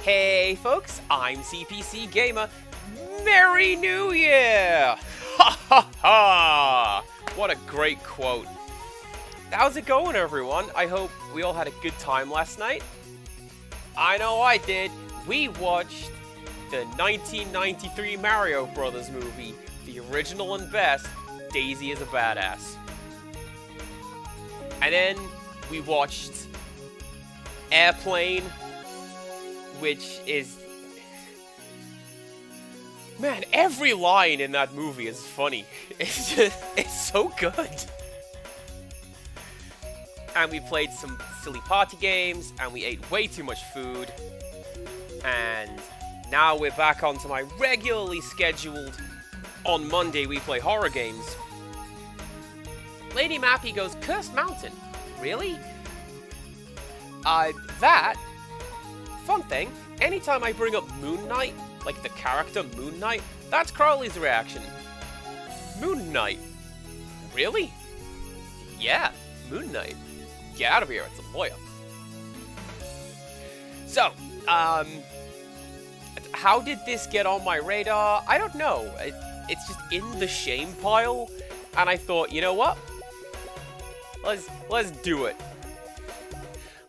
Hey folks, I'm CPC Gamer. Merry New Year! Ha ha ha! What a great quote. How's it going, everyone? I hope we all had a good time last night. I know I did. We watched the 1993 Mario Brothers movie, the original and best, Daisy is a Badass. And then we watched Airplane, which is... Man, every line in that movie is funny. It's so good. And we played some silly party games, and we ate way too much food. And now we're back onto my regularly scheduled, on Monday we play horror games. Lady Mappy goes, Cursed Mountain? Really? Fun thing, anytime I bring up Moon Knight, like the character Moon Knight, that's Crowley's reaction. Moon Knight? Really? Yeah, Moon Knight. Get out of here, it's a lawyer. So, how did this get on my radar? I don't know. It's just in the shame pile, and I thought, you know what? Let's do it.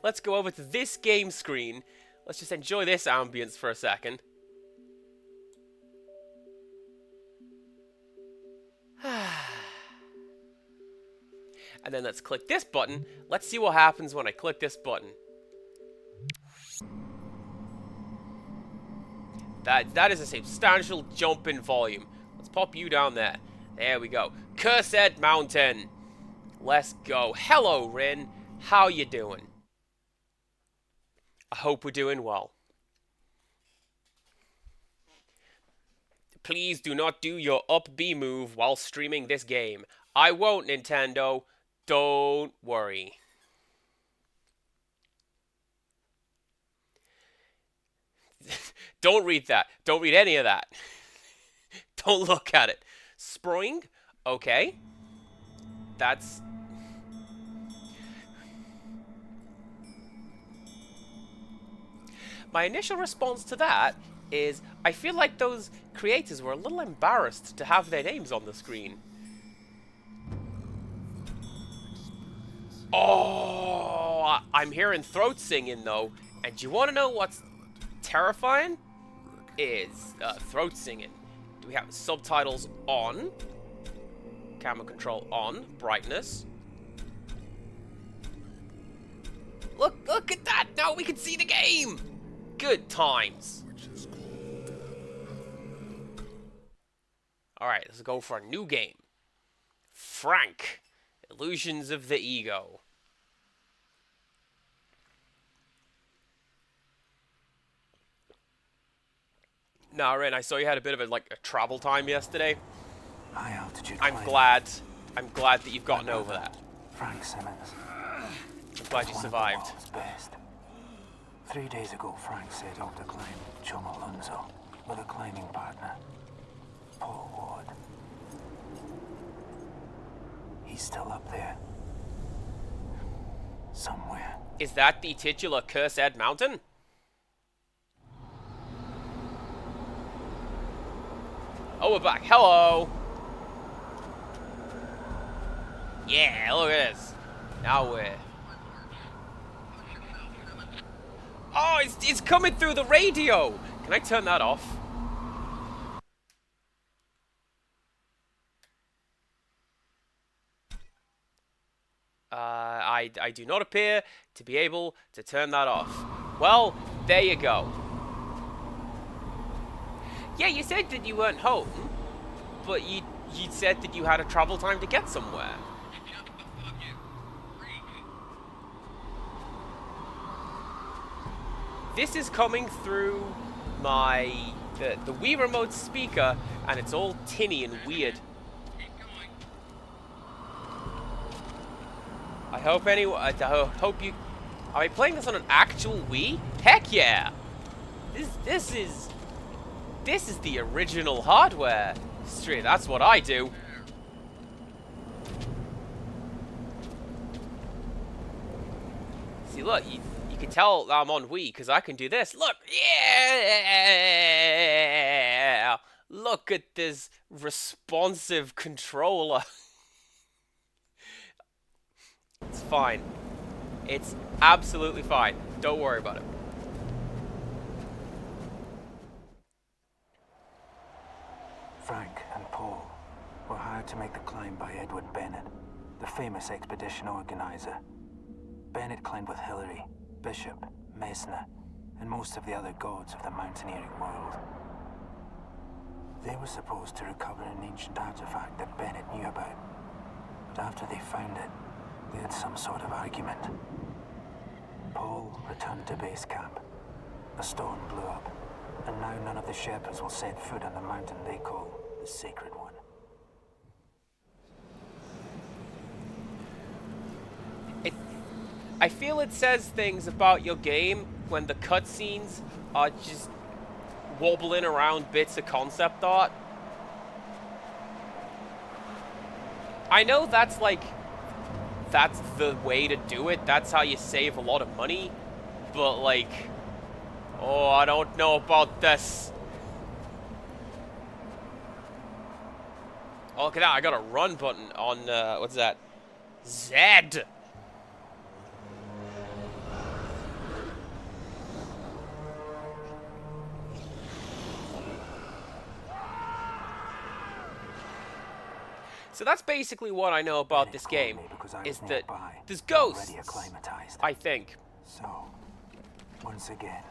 Let's go over to this game screen. Let's just enjoy this ambience for a second. And then let's click this button. Let's see what happens when I click this button. That is a substantial jump in volume. Let's pop you down there. There we go. Cursed Mountain. Let's go. Hello, Rin. How you doing? I hope we're doing well. Please do not do your up B move while streaming this game. I won't, Nintendo. Don't worry. Don't read that. Don't read any of that. Don't look at it. Sproing? Okay. That's... My initial response to that is, I feel like those creators were a little embarrassed to have their names on the screen. Oh, I'm hearing throat singing though, and you want to know what's terrifying? Is throat singing. Do we have subtitles on? Camera control on. Brightness. Look at that! Now we can see the game! Good times. Alright, let's go for a new game. Frank. Illusions of the Ego. Nah, Ren, I saw you had a bit of a travel time yesterday. High altitude I'm glad that you've gotten over that. Frank Simmons. I'm glad you survived. Best. 3 days ago, Frank set out to climb Chomolunzo with a climbing partner, Paul Ward. He's still up there. Somewhere. Is that the titular Cursed Mountain? Oh, we're back. Hello! Yeah, look at this. Now we're... Oh, it's coming through the radio! Can I turn that off? I do not appear to be able to turn that off. Well, there you go. Yeah, you said that you weren't home, but you said that you had a travel time to get somewhere. This is coming through my the Wii Remote speaker, and it's all tinny and weird. I hope you... Are we playing this on an actual Wii? Heck yeah! This is the original hardware. Straight, that's what I do. See, look, you can tell I'm on Wii because I can do this. Look! Yeah! Look at this responsive controller. It's fine. It's absolutely fine. Don't worry about it. Frank and Paul were hired to make the climb by Edward Bennett, the famous expedition organizer. Bennett climbed with Hillary, Bishop, Messner, and most of the other gods of the mountaineering world. They were supposed to recover an ancient artifact that Bennett knew about, but after they found it, they had some sort of argument. Paul returned to base camp. A storm blew up, and now none of the Sherpas will set foot on the mountain they call the Sacred One. I feel it says things about your game when the cutscenes are just wobbling around bits of concept art. I know that's the way to do it. That's how you save a lot of money. But like, oh, I don't know about this. Oh, look at that. I got a run button on, what's that? Z. So that's basically what I know about this game, is that there's ghosts, I think. So, once again,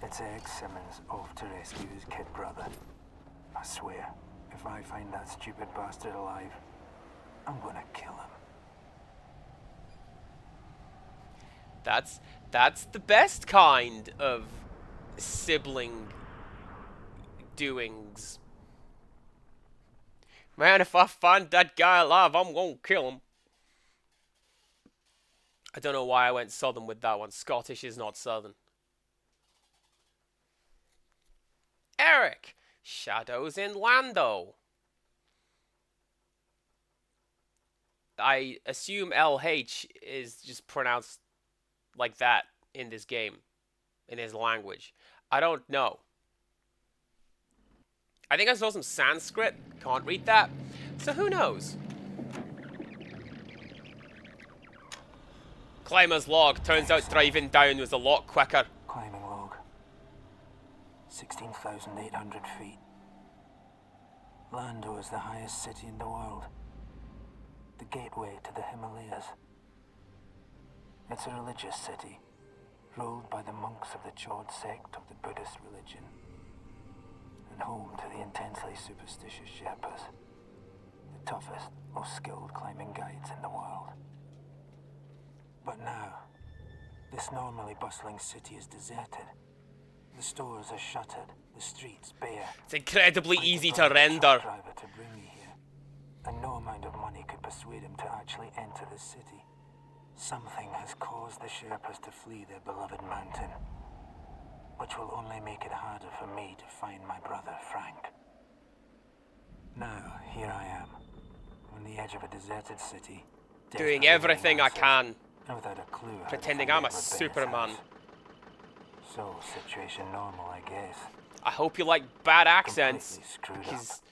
it's Eric Simmons off to rescue his kid brother. I swear, if I find that stupid bastard alive, I'm gonna kill him. That's the best kind of sibling doings. Man, if I find that guy alive, I'm gonna kill him. I don't know why I went southern with that one. Scottish is not southern. Eric! Shadows in Lando. I assume LH is just pronounced like that in this game, in his language. I don't know. I think I saw some Sanskrit. Can't read that. So who knows? Climber's log. Turns out driving down was a lot quicker. Climbing log. 16,800 feet. Lando is the highest city in the world. The gateway to the Himalayas. It's a religious city, ruled by the monks of the Chod sect of the Buddhist religion, and home to the intensely superstitious Sherpas, the toughest, most skilled climbing guides in the world. But now, this normally bustling city is deserted. The stores are shuttered, the streets bare. It's incredibly easy to render. Driver to bring me here, and no amount of money could persuade him to actually enter the city. Something has caused the Sherpas to flee their beloved mountain, which will only make it harder for me to find my brother, Frank. Now, here I am, on the edge of a deserted city, Doing everything I can. and without a clue how to Pretending find I'm a Edward Bennett's Superman. house. So, situation normal, I guess. I hope you like bad accents, Completely screwed up. because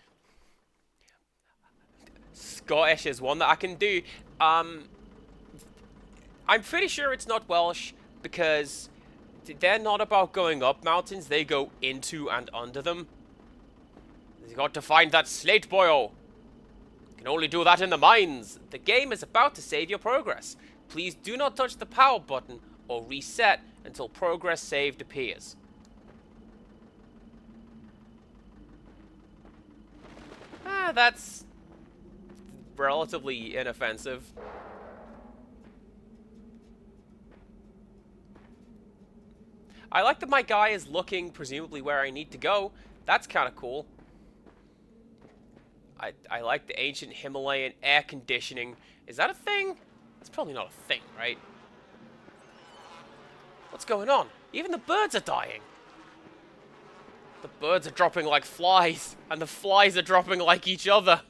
Scottish is one that I can do. I'm pretty sure it's not Welsh, because they're not about going up mountains, they go into and under them. You got to find that slate boyo. You can only do that in the mines. The game is about to save your progress. Please do not touch the power button or reset until progress saved appears. That's relatively inoffensive. I like that my guy is looking, presumably, where I need to go. That's kind of cool. I like the ancient Himalayan air conditioning. Is that a thing? It's probably not a thing, right? What's going on? Even the birds are dying. The birds are dropping like flies, and the flies are dropping like each other.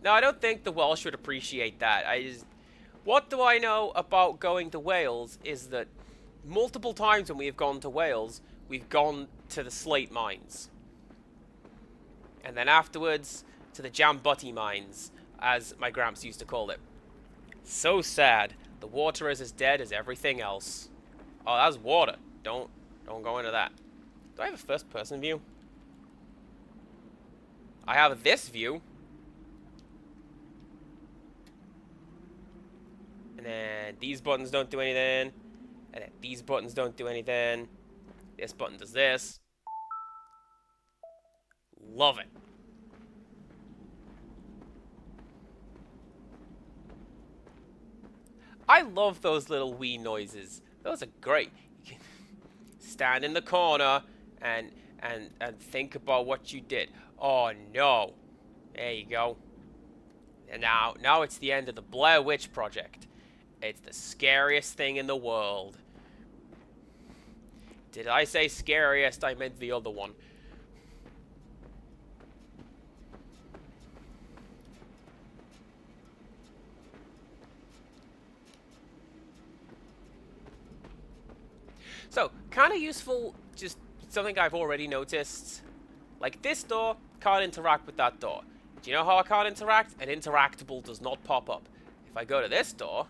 Now, I don't think the Welsh would appreciate that. What do I know about going to Wales is that multiple times when we have gone to Wales, we've gone to the slate mines. And then afterwards, to the Jambutty mines, as my gramps used to call it. So sad. The water is as dead as everything else. Oh, that's water. Don't go into that. Do I have a first-person view? I have this view. And then these buttons don't do anything. And then these buttons don't do anything. This button does this. Love it. I love those little wee noises. Those are great. You can stand in the corner and think about what you did. Oh no. There you go. And now it's the end of the Blair Witch Project. It's the scariest thing in the world. Did I say scariest? I meant the other one. So, kind of useful, just something I've already noticed. Like this door, can't interact with that door. Do you know how I can't interact? An interactable does not pop up. If I go to this door...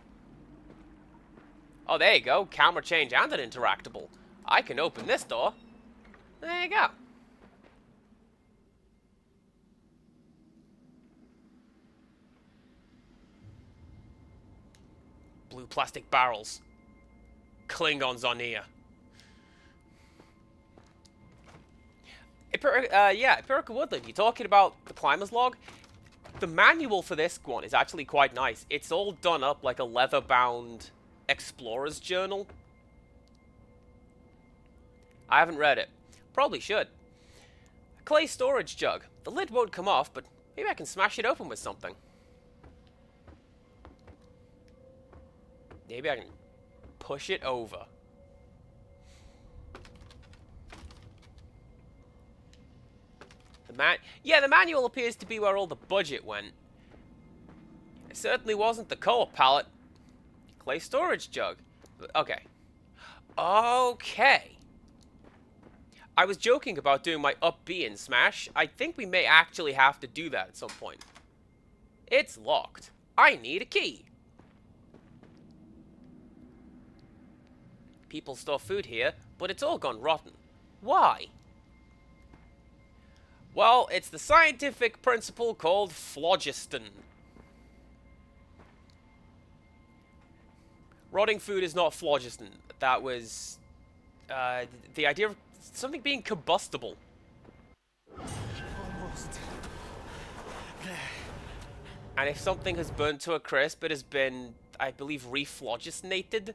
Oh, there you go. Camera change and an interactable. I can open this door. There you go. Blue plastic barrels. Klingons on here. Empirical Woodland, you're talking about the Climber's Log? The manual for this one is actually quite nice. It's all done up like a leather-bound explorer's journal. I haven't read it. Probably should. A clay storage jug. The lid won't come off, but maybe I can smash it open with something. Maybe I can push it over. The manual appears to be where all the budget went. It certainly wasn't the co-op palette. Clay storage jug. Okay. Okay. I was joking about doing my up B in Smash. I think we may actually have to do that at some point. It's locked. I need a key. People store food here, but it's all gone rotten. Why? Well, it's the scientific principle called phlogiston. Rotting food is not phlogiston. That was the idea of something being combustible. Almost there. And if something has burnt to a crisp, it has been, I believe, rephlogistated.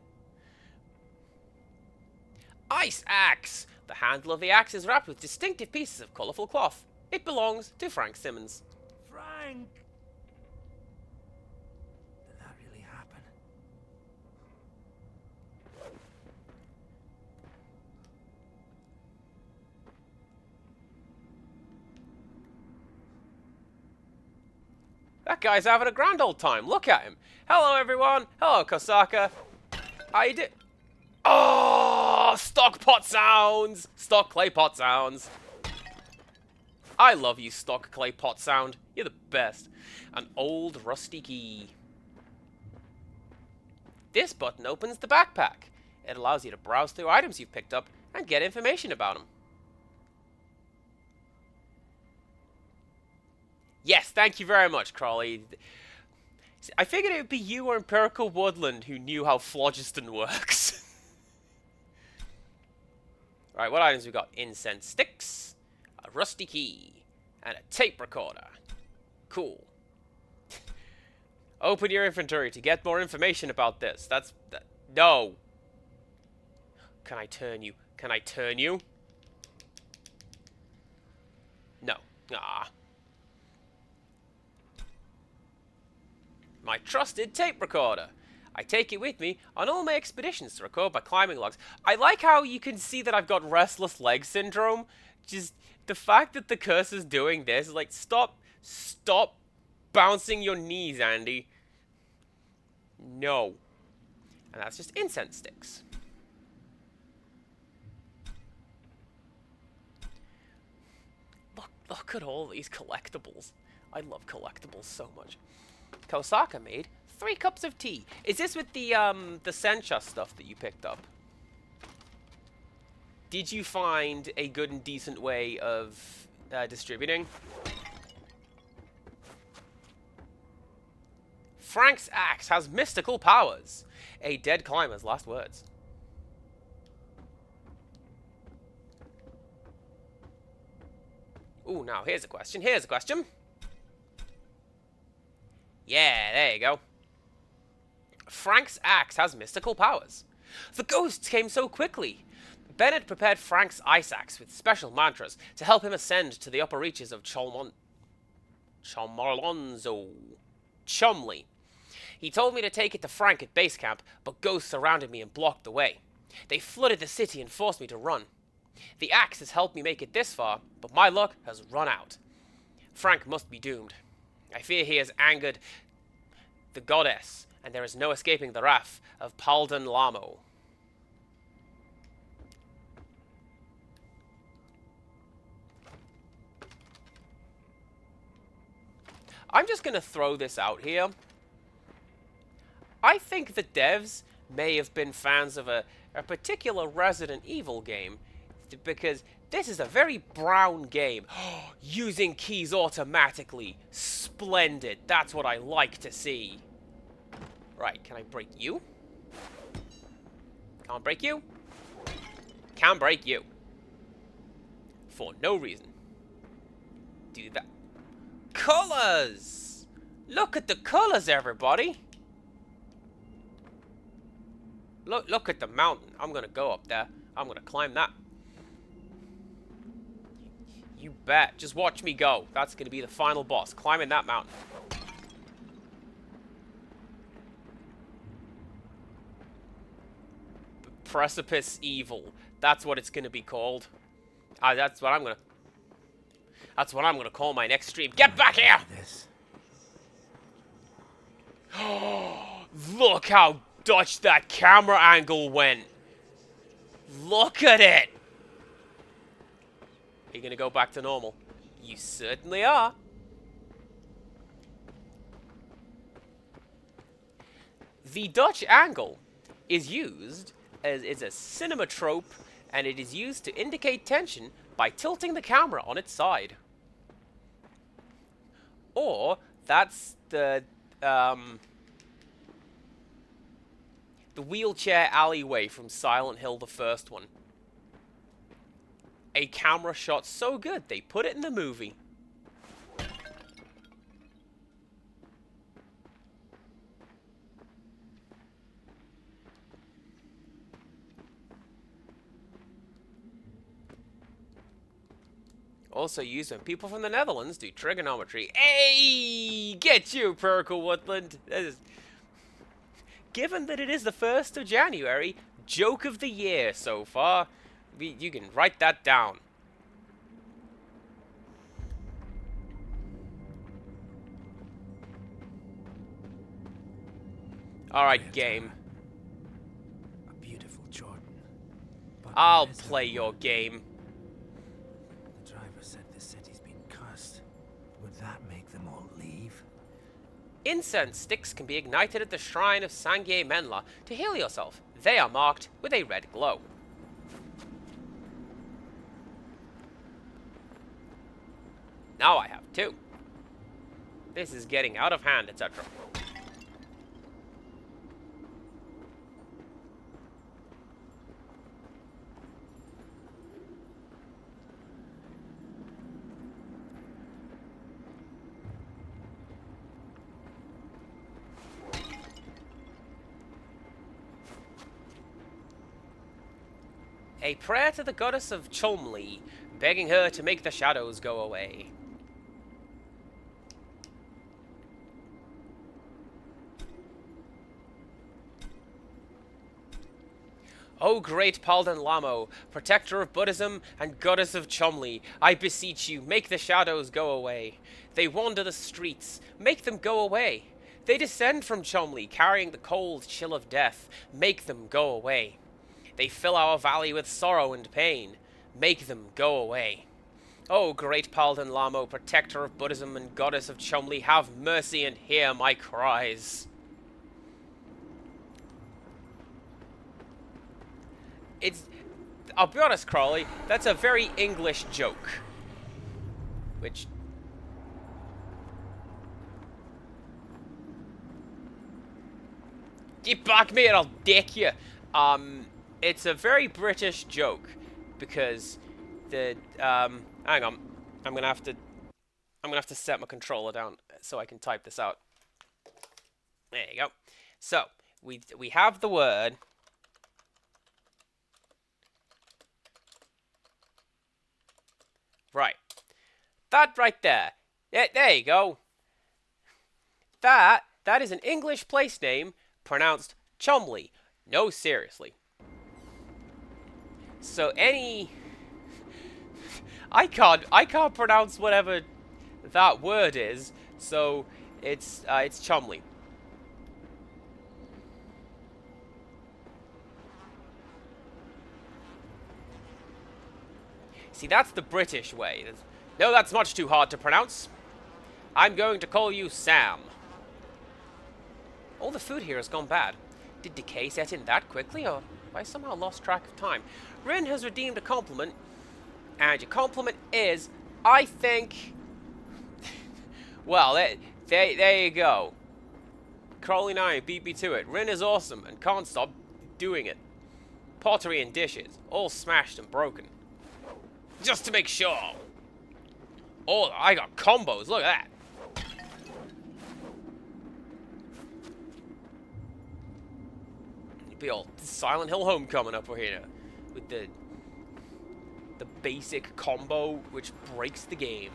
Ice axe! The handle of the axe is wrapped with distinctive pieces of colourful cloth. It belongs to Frank Simmons. Frank! Did that really happen? That guy's having a grand old time. Look at him. Hello, everyone. Hello, Kosaka. How you do? Oh, stock pot sounds. Stock clay pot sounds. I love you, stock clay pot sound. You're the best. An old rusty key. This button opens the backpack. It allows you to browse through items you've picked up and get information about them. Yes, thank you very much, Crawley. I figured it would be you or Empirical Woodland who knew how phlogiston works. Right, what items we got? Incense sticks, a rusty key, and a tape recorder. Cool. Open your inventory to get more information about this. No. Can I turn you? Can I turn you? No. Ah. My trusted tape recorder. I take it with me on all my expeditions to record my climbing logs. I like how you can see that I've got restless leg syndrome. Just the fact that the cursor's doing this, like, stop bouncing your knees, Andy. No. And that's just incense sticks. Look at all these collectibles. I love collectibles so much. Kosaka made 3 cups of tea. Is this with the sencha stuff that you picked up? Did you find a good and decent way of distributing? Frank's axe has mystical powers. A dead climber's last words. Ooh, now here's a question. Here's a question. Yeah, there you go. Frank's axe has mystical powers. The ghosts came so quickly. Bennett prepared Frank's ice axe with special mantras to help him ascend to the upper reaches of Chumley. He told me to take it to Frank at base camp, but ghosts surrounded me and blocked the way. They flooded the city and forced me to run. The axe has helped me make it this far, but my luck has run out. Frank must be doomed. I fear he has angered the goddess, and there is no escaping the wrath of Palden Lamo. I'm just going to throw this out here. I think the devs may have been fans of a particular Resident Evil game, because this is a very brown game. Using keys automatically. Splendid. That's what I like to see. Right, can I break you? Can't break you. Can break you. For no reason. Do that. Colors! Look at the colors, everybody! Look at the mountain. I'm gonna go up there. I'm gonna climb that. You bet. Just watch me go. That's gonna be the final boss. Climbing that mountain. Precipice Evil. That's what it's gonna be called. That's what I'm gonna call my next stream. Get back here! Look how Dutch that camera angle went. Look at it. Are you gonna go back to normal? You certainly are. The Dutch angle is used as a cinema trope, and it is used to indicate tension by tilting the camera on its side. Or that's the wheelchair alleyway from Silent Hill, the first one. A camera shot so good, they put it in the movie. Also used when people from the Netherlands do trigonometry. Hey! Get you, Perkle Woodland! Given that it is the 1st of January, joke of the year so far. You can write that down. Alright, game. A beautiful Jordan. But I'll there's play a- your game. The driver said the city's been cursed. Would that make them all leave? Incense sticks can be ignited at the shrine of Sangye Menla to heal yourself. They are marked with a red glow. Now I have 2. This is getting out of hand, etc. A prayer to the goddess of Chumley, begging her to make the shadows go away. O great Palden Lamo, protector of Buddhism and goddess of Chumley, I beseech you, make the shadows go away. They wander the streets, make them go away. They descend from Chumley, carrying the cold chill of death. Make them go away. They fill our valley with sorrow and pain. Make them go away. O great Palden Lamo, protector of Buddhism and goddess of Chumley, have mercy and hear my cries. I'll be honest, Crawley, that's a very English joke. Which... Get back, mate, I'll dick you. It's a very British joke. Because the, hang on. I'm gonna have to set my controller down so I can type this out. There you go. So, we have the word... Right. That right there. There you go. That is an English place name pronounced Chumley. No, seriously. So any... I can't pronounce whatever that word is, so it's Chumley. See, that's the British way. No, that's much too hard to pronounce. I'm going to call you Sam. All the food here has gone bad. Did decay set in that quickly, or have I somehow lost track of time? Rin has redeemed a compliment, and your compliment is, I think... well, there you go. Crowley and I beat me to it. Rin is awesome, and can't stop doing it. Pottery and dishes, all smashed and broken. Just to make sure. Oh, I got combos. Look at that. It'd be all Silent Hill Homecoming up here with the basic combo which breaks the game.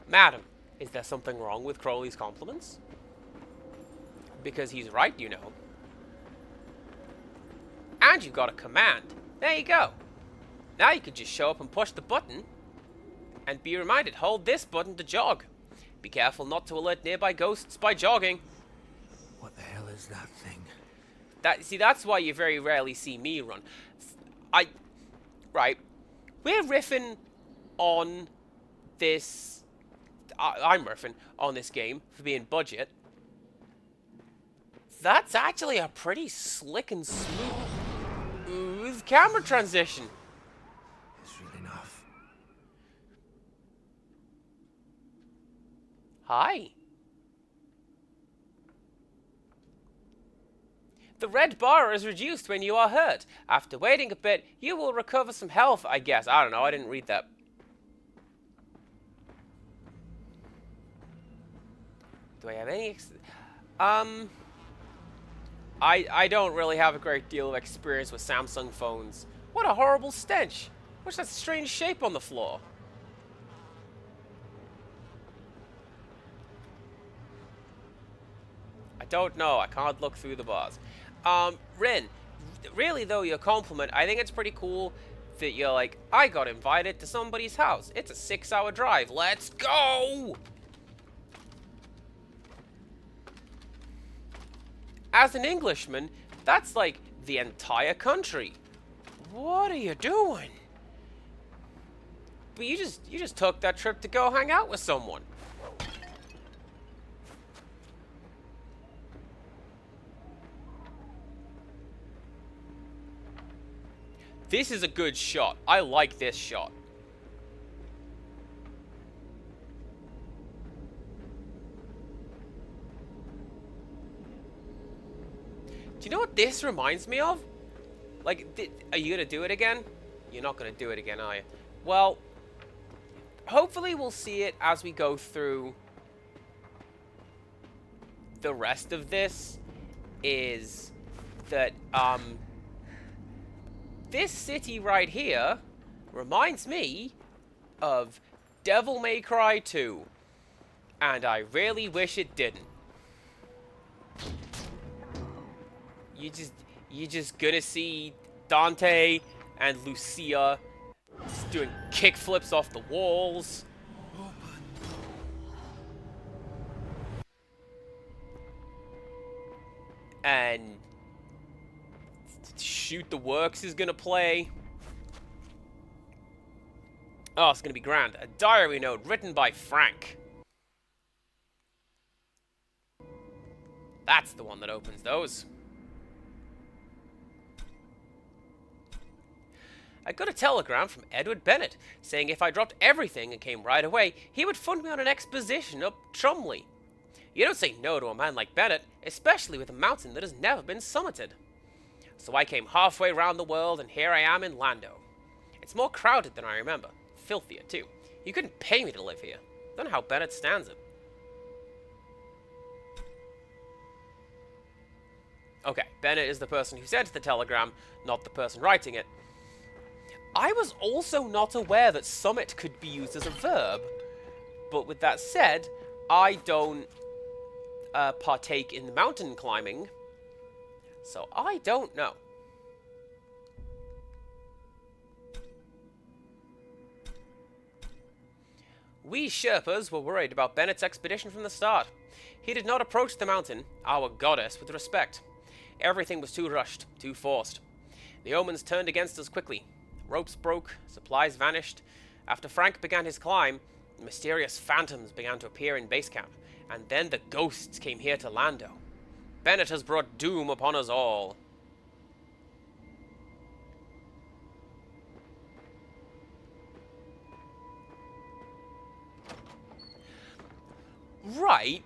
Madam, is there something wrong with Crowley's compliments? Because he's right, you know. And you got a command. There you go. Now you can just show up and push the button. And be reminded, hold this button to jog. Be careful not to alert nearby ghosts by jogging. What the hell is that thing? That's why you very rarely see me run. Right. We're riffing on this... I'm riffing on this game for being budget. That's actually a pretty slick and smooth camera transition. It's really enough. Hi. The red bar is reduced when you are hurt. After waiting a bit, you will recover some health, I guess. I don't know, I didn't read that. Do I have any... I don't really have a great deal of experience with Samsung phones. What a horrible stench. What's that strange shape on the floor? I don't know. I can't look through the bars. Rin, really though, your compliment, I think it's pretty cool that you're like, I got invited to somebody's house. It's a 6-hour drive. Let's go! As an Englishman, that's like the entire country. What are you doing? But you just took that trip to go hang out with someone. This is a good shot. I like this shot. Do you know what this reminds me of? Like, are you gonna do it again? You're not gonna do it again, are you? Well, hopefully we'll see it as we go through the rest of this. Is that, this city right here reminds me of Devil May Cry 2. And I really wish it didn't. You're just gonna see Dante and Lucia just doing kickflips off the walls. And Shoot the Works is gonna play. Oh, it's gonna be grand. A diary note written by Frank. That's the one that opens those. I got a telegram from Edward Bennett saying if I dropped everything and came right away, he would fund me on an exposition up Chumley. You don't say no to a man like Bennett, especially with a mountain that has never been summited. So I came halfway round the world, and here I am in Lando. It's more crowded than I remember. Filthier, too. You couldn't pay me to live here. Don't know how Bennett stands it. Okay, Bennett is the person who sent the telegram, not the person writing it. I was also not aware that summit could be used as a verb. But with that said, I don't partake in the mountain climbing, so I don't know. We Sherpas were worried about Bennett's expedition from the start. He did not approach the mountain, our goddess, with respect. Everything was too rushed, too forced. The omens turned against us quickly. Ropes broke, supplies vanished. After Frank began his climb, mysterious phantoms began to appear in base camp, and then the ghosts came here to Lando. Bennett has brought doom upon us all. Right,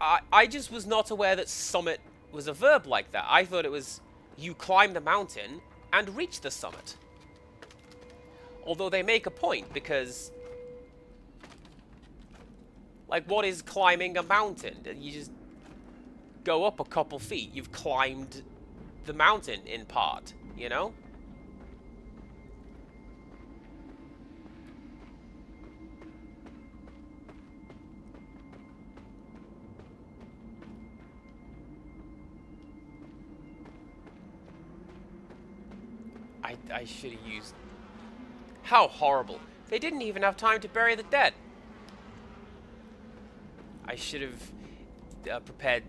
I just was not aware that summit was a verb like that. I thought it was you climb the mountain and reach the summit. Although they make a point, because like, what is climbing a mountain? You just go up a couple feet. You've climbed the mountain in part, you know? I should have used... How horrible. They didn't even have time to bury the dead. I should have prepared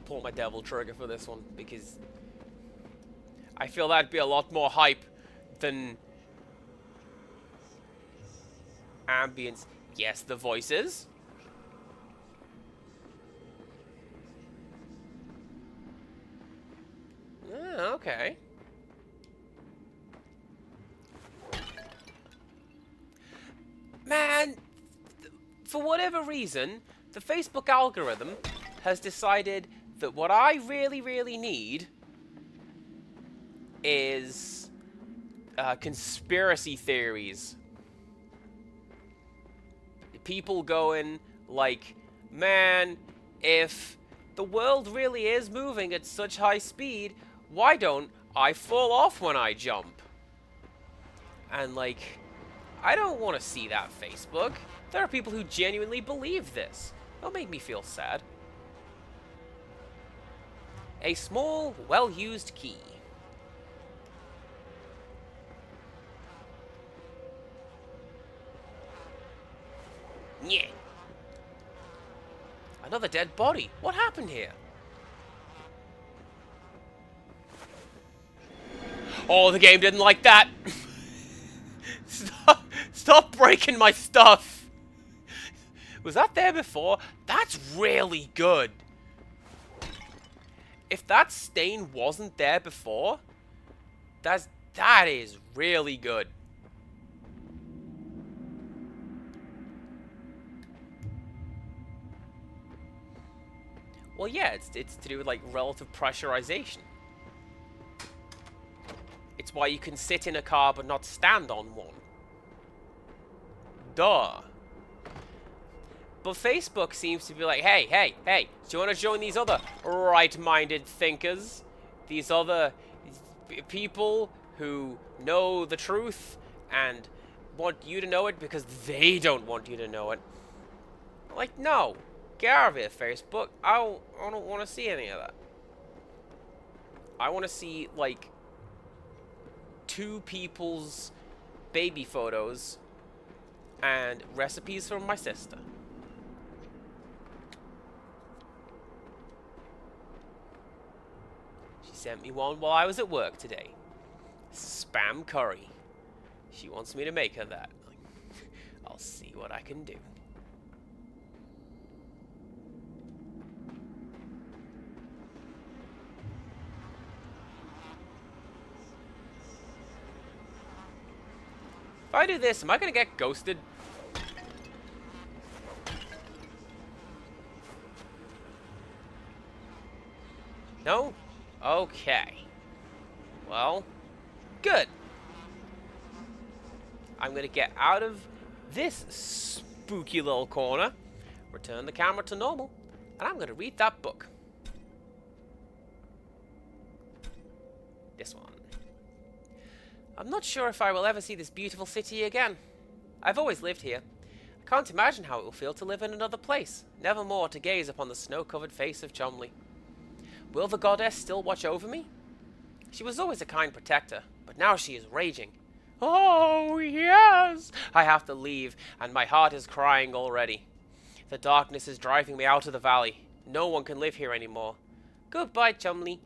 pull my devil trigger for this one, because I feel that'd be a lot more hype than ambience. Yes, the voices. Ah, okay. Man, for whatever reason, the Facebook algorithm has decided that what I really, really need is conspiracy theories. People going like, man, if the world really is moving at such high speed, why don't I fall off when I jump? And like, I don't want to see that, Facebook. There are people who genuinely believe this. Don't make me feel sad. A small, well-used key. Yeah. Another dead body. What happened here? Oh, the game didn't like that. Stop breaking my stuff. Was that there before? That's really good. If that stain wasn't there before, that is really good. Well, yeah, it's to do with like relative pressurization. It's why you can sit in a car but not stand on one. Duh. But Facebook seems to be like, hey, do you want to join these other right-minded thinkers? These other people who know the truth and want you to know it because they don't want you to know it. Like, no. Get out of here, Facebook. I don't want to see any of that. I want to see, like, 2 people's baby photos and recipes from my sister. She sent me one while I was at work today. Spam curry. She wants me to make her that. I'll see what I can do. If I do this, am I gonna get ghosted? No? Okay. Well, good. I'm gonna get out of this spooky little corner, return the camera to normal, and I'm gonna read that book. This one. I'm not sure if I will ever see this beautiful city again. I've always lived here. I can't imagine how it will feel to live in another place, never more to gaze upon the snow-covered face of Chumley. Will the goddess still watch over me? She was always a kind protector, but now she is raging. Oh, yes! I have to leave, and my heart is crying already. The darkness is driving me out of the valley. No one can live here anymore. Goodbye, Chumley.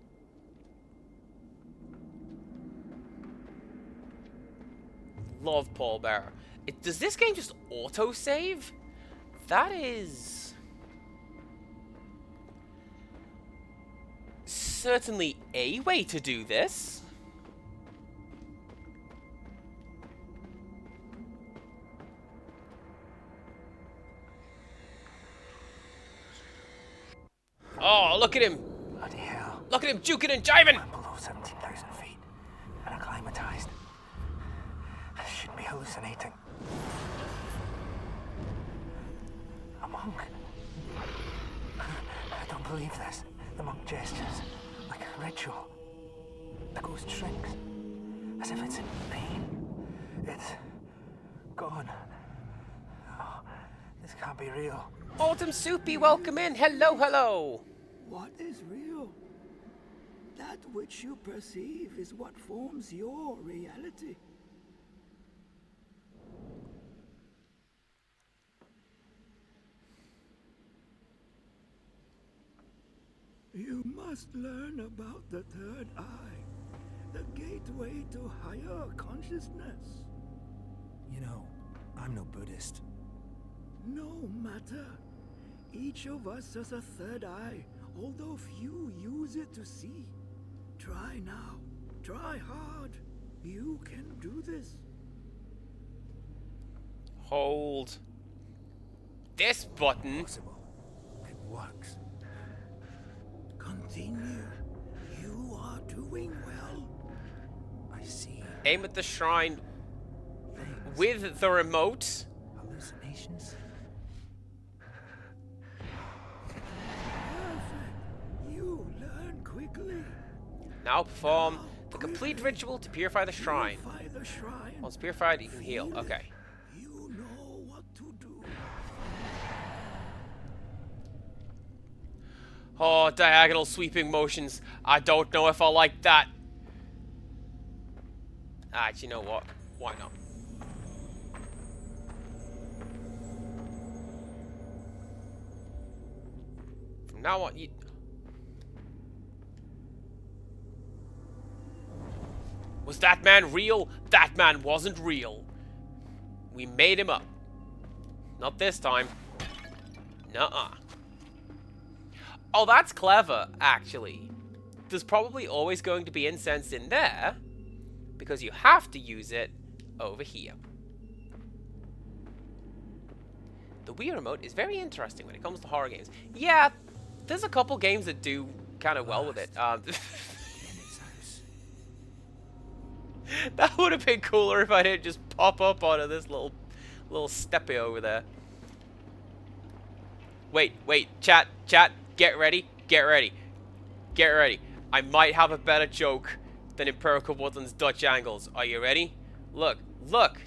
Love Paul Bearer. Does this game just auto-save? That is certainly a way to do this. Oh, look at him! Bloody hell. Look at him juking and jiving! I'm below 17,000 feet and acclimatized. I shouldn't be hallucinating. A monk. I don't believe this. The monk gestures like a ritual. The ghost shrinks as if it's in pain. It's gone. Oh, this can't be real. Autumn Soupy, welcome in. Hello, hello. What is real? That which you perceive is what forms your reality. You must learn about the third eye, the gateway to higher consciousness. You know, I'm no Buddhist. No matter. Each of us has a third eye, although few use it to see. Try now. Try hard. You can do this. Hold this button. Possible. It works. Continue. You are doing well. I see. Aim at the shrine Things. with the remote. Hallucinations. Perfect. You learn quickly. Now perform the complete ritual to purify the shrine. Purify the shrine. Once purified, you can heal. Feel it. Okay. You know what to do. Oh, diagonal sweeping motions. I don't know if I like that. Ah, you know what? Why not? From now on, you... Was that man real? That man wasn't real. We made him up. Not this time. Nuh-uh. Oh, that's clever, actually. There's probably always going to be incense in there, because you have to use it over here. The Wii Remote is very interesting when it comes to horror games. Yeah, there's a couple games that do kind of well with it. That would have been cooler if I didn't just pop up onto this little steppy over there. Wait, chat, get ready. I might have a better joke than Empirical Woodland's Dutch Angles. Are you ready? Look,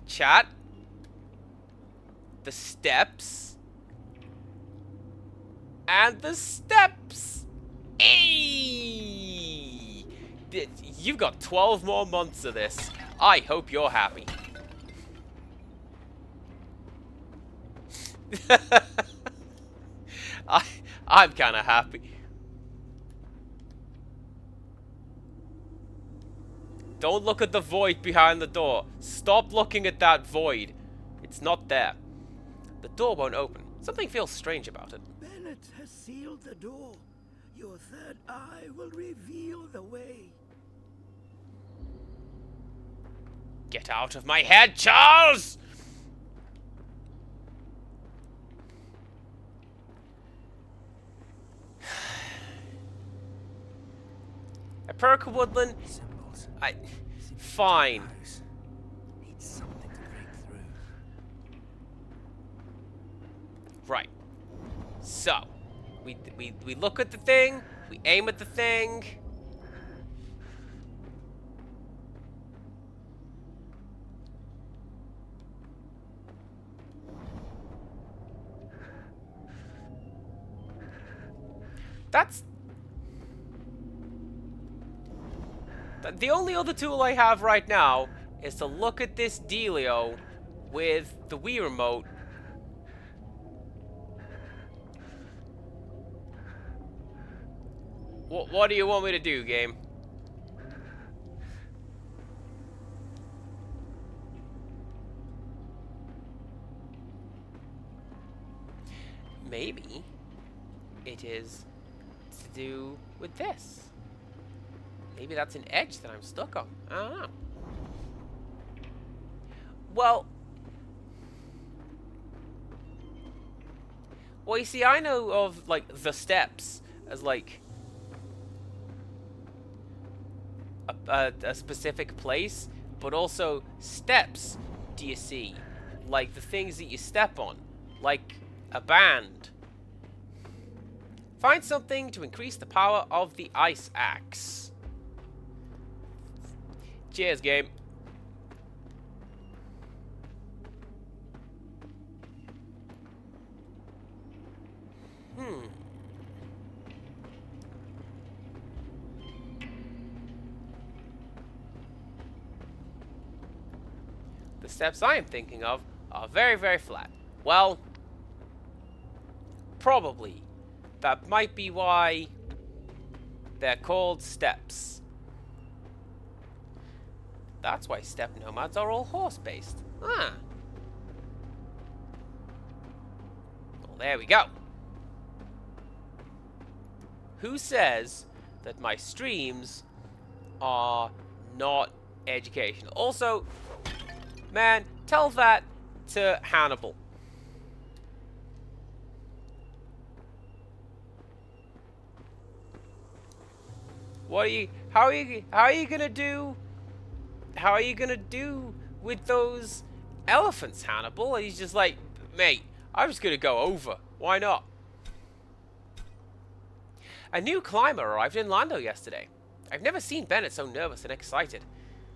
chat. The steps And the steps! Eee! You've got 12 more months of this. I hope you're happy. I'm kind of happy. Don't look at the void behind the door. Stop looking at that void. It's not there. The door won't open. Something feels strange about it. Bennett has sealed the door. Your third eye will reveal the way. Get out of my head, Charles! A perk of woodland. Symbols. Fine. Need something to break through. Right. So, we look at the thing. We aim at the thing. That's... The only other tool I have right now is to look at this dealio with the Wii remote. What do you want me to do, game? Maybe it is to do with this. Maybe that's an edge that I'm stuck on. I don't know. Well, you see, I know of, like, the steps as, like, a specific place, but also steps, do you see? Like, the things that you step on. Like a band. Find something to increase the power of the ice axe. Cheers, game. The steps I am thinking of are very, very flat. Well, probably. That might be why they're called steps. That's why step nomads are all horse-based. Ah. Well, there we go. Who says that my streams are not educational? Also, man, tell that to Hannibal. How are you gonna do with those elephants, Hannibal? And he's just like, mate, I'm just gonna go over. Why not? A new climber arrived in Lando yesterday. I've never seen Bennett so nervous and excited.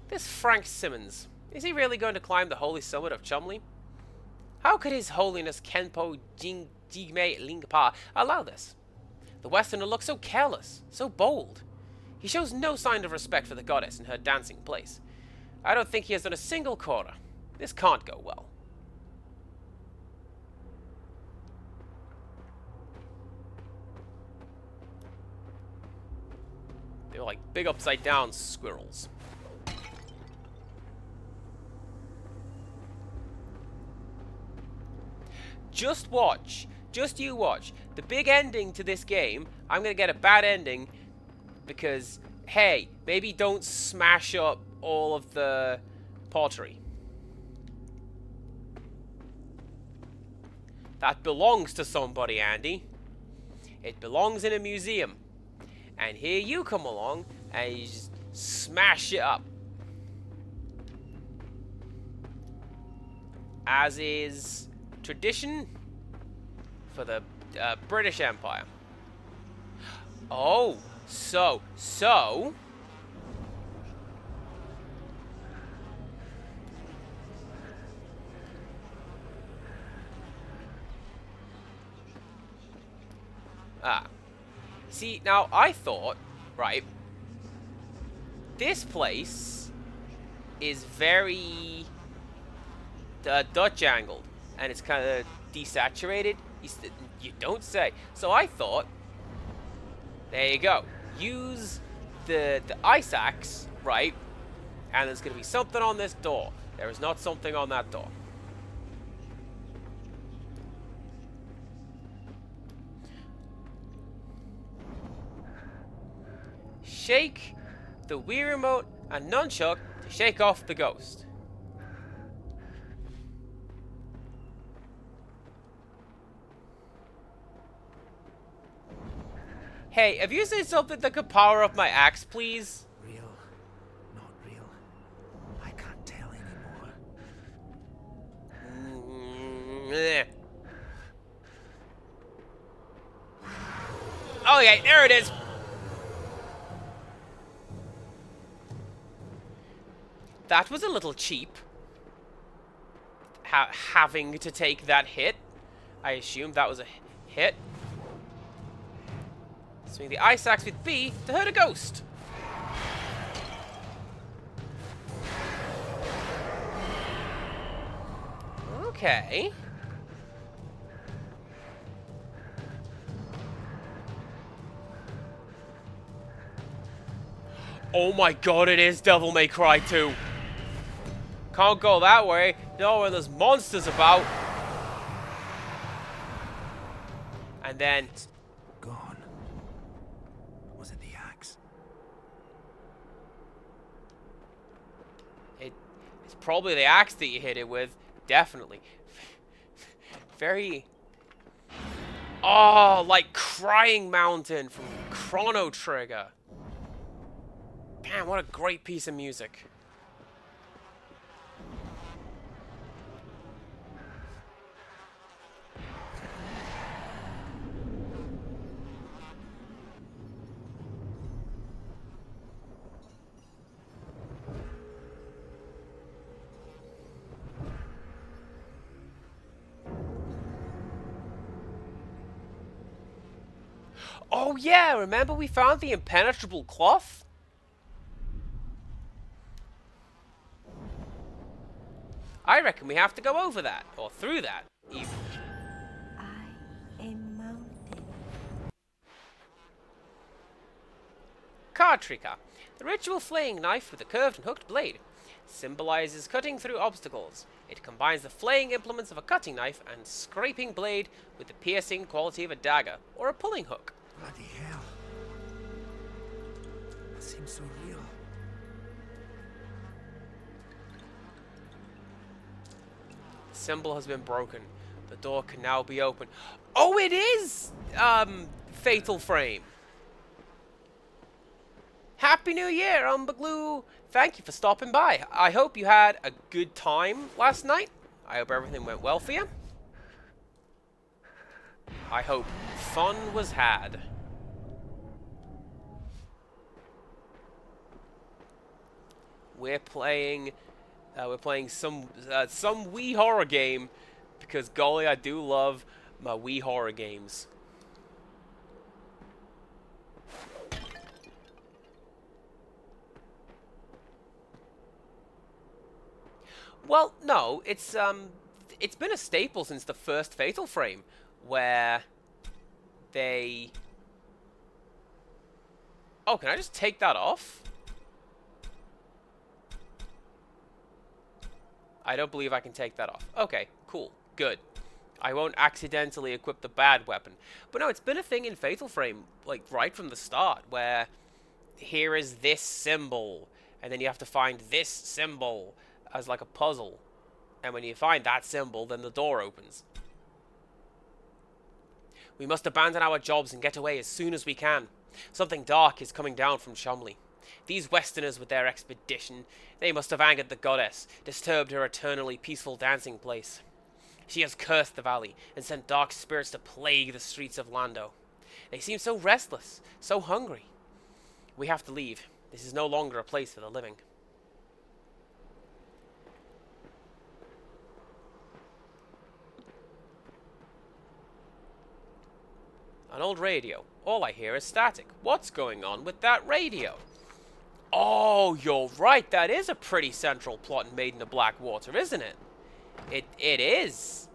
This Frank Simmons, is he really going to climb the holy summit of Chumley? How could His Holiness Kenpo Jigme Lingpa allow this? The Westerner looks so careless, so bold. He shows no sign of respect for the goddess in her dancing place. I don't think he has done a single quarter. This can't go well. They're like big upside down squirrels. Just watch. Just you watch. The big ending to this game, I'm gonna get a bad ending because, hey, maybe don't smash up all of the pottery. That belongs to somebody, Andy. It belongs in a museum. And here you come along and you just smash it up. As is tradition for the British Empire. Oh, so Ah. See, now I thought, right, this place is very Dutch angled, and it's kind of desaturated. You don't say. So I thought, there you go. Use the ice axe, right? And there's going to be something on this door. There is not something on that door. Shake the Wii remote and nunchuck to shake off the ghost. Hey, have you seen something that could power up my axe, please? Real, not real. I can't tell anymore. Oh yeah, there it is. That was a little cheap. Having to take that hit. I assume that was a hit. Swing the ice axe with B to hurt a ghost. Okay. Oh my god, it is Devil May Cry 2. Can't go that way. No, when there's monsters about. And then... Gone. Was it the axe? It's probably the axe that you hit it with. Definitely. Very... Oh, like Crying Mountain from Chrono Trigger. Man, what a great piece of music. Oh yeah, remember we found the impenetrable cloth? I reckon we have to go over that, or through that, even. I am mountain. Card tricker. The ritual flaying knife with a curved and hooked blade symbolizes cutting through obstacles. It combines the flaying implements of a cutting knife and scraping blade with the piercing quality of a dagger, or a pulling hook. Bloody hell. That seems so real. The symbol has been broken. The door can now be opened. Oh, it is! Fatal Frame. Happy New Year, Umberglue! Thank you for stopping by. I hope you had a good time last night. I hope everything went well for you. I hope fun was had. We're playing some Wii horror game because golly, I do love my Wii horror games. Well, no, it's been a staple since the first Fatal Frame, where they... Oh, can I just take that off? I don't believe I can take that off. Okay, cool, good. I won't accidentally equip the bad weapon. But no, it's been a thing in Fatal Frame, like, right from the start, where here is this symbol, and then you have to find this symbol as like a puzzle. And when you find that symbol, then the door opens. We must abandon our jobs and get away as soon as we can. Something dark is coming down from Chumley. These Westerners with their expedition, they must have angered the goddess, disturbed her eternally peaceful dancing place. She has cursed the valley and sent dark spirits to plague the streets of Lando. They seem so restless, so hungry. We have to leave. This is no longer a place for the living. An old radio. All I hear is static. What's going on with that radio? Oh, you're right. That is a pretty central plot in Maiden of Blackwater, isn't it? It is.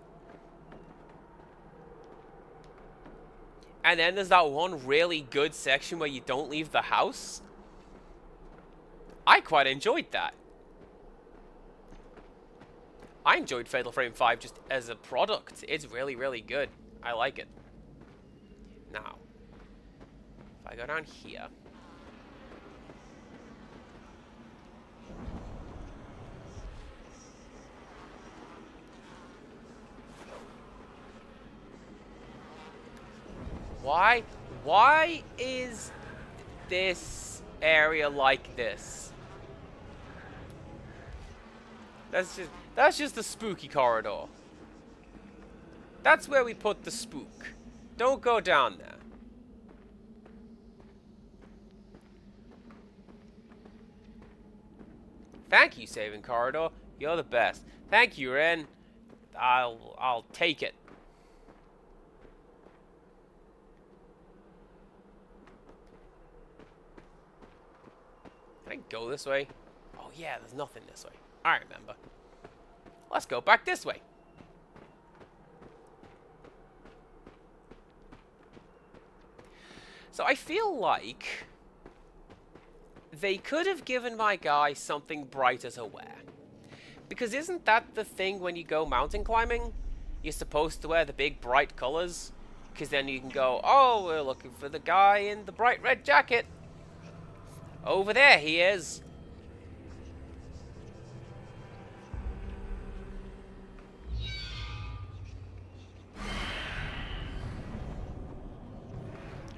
And then there's that one really good section where you don't leave the house. I quite enjoyed that. I enjoyed Fatal Frame 5 just as a product. It's really, really good. I like it. Now, if I go down here. Why is this area like this? That's just the spooky corridor. That's where we put the spook. Don't go down there. Thank you, saving corridor. You're the best. Thank you, Ren. I'll take it. Can I go this way? Oh yeah, there's nothing this way. I remember. Let's go back this way. So I feel like they could have given my guy something brighter to wear. Because isn't that the thing when you go mountain climbing? You're supposed to wear the big bright colors? Because then you can go, oh, we're looking for the guy in the bright red jacket. Over there he is.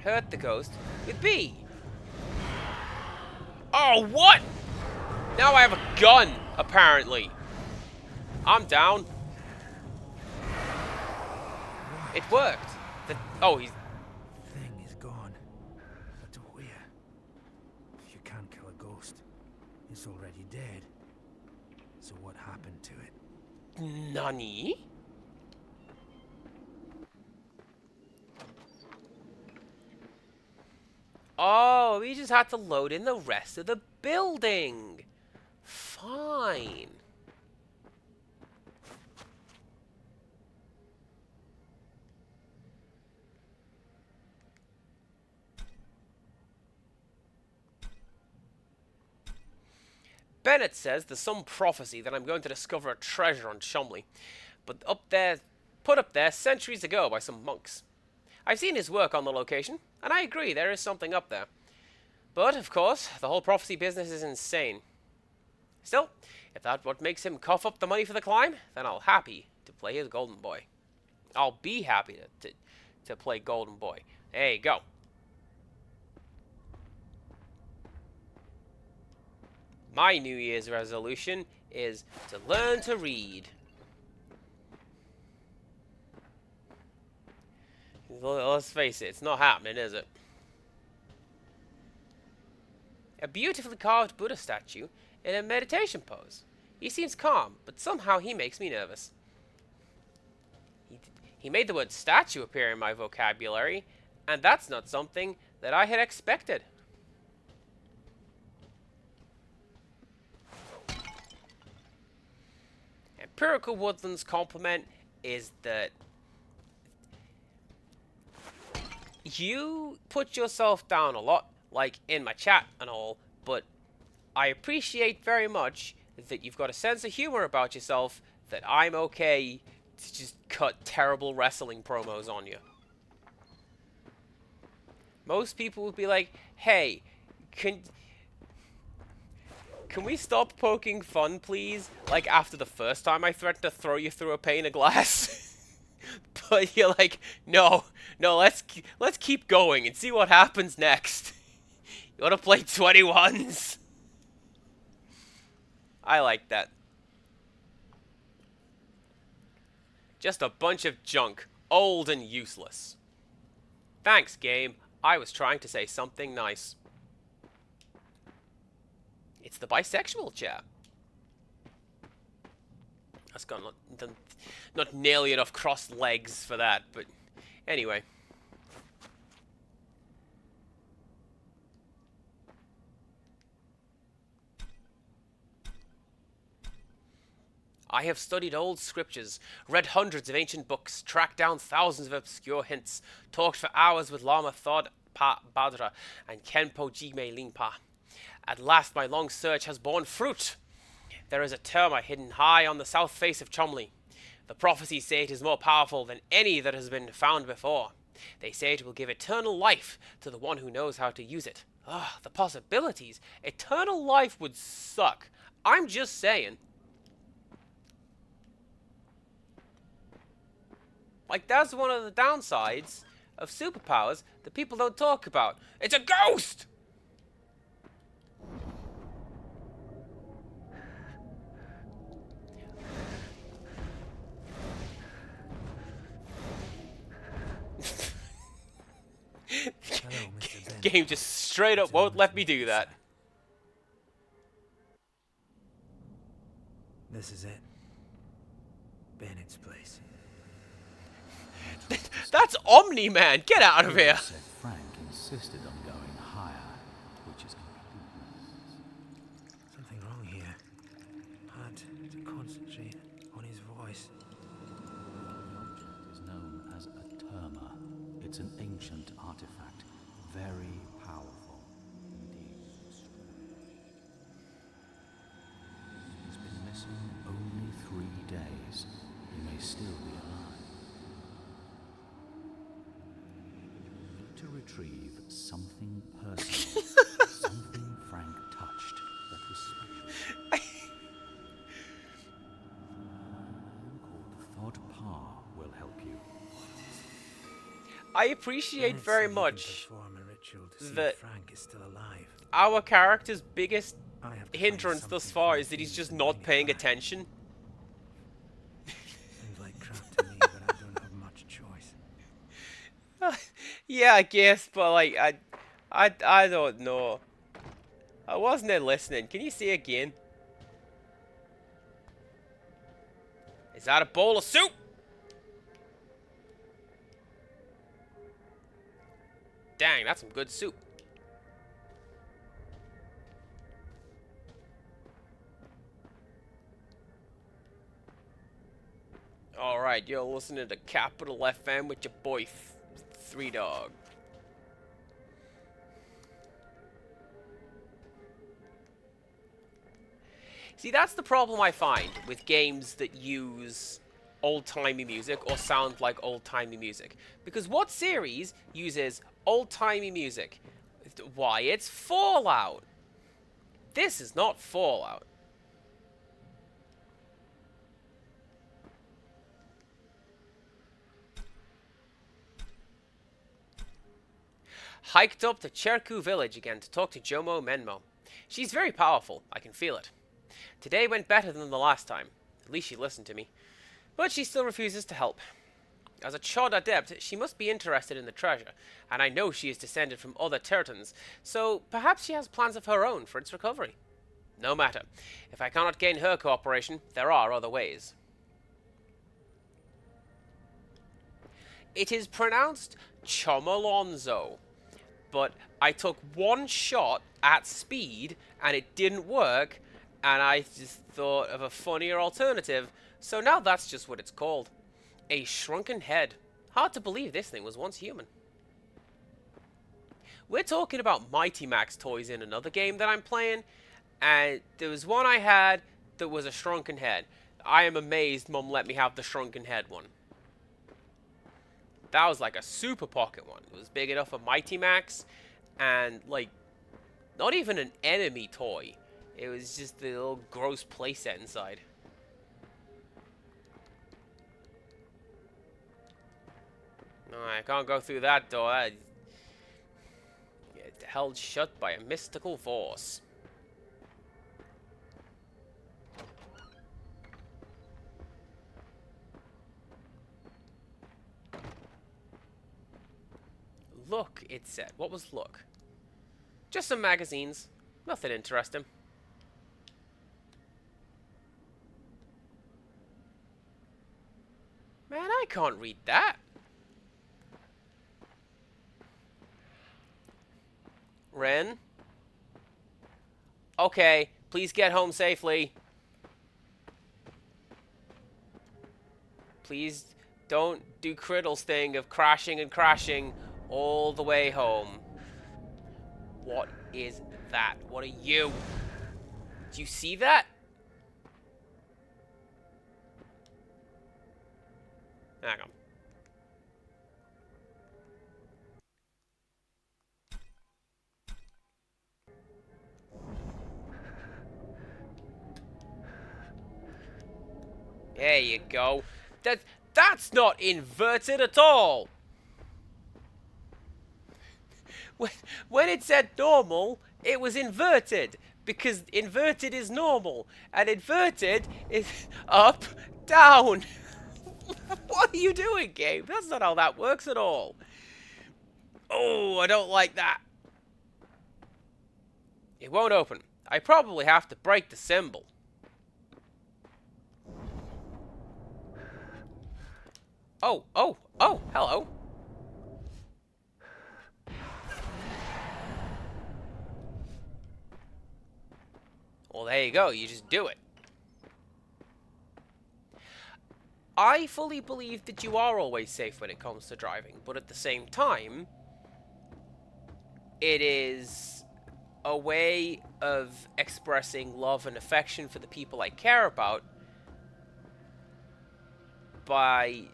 Hurt the ghost with B. Oh, what? Now I have a gun, apparently. I'm down. It worked. Oh, he's... Thing is gone. But where? You can't kill a ghost. It's already dead. So what happened to it? Nani? Oh, we just had to load in the rest of the building. Fine. Bennett says there's some prophecy that I'm going to discover a treasure on Chumley, but put up there centuries ago by some monks. I've seen his work on the location, and I agree there is something up there. But, of course, the whole prophecy business is insane. Still, if that's what makes him cough up the money for the climb, then I'll happy to play his Golden Boy. I'll be happy to play Golden Boy. There you go. My New Year's resolution is to learn to read. Let's face it, it's not happening, is it? A beautifully carved Buddha statue in a meditation pose. He seems calm, but somehow he makes me nervous. He made the word statue appear in my vocabulary, and that's not something that I had expected. Empirical Woodland's compliment is that you put yourself down a lot, like in my chat and all, but I appreciate very much that you've got a sense of humor about yourself, that I'm okay to just cut terrible wrestling promos on you. Most people would be like, hey, can we stop poking fun, please? Like, after the first time I threatened to throw you through a pane of glass. But you're like, no, let's keep going and see what happens next. You wanna play 21s? I like that. Just a bunch of junk, old and useless. Thanks, game. I was trying to say something nice. It's the bisexual chat. That's got not nearly enough crossed legs for that, but anyway. I have studied old scriptures, read hundreds of ancient books, tracked down thousands of obscure hints, talked for hours with Lama Thod Pa Badra and Kenpo Jigme Lingpa. At last my long search has borne fruit. There is a terma hidden high on the south face of Chomley. The prophecies say it is more powerful than any that has been found before. They say it will give eternal life to the one who knows how to use it. Ah, the possibilities. Eternal life would suck. I'm just saying. Like, that's one of the downsides of superpowers that people don't talk about. It's a ghost! Hello, Mr. Bennett. Game just straight up won't let me do that. This is it. Bennett's place. That's Omni-Man! Get out of here! Said Frank insisted on going higher, which is complete. Something wrong here. Had to concentrate on his voice. The object is known as a terma. It's an ancient artifact, very powerful indeed. He's been missing only 3 days. He may still be alive. You need to retrieve something personal, something Frank touched that was special. Called Thod Pa will help you. I appreciate Bennett very said he can much perform a ritual to see that if Frank is still alive. our character's biggest I have to find hindrance thus something far from is that he's these just and not bring it paying back. attention. Seems like crap to me, but I don't have much choice. Yeah, I guess, but like, I don't know. I wasn't there listening. Can you see again? Is that a bowl of soup? Dang, that's some good soup. Alright, you're listening to Capital FM with your boy, Three Dog. See, that's the problem I find with games that use old-timey music or sound like old-timey music. Because what series uses old-timey music? Why, it's Fallout. This is not Fallout. Hiked up to Cherku village again to talk to Jomo Menmo. She's very powerful, I can feel it. Today went better than the last time. At least she listened to me. But she still refuses to help. As a Chod adept, she must be interested in the treasure, and I know she is descended from other Tertans, so perhaps she has plans of her own for its recovery. No matter. If I cannot gain her cooperation, there are other ways. It is pronounced Chomolonzo, but I took one shot at speed, and it didn't work, and I just thought of a funnier alternative, so now that's just what it's called. A shrunken head. Hard to believe this thing was once human. We're talking about Mighty Max toys in another game that I'm playing, and there was one I had that was a shrunken head. I am amazed Mum let me have the shrunken head one. That was like a super pocket one. It was big enough for Mighty Max, and like, not even an enemy toy. It was just the little gross playset inside. No, I can't go through that door. It's held shut by a mystical force. Look, it said. What was look? Just some magazines. Nothing interesting. Man, I can't read that. Ren? Okay, please get home safely. Please don't do Criddle's thing of crashing and crashing all the way home. What is that? What are you? Do you see that? Hang on. There you go. That's not inverted at all. When it said normal, it was inverted because inverted is normal and inverted is up, down. What are you doing, game? That's not how that works at all. Oh, I don't like that. It won't open. I probably have to break the symbol. Oh, hello. Well, there you go. You just do it. I fully believe that you are always safe when it comes to driving, but at the same time, it is a way of expressing love and affection for the people I care about by...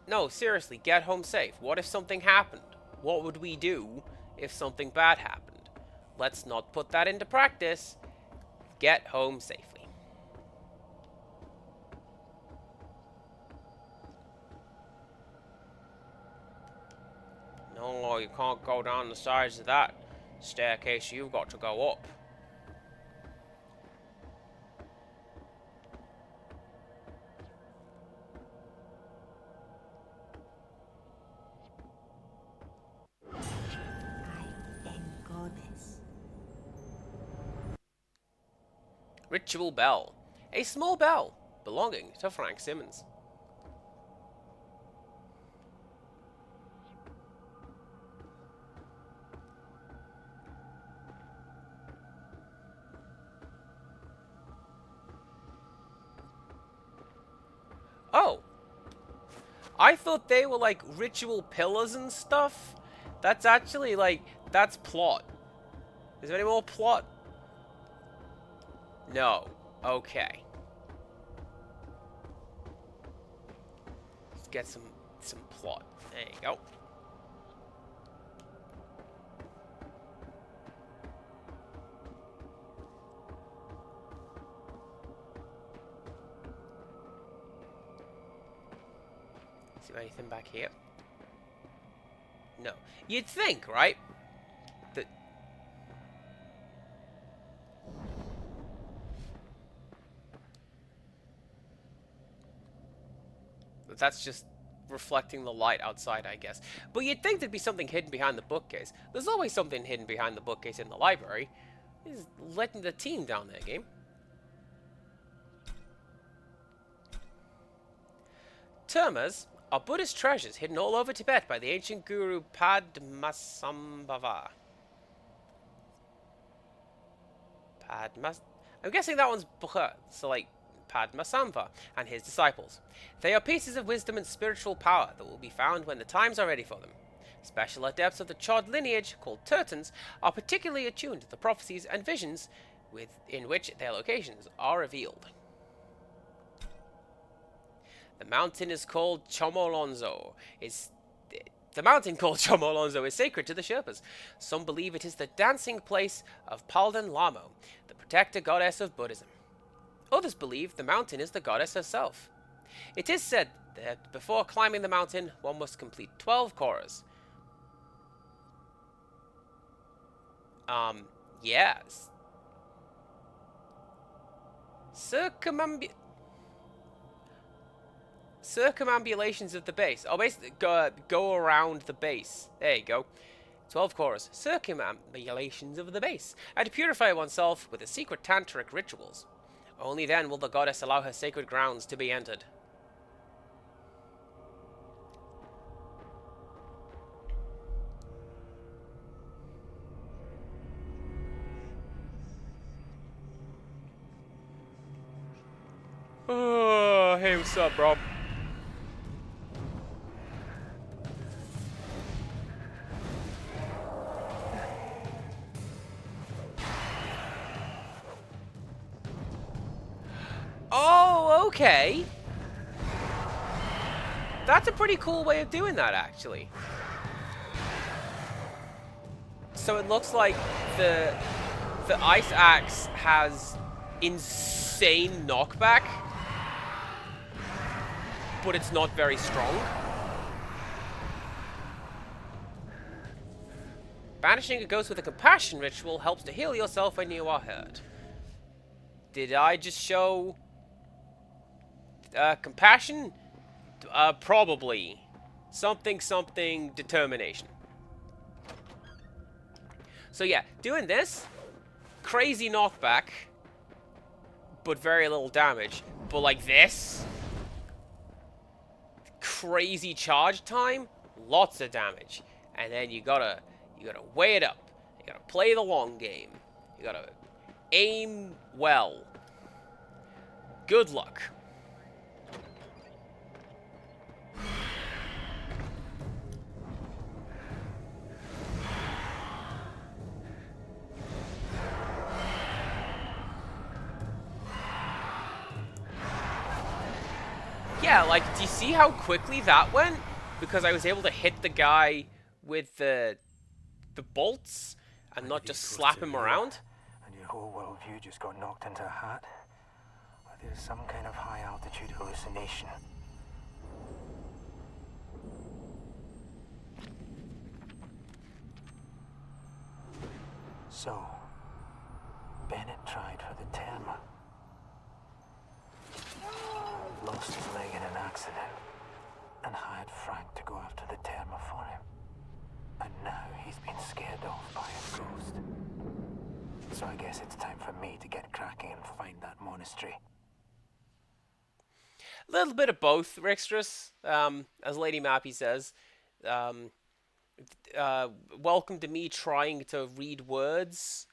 No, seriously, get home safe. What if something happened? What would we do if something bad happened? Let's not put that into practice. Get home safely. No, you can't go down the sides of that staircase. You've got to go up. I am goddess. Ritual bell. A small bell belonging to Frank Simmons. Oh. I thought they were like ritual pillars and stuff. That's actually like, that's plot. Is there any more plot? No. Okay. Let's get some plot. There you go. Is there anything back here? No. You'd think, right? That... That's just reflecting the light outside, I guess. But you'd think there'd be something hidden behind the bookcase. There's always something hidden behind the bookcase in the library. He's letting the team down there, game. Termas are Buddhist treasures hidden all over Tibet by the ancient guru Padmasambhava. I'm guessing that one's Buddha, so like Padmasambhava and his disciples. They are pieces of wisdom and spiritual power that will be found when the times are ready for them. Special adepts of the Chod lineage, called Turtons, are particularly attuned to the prophecies and visions in which their locations are revealed. The mountain is called Chomolonzo. The mountain called Chomolonzo is sacred to the Sherpas. Some believe it is the dancing place of Palden Lamo, the protector goddess of Buddhism. Others believe the mountain is the goddess herself. It is said that before climbing the mountain, one must complete 12 koras. Yes. Circumambulations of the base. Oh, basically, go around the base. There you go. 12 koras. Circumambulations of the base. And to purify oneself with the secret tantric rituals. Only then will the goddess allow her sacred grounds to be entered. Oh, hey, what's up, bro? Okay. That's a pretty cool way of doing that, actually. So it looks like the Ice Axe has insane knockback, but it's not very strong. Banishing a ghost with a compassion ritual helps to heal yourself when you are hurt. Did I just show compassion? Probably. Something determination. So yeah, doing this, crazy knockback, but very little damage. But like this, crazy charge time, lots of damage. And then you gotta weigh it up. You gotta play the long game. You gotta aim well. Good luck. Yeah, like, do you see how quickly that went? Because I was able to hit the guy with the bolts and not just slap him around. And your whole worldview just got knocked into a hat? Or there's some kind of high altitude hallucination? So, Bennett tried for the Terma. Lost his leg in an accident and hired Frank to go after the Terma for him. And now he's been scared off by a ghost. So I guess it's time for me to get cracking and find that monastery. A little bit of both, Rixtrus. As Lady Mappy says, welcome to me trying to read words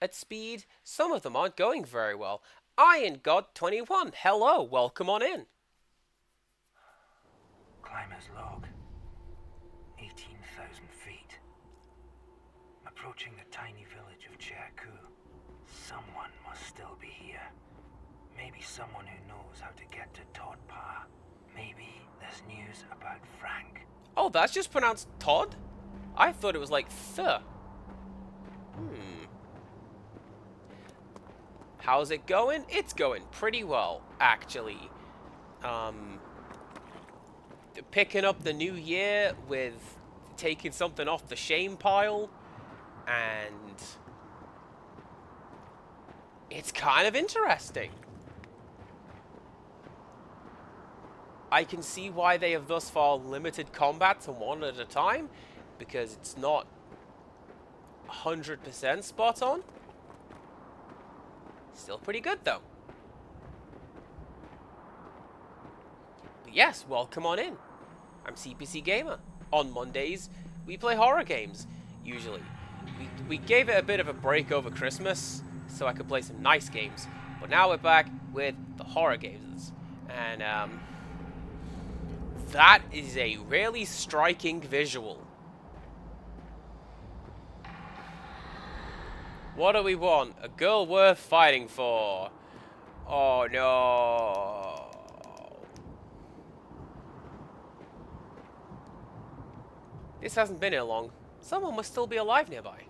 at speed. Some of them aren't going very well. Iron God 21, hello, welcome on in. Climber's log. 18,000 feet. Approaching the tiny village of Jakku. Someone must still be here. Maybe someone who knows how to get to Todd Pa. Maybe there's news about Frank. Oh, that's just pronounced Todd? I thought it was like Th. How's it going? It's going pretty well, actually. Picking up the new year with taking something off the shame pile, and it's kind of interesting. I can see why they have thus far limited combat to one at a time, because it's not 100% spot on. Still pretty good, though. But yes, welcome on in. I'm CPC Gamer. On Mondays, we play horror games, usually. We gave it a bit of a break over Christmas, so I could play some nice games. But now we're back with the horror games. And, that is a really striking visual. What do we want? A girl worth fighting for. Oh no. This hasn't been here long. Someone must still be alive nearby.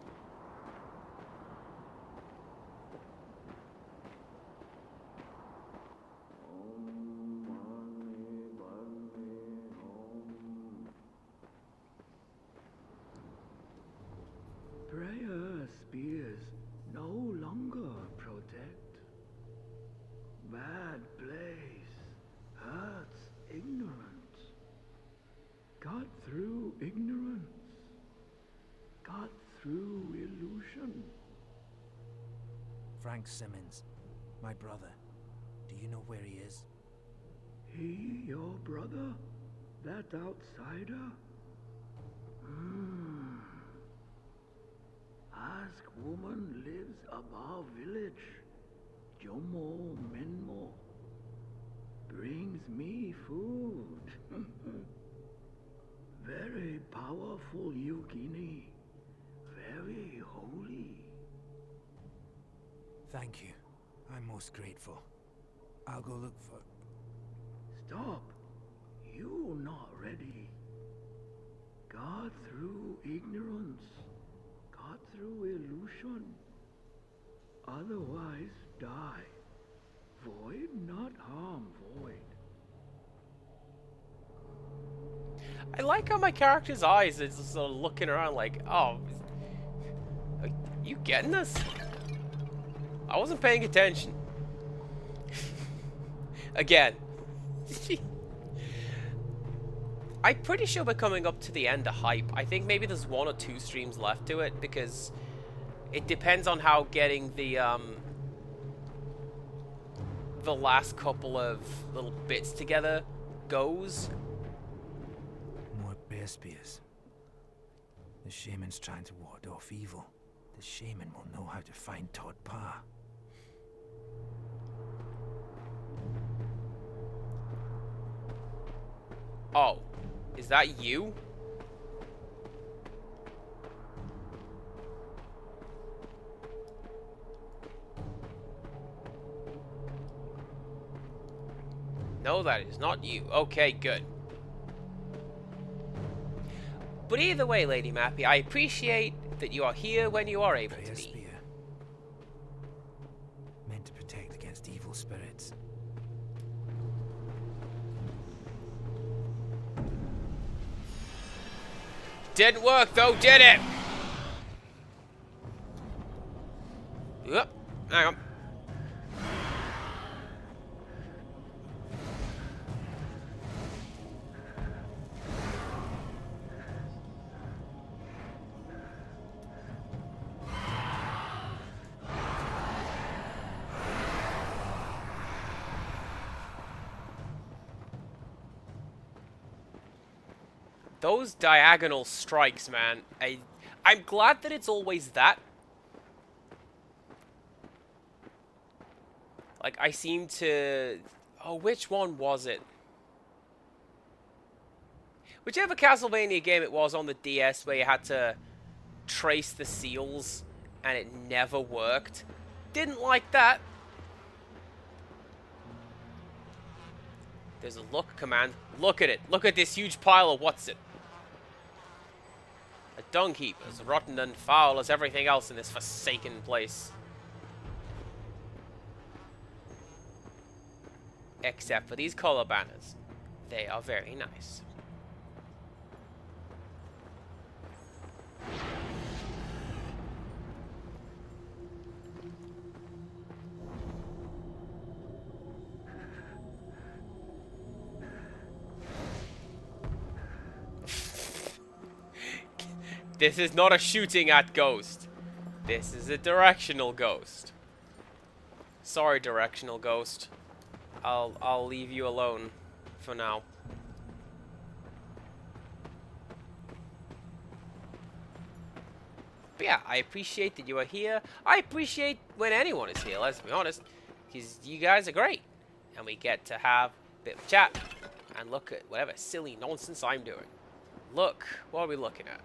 Prayer spears no longer protect. Bad place hurts ignorance. Cut through ignorance. Cut through illusion. Frank Simmons, my brother. Do you know where he is? He, your brother? That outsider? Ask woman lives above village. Jomo Menmo. Brings me food. Very powerful Yukini. Very holy. Thank you. I'm most grateful. I'll go look for... Stop. You're not ready. God through ignorance. God through illusion. Otherwise die. Void, not harm, void. I like how my character's eyes is just sort of looking around like, oh, are you getting this? I wasn't paying attention. Again. I'm pretty sure we're coming up to the end of Hype. I think maybe there's 1 or 2 streams left to it, because it depends on how getting the last couple of little bits together goes. More bear spears. The shaman's trying to ward off evil. The shaman will know how to find Todd Parr. Oh, is that you? No, that is not you. Okay, good. But either way, Lady Mappy, I appreciate that you are here when you are able to Prayer be. spear. Meant to protect against evil spirits. Didn't work though, did it? Yep. Hang on. Those diagonal strikes, man. I'm glad that it's always that. Like, I seem to... Oh, which one was it? Whichever Castlevania game it was on the DS where you had to trace the seals and it never worked. Didn't like that. There's a look command. Look at it. Look at this huge pile of what's it? A dung heap, as rotten and foul as everything else in this forsaken place. Except for these color banners. They are very nice. This is not a shooting at ghost. This is a directional ghost. Sorry, directional ghost. I'll leave you alone for now. But yeah, I appreciate that you are here. I appreciate when anyone is here, let's be honest. Because you guys are great. And we get to have a bit of chat. And look at whatever silly nonsense I'm doing. Look, what are we looking at?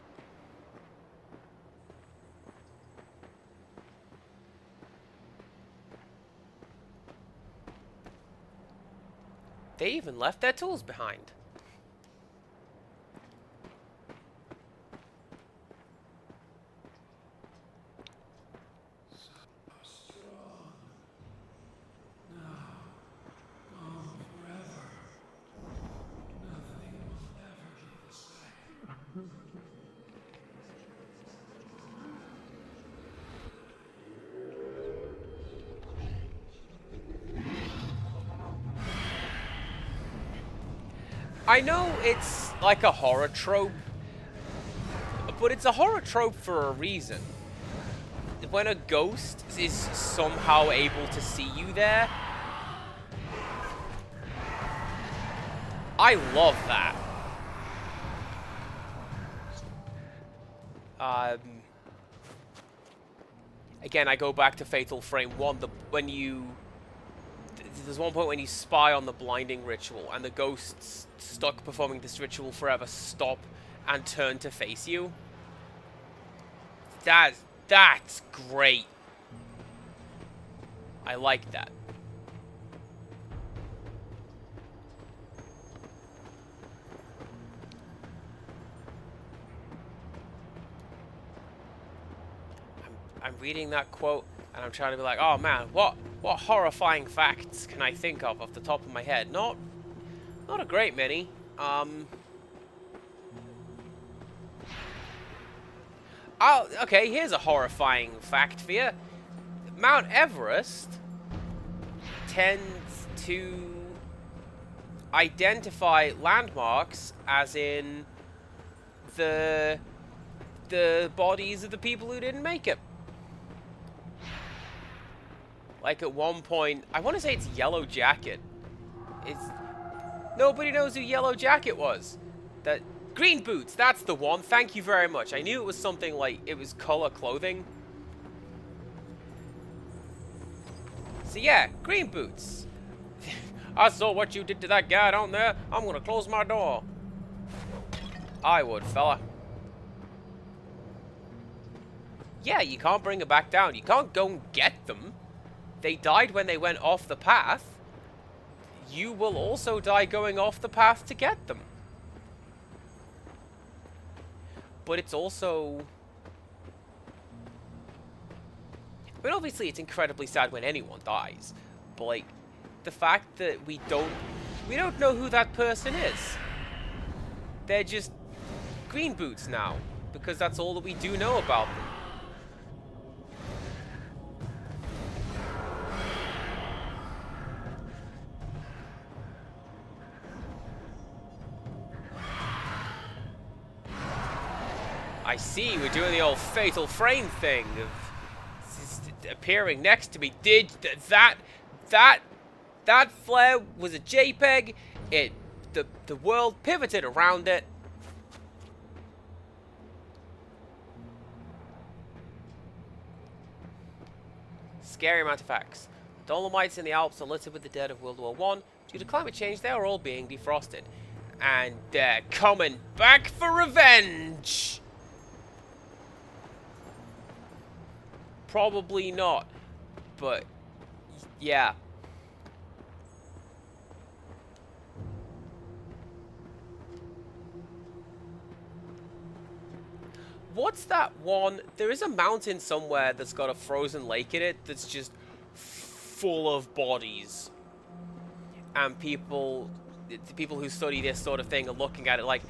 They even left their tools behind. I know it's like a horror trope, but it's a horror trope for a reason. When a ghost is somehow able to see you there, I love that. Again, I go back to Fatal Frame 1, there's one point when you spy on the blinding ritual and the ghosts stuck performing this ritual forever stop and turn to face you. That's great. I like that. I'm reading that quote and I'm trying to be like, oh man, what horrifying facts can I think of off the top of my head? Not a great many. Oh, okay, here's a horrifying fact for you. Mount Everest tends to identify landmarks as in the bodies of the people who didn't make it. Like at one point, I want to say it's Yellow Jacket. Nobody knows who Yellow Jacket was. That Green Boots, that's the one. Thank you very much. I knew it was something like it was color clothing. So yeah, Green Boots. I saw what you did to that guy down there. I'm gonna close my door. I would, fella. Yeah, you can't bring them back down. You can't go and get them. They died when they went off the path. You will also die going off the path to get them. But it's also... I mean, obviously it's incredibly sad when anyone dies. But, like, the fact that we don't know who that person is. They're just Green Boots now. Because that's all that we do know about them. I see, we're doing the old Fatal Frame thing of appearing next to me. Did that flare was a JPEG? The world pivoted around it. Scary amount of facts. Dolomites in the Alps are littered with the dead of World War I. Due to climate change, they are all being defrosted. And they're coming back for revenge! Probably not, but yeah. What's that one? There is a mountain somewhere that's got a frozen lake in it that's just full of bodies. And the people who study this sort of thing are looking at it like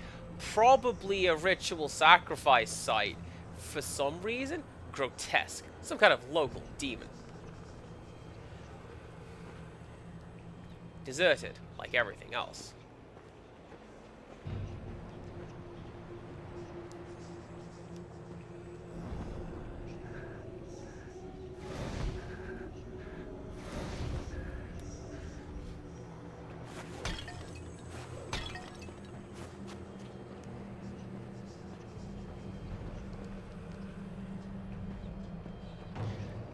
probably a ritual sacrifice site for some reason. Grotesque. Some kind of local demon. Deserted, like everything else.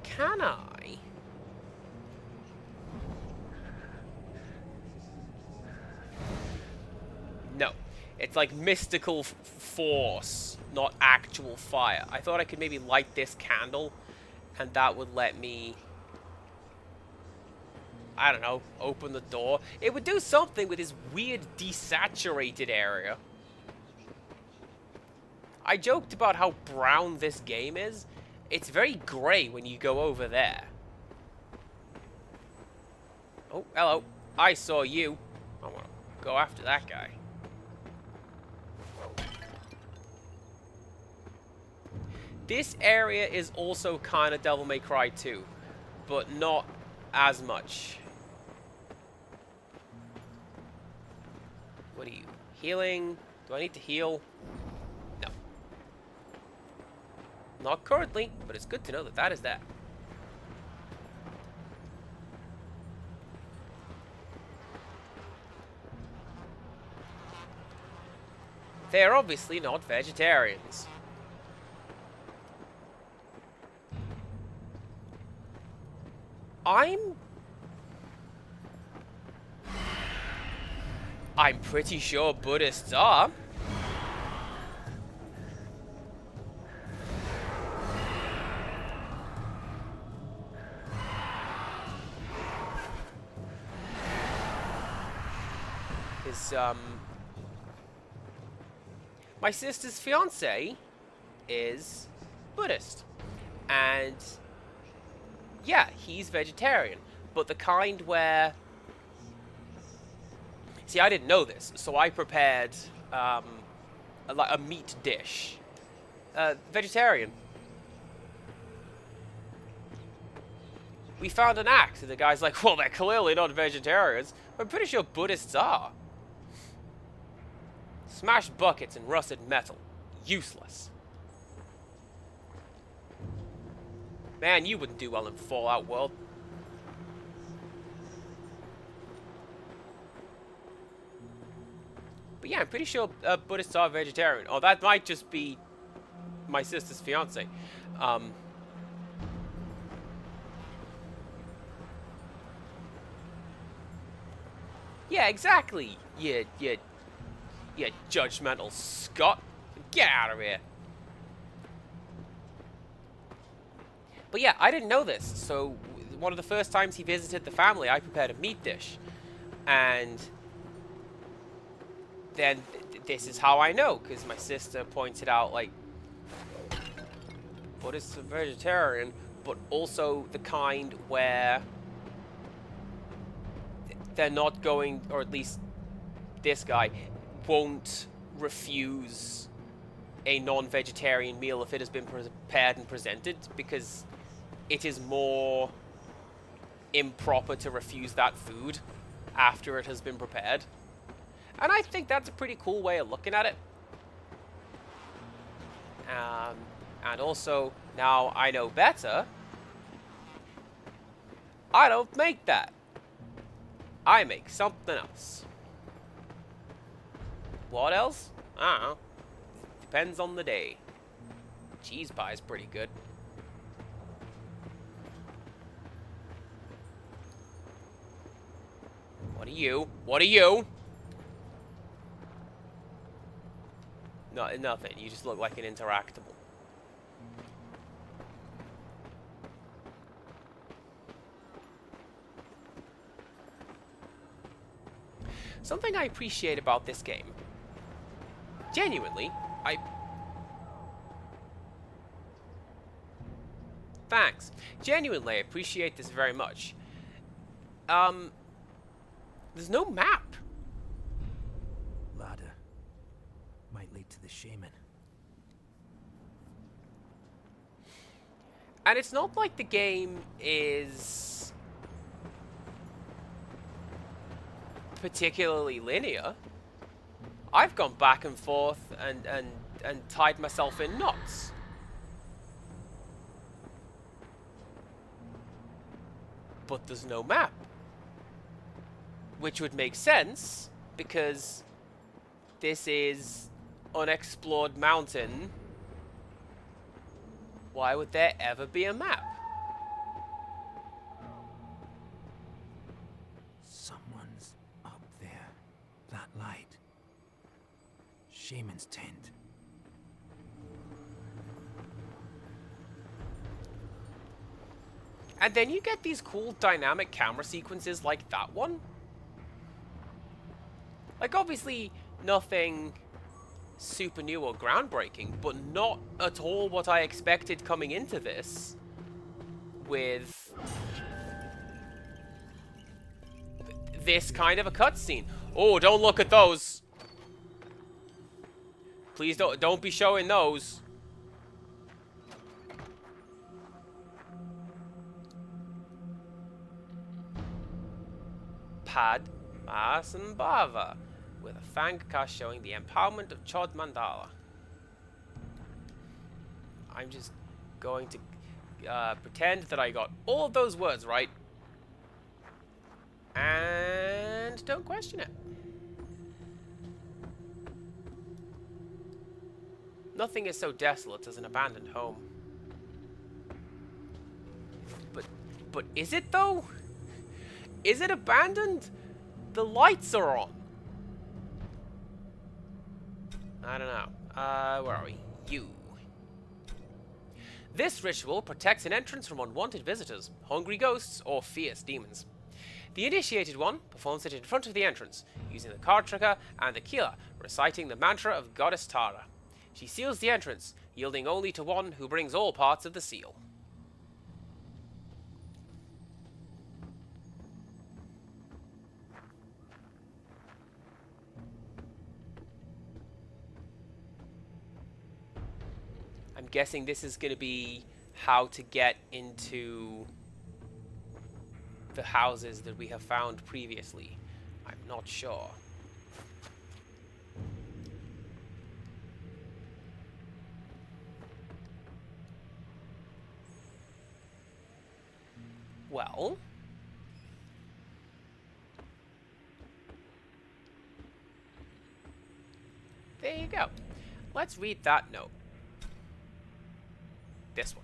Can I? No. It's like mystical force, not actual fire. I thought I could maybe light this candle, and that would let me... I don't know, open the door. It would do something with this weird desaturated area. I joked about how brown this game is. It's very grey when you go over there. Oh, hello. I saw you. I want to go after that guy. This area is also kind of Devil May Cry 2, but not as much. What are you? Healing? Do I need to heal? No. Not currently, but it's good to know that that is that. They are obviously not vegetarians. I'm pretty sure Buddhists are. My sister's fiance is Buddhist. And yeah, he's vegetarian, but the kind where... See, I didn't know this, so I prepared a meat dish. Vegetarian. We found an axe, and the guy's like, well, they're clearly not vegetarians. I'm pretty sure Buddhists are. Smashed buckets and rusted metal. Useless. Man, you wouldn't do well in Fallout World. But yeah, I'm pretty sure Buddhists are vegetarian. Oh, that might just be my sister's fiance. Yeah, exactly. You judgmental Scot. Get out of here. But yeah, I didn't know this. So one of the first times he visited the family, I prepared a meat dish. And then this is how I know, because my sister pointed out, like, Buddhists are vegetarian, but also the kind where they're not going, or at least this guy won't refuse a non-vegetarian meal if it has been prepared and presented, because it is more improper to refuse that food after it has been prepared. And I think that's a pretty cool way of looking at it. And also, now I know better, I don't make that. I make something else. What else? I don't know. Depends on the day. Cheese pie is pretty good. What are you? What are you? No, nothing. You just look like an interactable. Something I appreciate about this game, genuinely, Thanks. Genuinely, I appreciate this very much. There's no map. Ladder. Might lead to the shaman. And it's not like the game is particularly linear. I've gone back and forth and tied myself in knots. But there's no map. Which would make sense, because this is unexplored mountain. Why would there ever be a map? Someone's up there. That light. Shaman's tent. And then you get these cool dynamic camera sequences like that one. Like, obviously, nothing super new or groundbreaking, but not at all what I expected coming into this with this kind of a cutscene. Oh, don't look at those. Please don't be showing those. Padmasambhava, with a fang cast showing the empowerment of Chod Mandala. I'm just going to pretend that I got all of those words right. And don't question it. Nothing is so desolate as an abandoned home. But is it though? Is it abandoned? The lights are on. I don't know. Where are we? You. This ritual protects an entrance from unwanted visitors, hungry ghosts, or fierce demons. The initiated one performs it in front of the entrance, using the card tricker and the killer, reciting the mantra of Goddess Tara. She seals the entrance, yielding only to one who brings all parts of the seal. I'm guessing this is going to be how to get into the houses that we have found previously. I'm not sure. Well, there you go. Let's read that note. This one.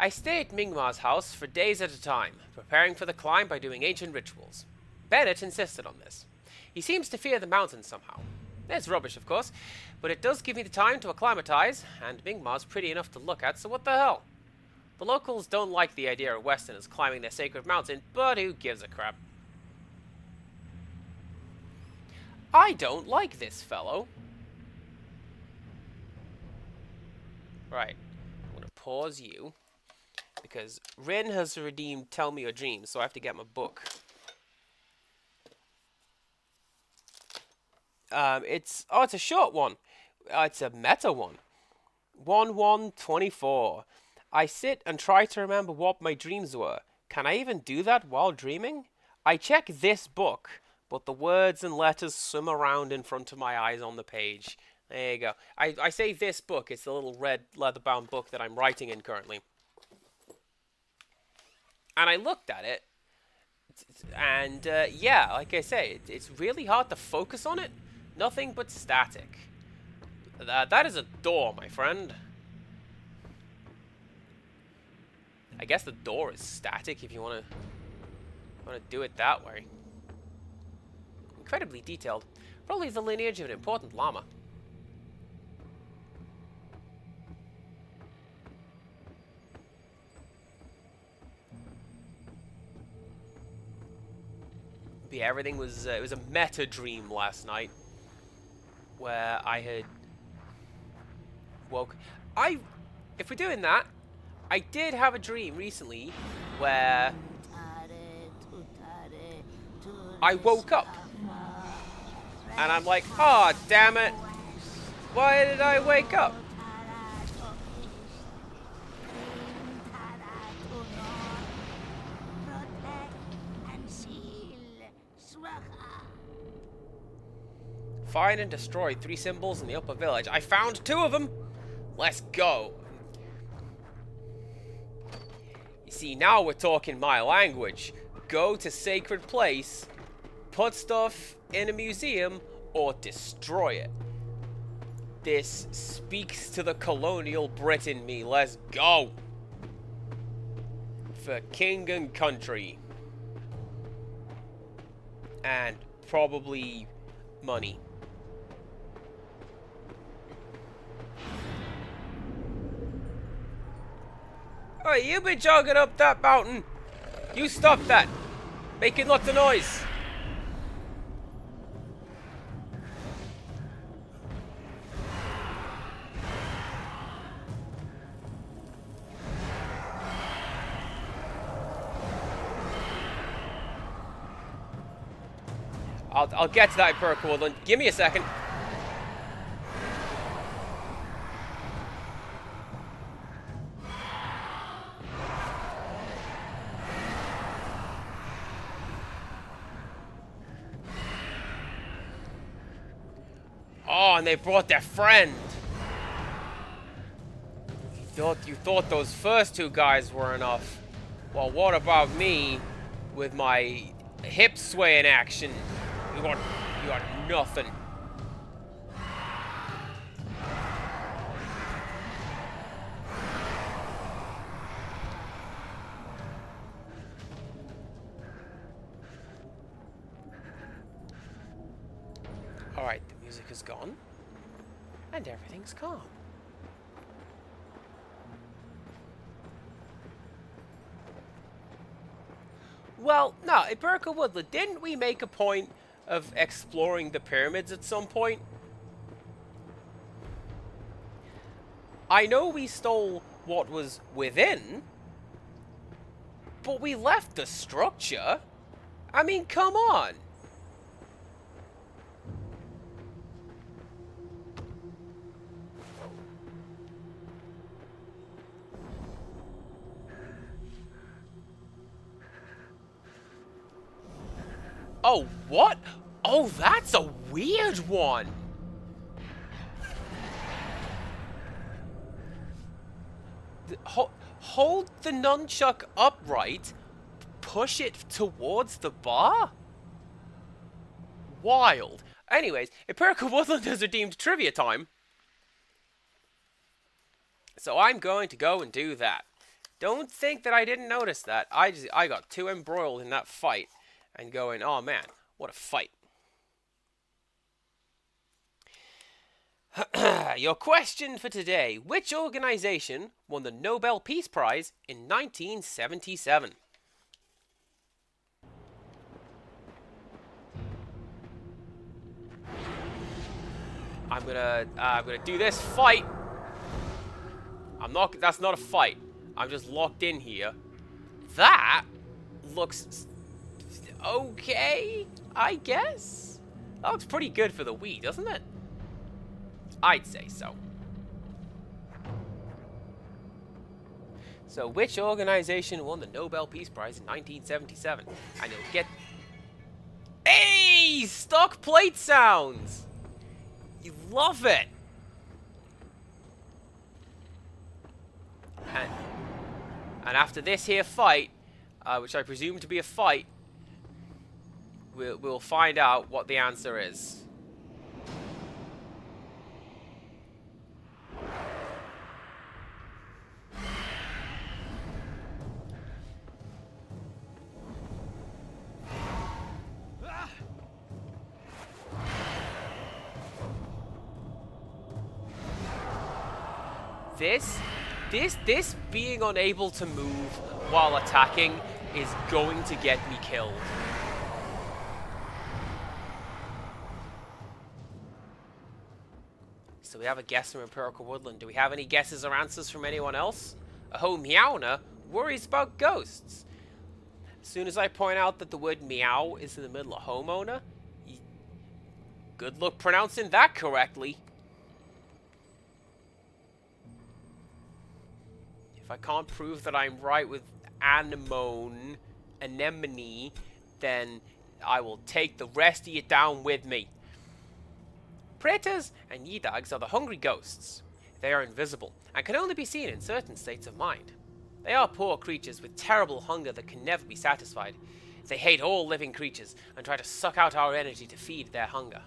I stay at Mingma's house for days at a time, preparing for the climb by doing ancient rituals. Bennett insisted on this. He seems to fear the mountains somehow. It's rubbish, of course, but it does give me the time to acclimatize, and Mingma's pretty enough to look at, so what the hell? The locals don't like the idea of Westerners climbing their sacred mountain, but who gives a crap? I don't like this fellow. Right. I'm going to pause you. Because Rin has redeemed Tell Me Your Dreams, so I have to get my book. It's a short one. It's a meta one. 1-1-24. I sit and try to remember what my dreams were. Can I even do that while dreaming? I check this book, but the words and letters swim around in front of my eyes on the page. There you go. I say this book. It's the little red leather-bound book that I'm writing in currently. And I looked at it, and yeah, like I say, it's really hard to focus on it. Nothing but static. That is a door, my friend. I guess the door is static if you want to do it that way. Incredibly detailed. Probably the lineage of an important llama. Yeah, everything was, it was a meta dream last night, where I had woke, if we're doing that, I did have a dream recently, where I woke up, and I'm like, oh damn it, why did I wake up? Find and destroy 3 symbols in the upper village. I found 2 of them! Let's go! You see, now we're talking my language. Go to sacred place, put stuff in a museum, or destroy it. This speaks to the colonial Brit in me. Let's go! For king and country. And probably money. Oh, you been jogging up that mountain. You stop that. Making lots of noise. I'll get to that, Perkwoodland. Give me a second. Oh, and they brought their friend. You thought those first 2 guys were enough. Well, what about me with my hip swaying action? You got nothing. Alright, the music is gone. And everything's calm. Well, no, at Burka Woodland, didn't we make a point of exploring the pyramids at some point? I know we stole what was within, but we left the structure. I mean, come on. Oh, what? Oh, that's a weird one. Hold the nunchuck upright, push it towards the bar? Wild. Anyways, Empirical Woodland has redeemed trivia time. So I'm going to go and do that. Don't think that I didn't notice that. I got too embroiled in that fight and going, oh man, what a fight. Your question for today. Which organization won the Nobel Peace Prize in 1977? I'm gonna do this fight. That's not a fight. I'm just locked in here. That looks okay, I guess. That looks pretty good for the Wii, doesn't it? I'd say so. So, which organization won the Nobel Peace Prize in 1977? And you'll get... Hey! Stock plate sounds! You love it! And after this here fight, which I presume to be a fight, we'll find out what the answer is. This being unable to move while attacking is going to get me killed. So we have a guess from Empirical Woodland. Do we have any guesses or answers from anyone else? Oh, Meowna worries about ghosts. As soon as I point out that the word meow is in the middle of homeowner, good luck pronouncing that correctly. If I can't prove that I'm right with anemone, then I will take the rest of you down with me. Pretas and Yidags are the hungry ghosts. They are invisible and can only be seen in certain states of mind. They are poor creatures with terrible hunger that can never be satisfied. They hate all living creatures and try to suck out our energy to feed their hunger.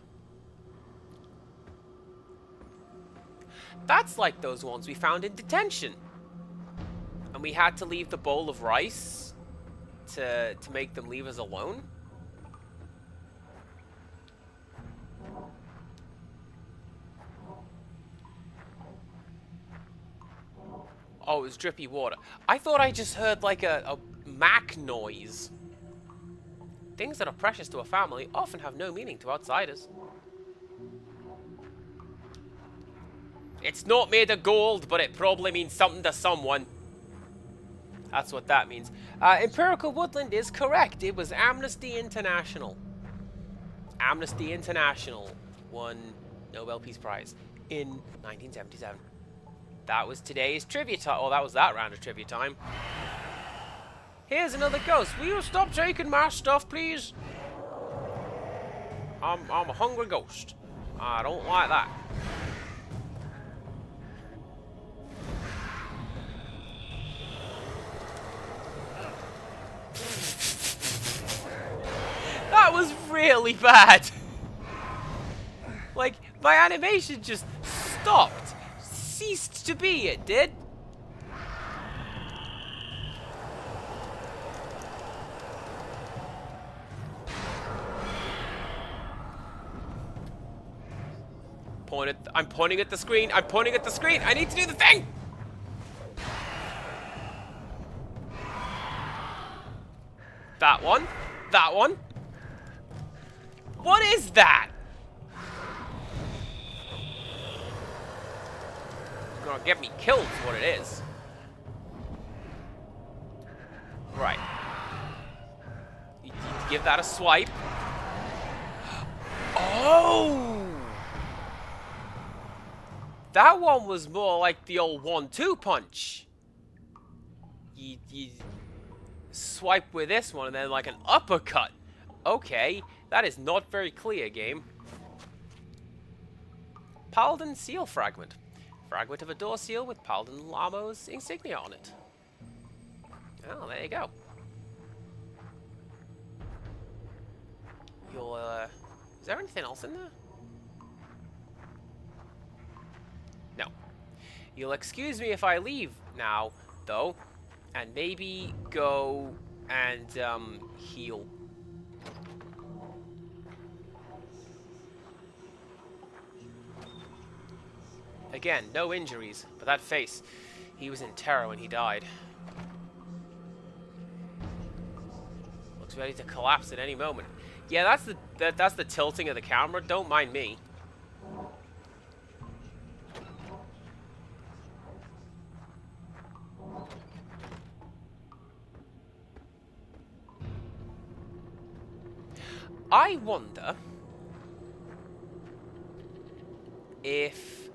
That's like those ones we found in detention. And we had to leave the bowl of rice to make them leave us alone. Oh, it was drippy water. I thought I just heard like a Mac noise. Things that are precious to a family often have no meaning to outsiders. It's not made of gold, but it probably means something to someone. That's what that means. Empirical Woodland is correct. It was Amnesty International. Amnesty International won Nobel Peace Prize in 1977. That was today's trivia time. Oh, that was that round of trivia time. Here's another ghost. Will you stop taking my stuff, please? I'm a hungry ghost. I don't like that. That was really bad. Like, my animation just stopped. Ceased to be, it did. I'm pointing at the screen. I'm pointing at the screen. I need to do the thing. That one. That one. What is that? It's gonna get me killed is what it is. Right. You need to give that a swipe. Oh! That one was more like the old 1-2 punch. You swipe with this one and then like an uppercut. Okay, that is not very clear, game. Paladin seal fragment. Fragment of a door seal with Paladin Lamo's insignia on it. Oh, there you go. You'll, is there anything else in there? No. You'll excuse me if I leave now, though, and maybe go and, heal. Again, no injuries, but that face, he was in terror when he died. Looks ready to collapse at any moment. Yeah, that's the tilting of the camera. Don't mind me. I wonder if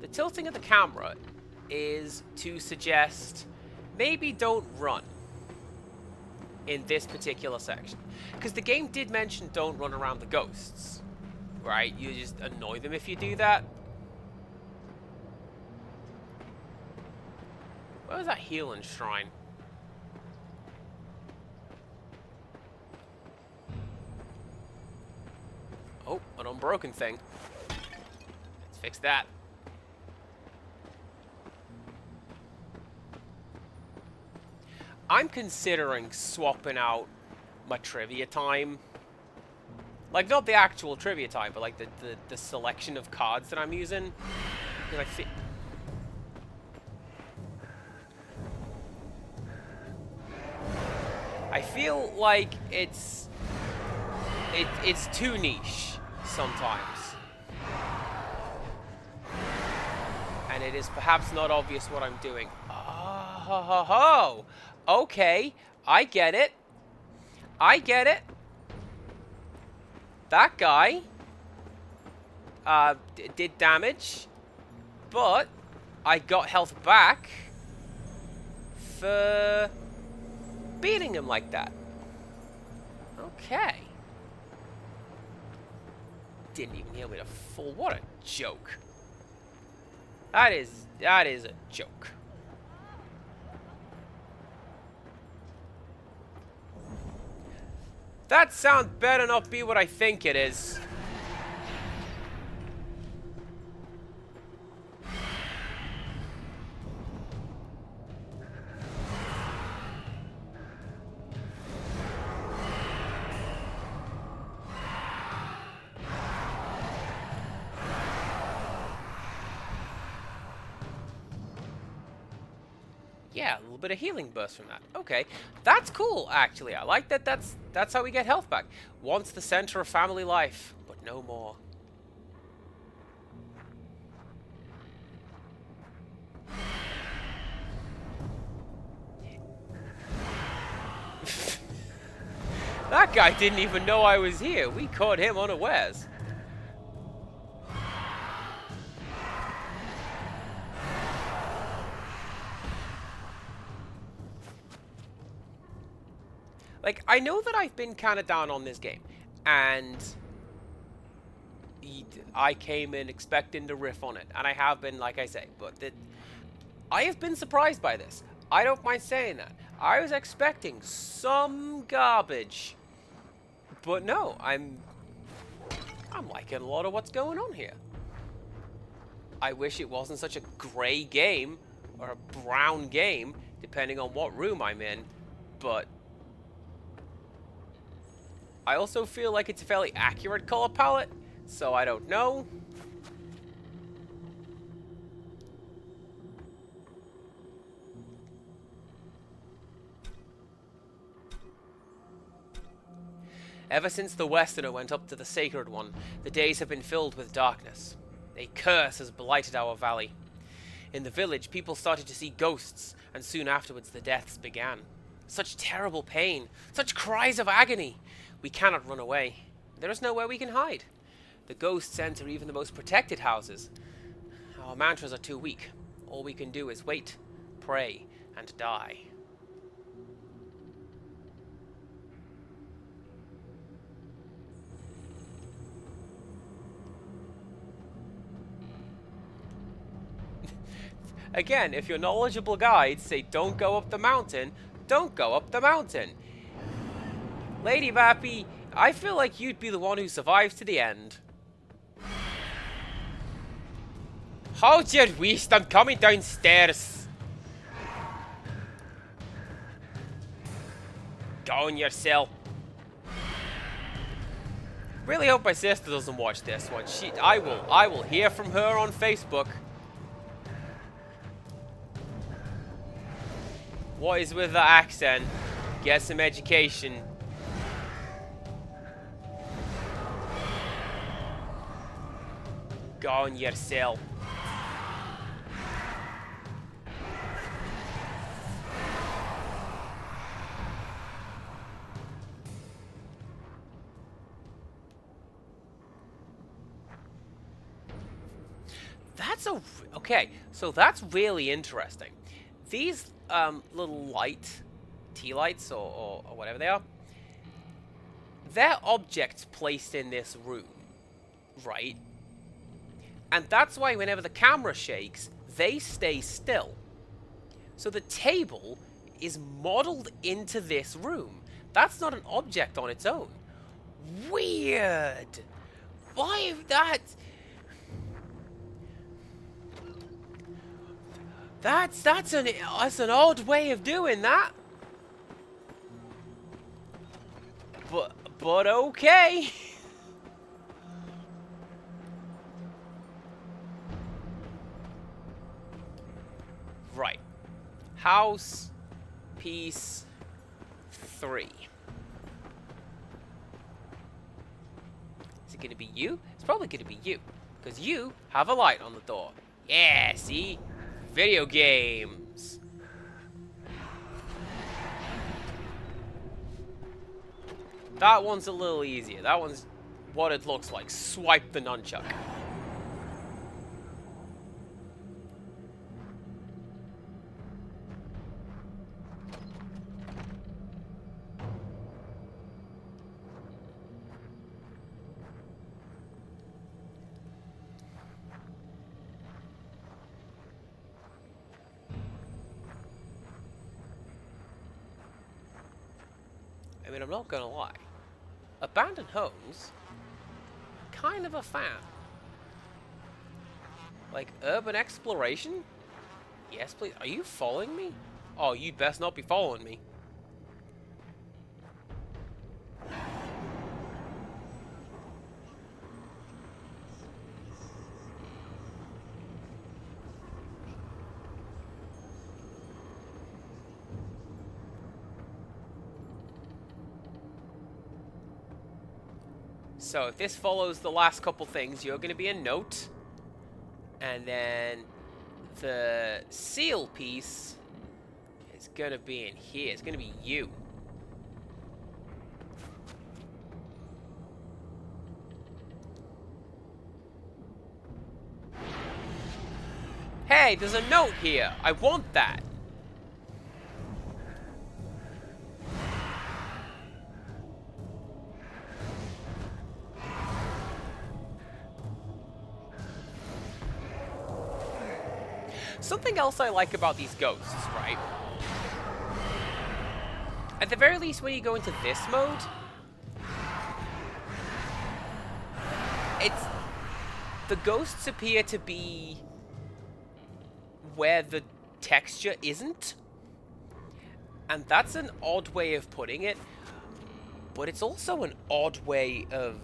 the tilting of the camera is to suggest maybe don't run in this particular section. Because the game did mention don't run around the ghosts, right? You just annoy them if you do that. Where was that healing shrine? Oh, an unbroken thing. Let's fix that. I'm considering swapping out my trivia time. Like, not the actual trivia time, but like the selection of cards that I'm using. Because I feel like it's too niche sometimes. And it is perhaps not obvious what I'm doing. Oh, okay, I get it. I get it. That guy did damage, but I got health back for beating him like that. Okay. Didn't even heal me to full. What a joke. That is a joke. That sound better not be what I think it is. Yeah, a little bit of healing burst from that. Okay, that's cool, actually. I like that that's how we get health back. Once the center of family life, but no more. That guy didn't even know I was here. We caught him unawares. Like, I know that I've been kind of down on this game, and I came in expecting to riff on it, and I have been, like I say, but I have been surprised by this. I don't mind saying that. I was expecting some garbage, but no, I'm liking a lot of what's going on here. I wish it wasn't such a gray game, or a brown game, depending on what room I'm in, but I also feel like it's a fairly accurate color palette, so I don't know. Ever since the Westerner went up to the Sacred One, the days have been filled with darkness. A curse has blighted our valley. In the village, people started to see ghosts, and soon afterwards the deaths began. Such terrible pain, such cries of agony. We cannot run away. There is nowhere we can hide. The ghosts enter even the most protected houses. Our mantras are too weak. All we can do is wait, pray, and die. Again, if your knowledgeable guides say don't go up the mountain, don't go up the mountain. Lady Vappy, I feel like you'd be the one who survives to the end. Hold your waist, I'm coming downstairs. Go in your cell. Really hope my sister doesn't watch this one. I will hear from her on Facebook. What is with the accent? Get some education. Go in your cell. Okay, so that's really interesting. These little tea lights, or whatever they are, they're objects placed in this room, right? And that's why whenever the camera shakes, they stay still. So the table is modeled into this room. That's not an object on its own. Weird. Why that? That's an odd way of doing that. But okay. Right. House piece 3. Is it gonna be you? It's probably gonna be you. Because you have a light on the door. Yeah, see? Video games. That one's a little easier. That one's what it looks like. Swipe the nunchuck. I mean, I'm not gonna lie. Abandoned homes, kind of a fan. Like, urban exploration? Yes, please. Are you following me? Oh, you'd best not be following me. So if this follows the last couple things, you're going to be a note. And then the seal piece is going to be in here. It's going to be you. Hey, there's a note here. I want that. Something else I like about these ghosts, right? At the very least, when you go into this mode, the ghosts appear to be where the texture isn't. And that's an odd way of putting it, but it's also an odd way of...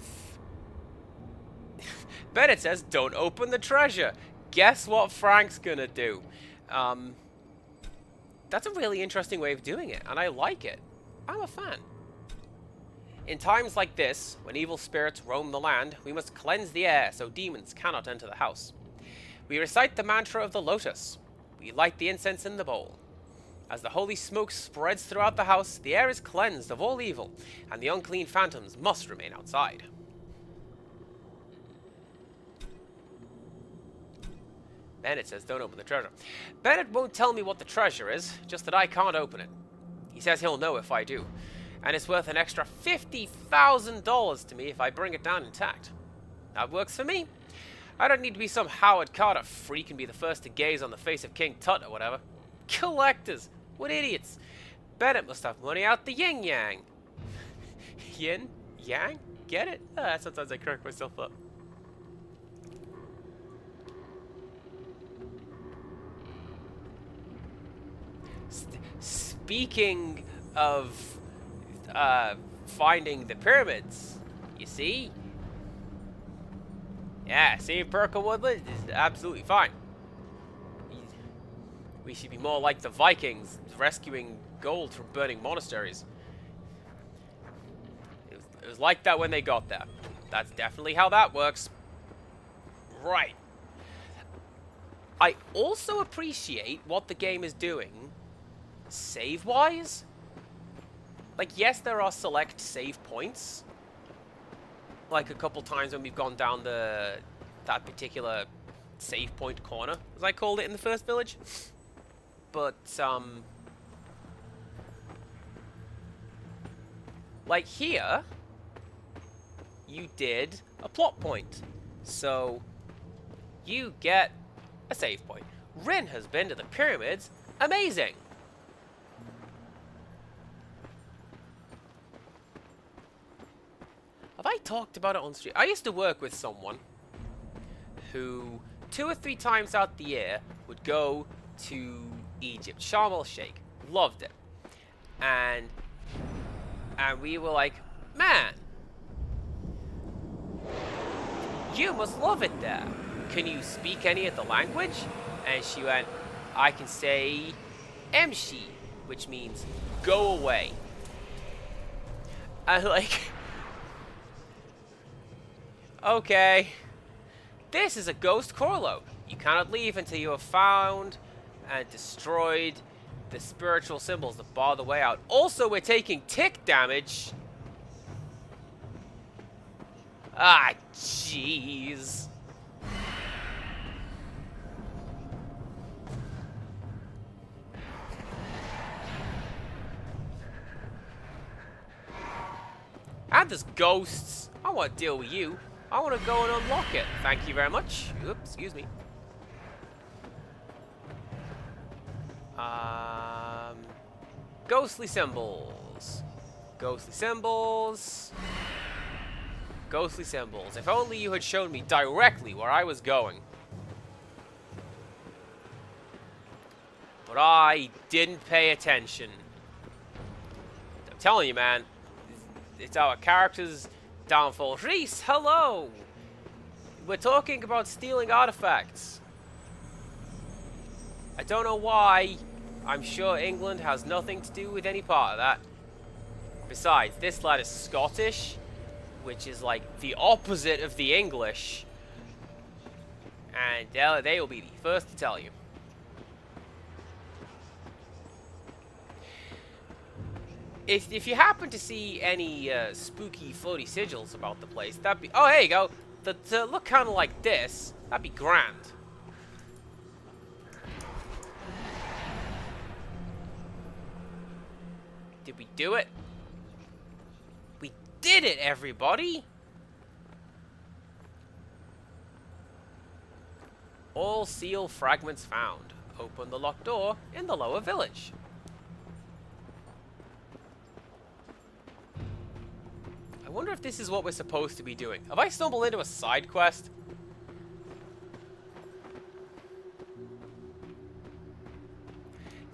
Bennett says, don't open the treasure. Guess what Frank's gonna do? That's a really interesting way of doing it, and I like it. I'm a fan. In times like this, when evil spirits roam the land, we must cleanse the air so demons cannot enter the house. We recite the mantra of the lotus. We light the incense in the bowl. As the holy smoke spreads throughout the house, the air is cleansed of all evil, and the unclean phantoms must remain outside. Bennett says, don't open the treasure. Bennett won't tell me what the treasure is, just that I can't open it. He says he'll know if I do, and it's worth an extra $50,000 to me if I bring it down intact. That works for me. I don't need to be some Howard Carter freak and be the first to gaze on the face of King Tut or whatever. Collectors! What idiots! Bennett must have money out the yin-yang. Yin? Yang? Get it? Sometimes I correct myself up. Speaking of finding the pyramids, you see? Yeah, seeing Perkle Woodland is absolutely fine. We should be more like the Vikings, rescuing gold from burning monasteries. It was like that when they got there. That's definitely how that works. Right. I also appreciate what the game is doing save-wise. Like, yes, there are select save points. Like a couple times when we've gone down that particular save point corner, as I called it in the first village. But, like here, you did a plot point. So, you get a save point. Rin has been to the pyramids. Amazing! Have I talked about it on stream? I used to work with someone who 2 or 3 times out the year would go to Egypt. Sharm el-Sheikh. Loved it. And we were like, man, you must love it there. Can you speak any of the language? And she went, I can say Emshi, which means go away. And like, okay, this is a ghost Corlo. You cannot leave until you have found and destroyed the spiritual symbols that bar the way out. Also, we're taking tick damage. Ah, jeez. And there's ghosts. I want to deal with you. I want to go and unlock it. Thank you very much. Oops, excuse me. Ghostly symbols. Ghostly symbols. Ghostly symbols. If only you had shown me directly where I was going. But I didn't pay attention. I'm telling you, man. It's our character's downfall. Reese, hello! We're talking about stealing artifacts. I don't know why. I'm sure England has nothing to do with any part of that. Besides, this lad is Scottish, which is like the opposite of the English. And they will be the first to tell you. If you happen to see any spooky floaty sigils about the place, that'd be... Oh, there you go. To look kind of like this, that'd be grand. Did we do it? We did it, everybody! All seal fragments found. Open the locked door in the lower village. I wonder if this is what we're supposed to be doing. Have I stumbled into a side quest?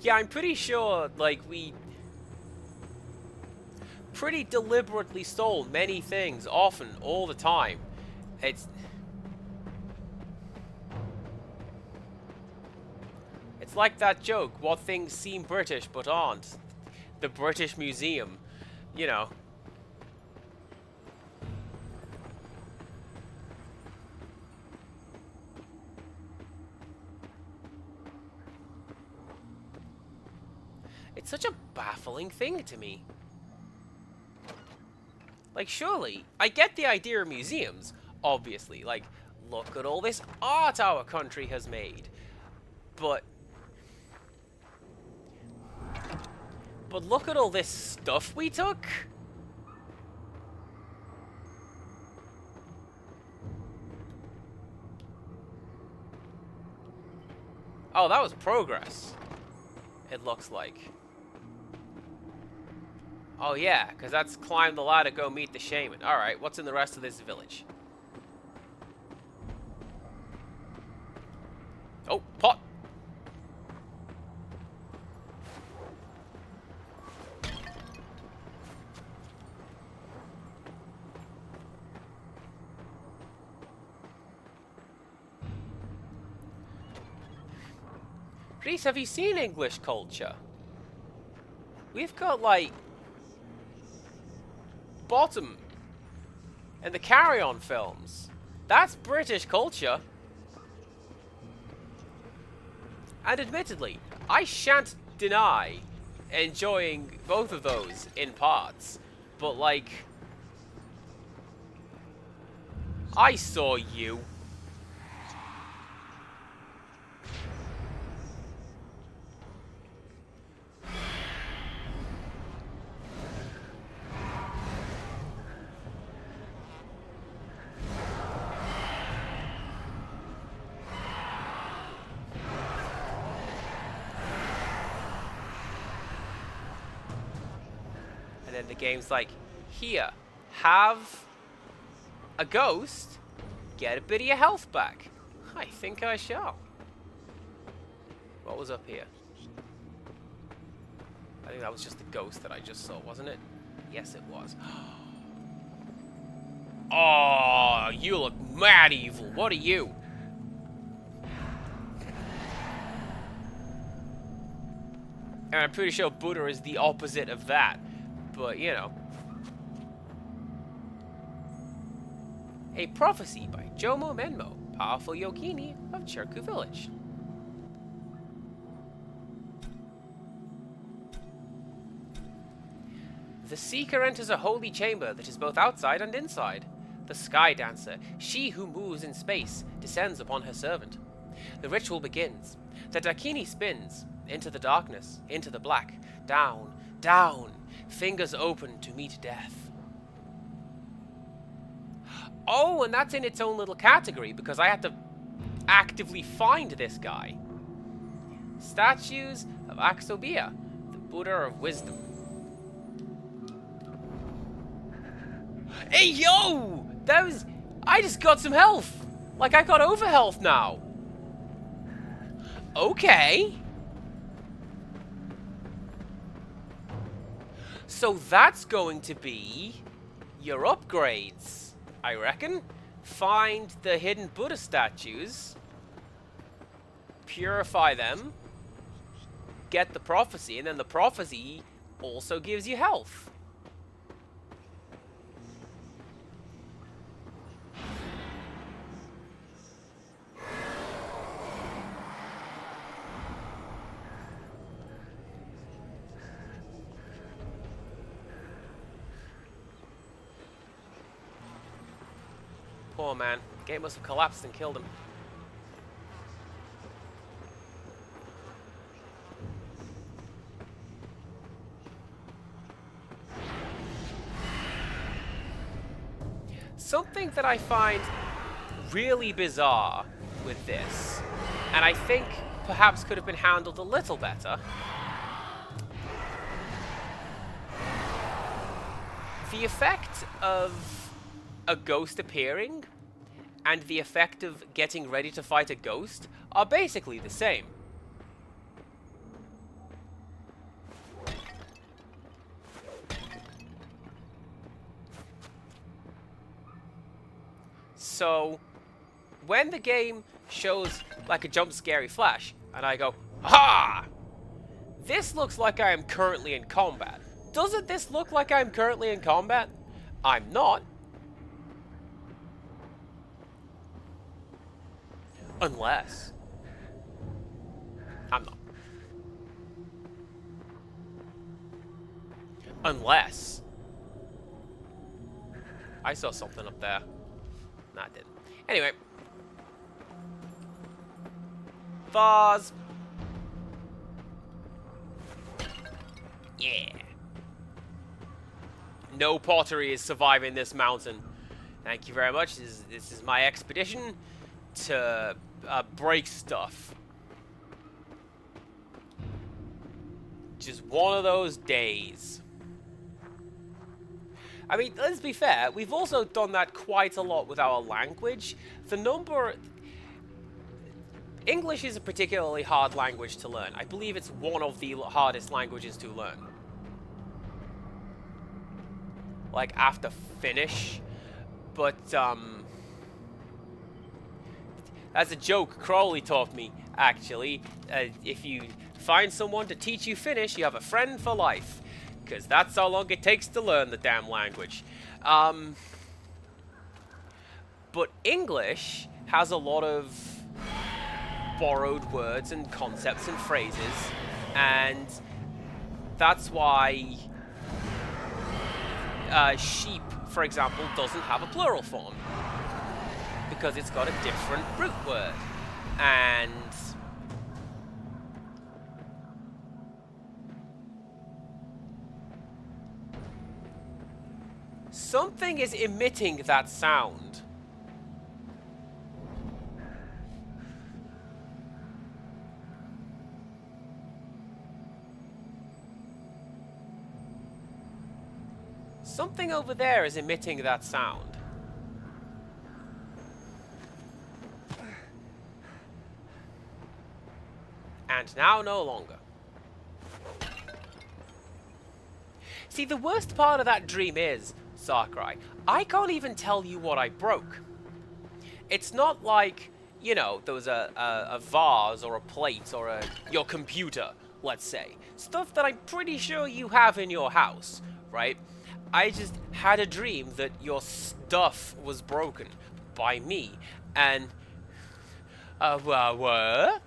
Yeah, I'm pretty sure, like, we pretty deliberately stole many things, often, all the time. It's like that joke, what things seem British but aren't. The British Museum, you know. It's such a baffling thing to me. Like, surely, I get the idea of museums, obviously. Like, look at all this art our country has made. But look at all this stuff we took. Oh, that was progress. It looks like. Oh yeah, because that's climb the ladder, go meet the shaman. Alright, what's in the rest of this village? Oh, pot! Reese, have you seen English culture? We've got, like, Bottom and the Carry On films. That's British culture. And admittedly, I shan't deny enjoying both of those in parts. But, like, I saw you. And then the game's like, here, have a ghost, get a bit of your health back. I think I shall. What was up here? I think that was just the ghost that I just saw, wasn't it? Yes, it was. Oh, you look mad evil. What are you? And I'm pretty sure Buddha is the opposite of that. But, you know. A prophecy by Jomo Menmo, powerful yogini of Cherku village. The seeker enters a holy chamber that is both outside and inside. The sky dancer, she who moves in space, descends upon her servant. The ritual begins. The Dakini spins into the darkness, into the black, down, down, fingers open to meet death. Oh, and that's in its own little category because I had to actively find this guy. Statues of Aksobia, the Buddha of wisdom. Hey, yo! That was... I just got some health! Like, I got over health now. Okay. So that's going to be your upgrades, I reckon. Find the hidden Buddha statues. Purify them. Get the prophecy, and then the prophecy also gives you health. Poor man. The gate must have collapsed and killed him. Something that I find really bizarre with this, and I think perhaps could have been handled a little better. The effect of a ghost appearing and the effect of getting ready to fight a ghost are basically the same. So, when the game shows like a jump scary flash, and I go, aha! This looks like I am currently in combat. Doesn't this look like I'm currently in combat? I'm not. Unless. I'm not. Unless. I saw something up there. Nah, I didn't. Anyway. Vase. Yeah. No pottery is surviving this mountain. Thank you very much. This is my expedition to break stuff. Just one of those days. I mean, let's be fair, we've also done that quite a lot with our language. English is a particularly hard language to learn. I believe it's one of the hardest languages to learn. Like, after Finnish. But, that's a joke Crowley taught me, actually. If you find someone to teach you Finnish, you have a friend for life. Because that's how long it takes to learn the damn language. But English has a lot of borrowed words and concepts and phrases. And that's why sheep, for example, doesn't have a plural form. Because it's got a different root word. And something is emitting that sound. Something over there is emitting that sound. And now no longer. See, the worst part of that dream is, Sakurai, I can't even tell you what I broke. It's not like, you know, there was a vase or a plate or your computer, let's say. Stuff that I'm pretty sure you have in your house, right? I just had a dream that your stuff was broken by me, and... what?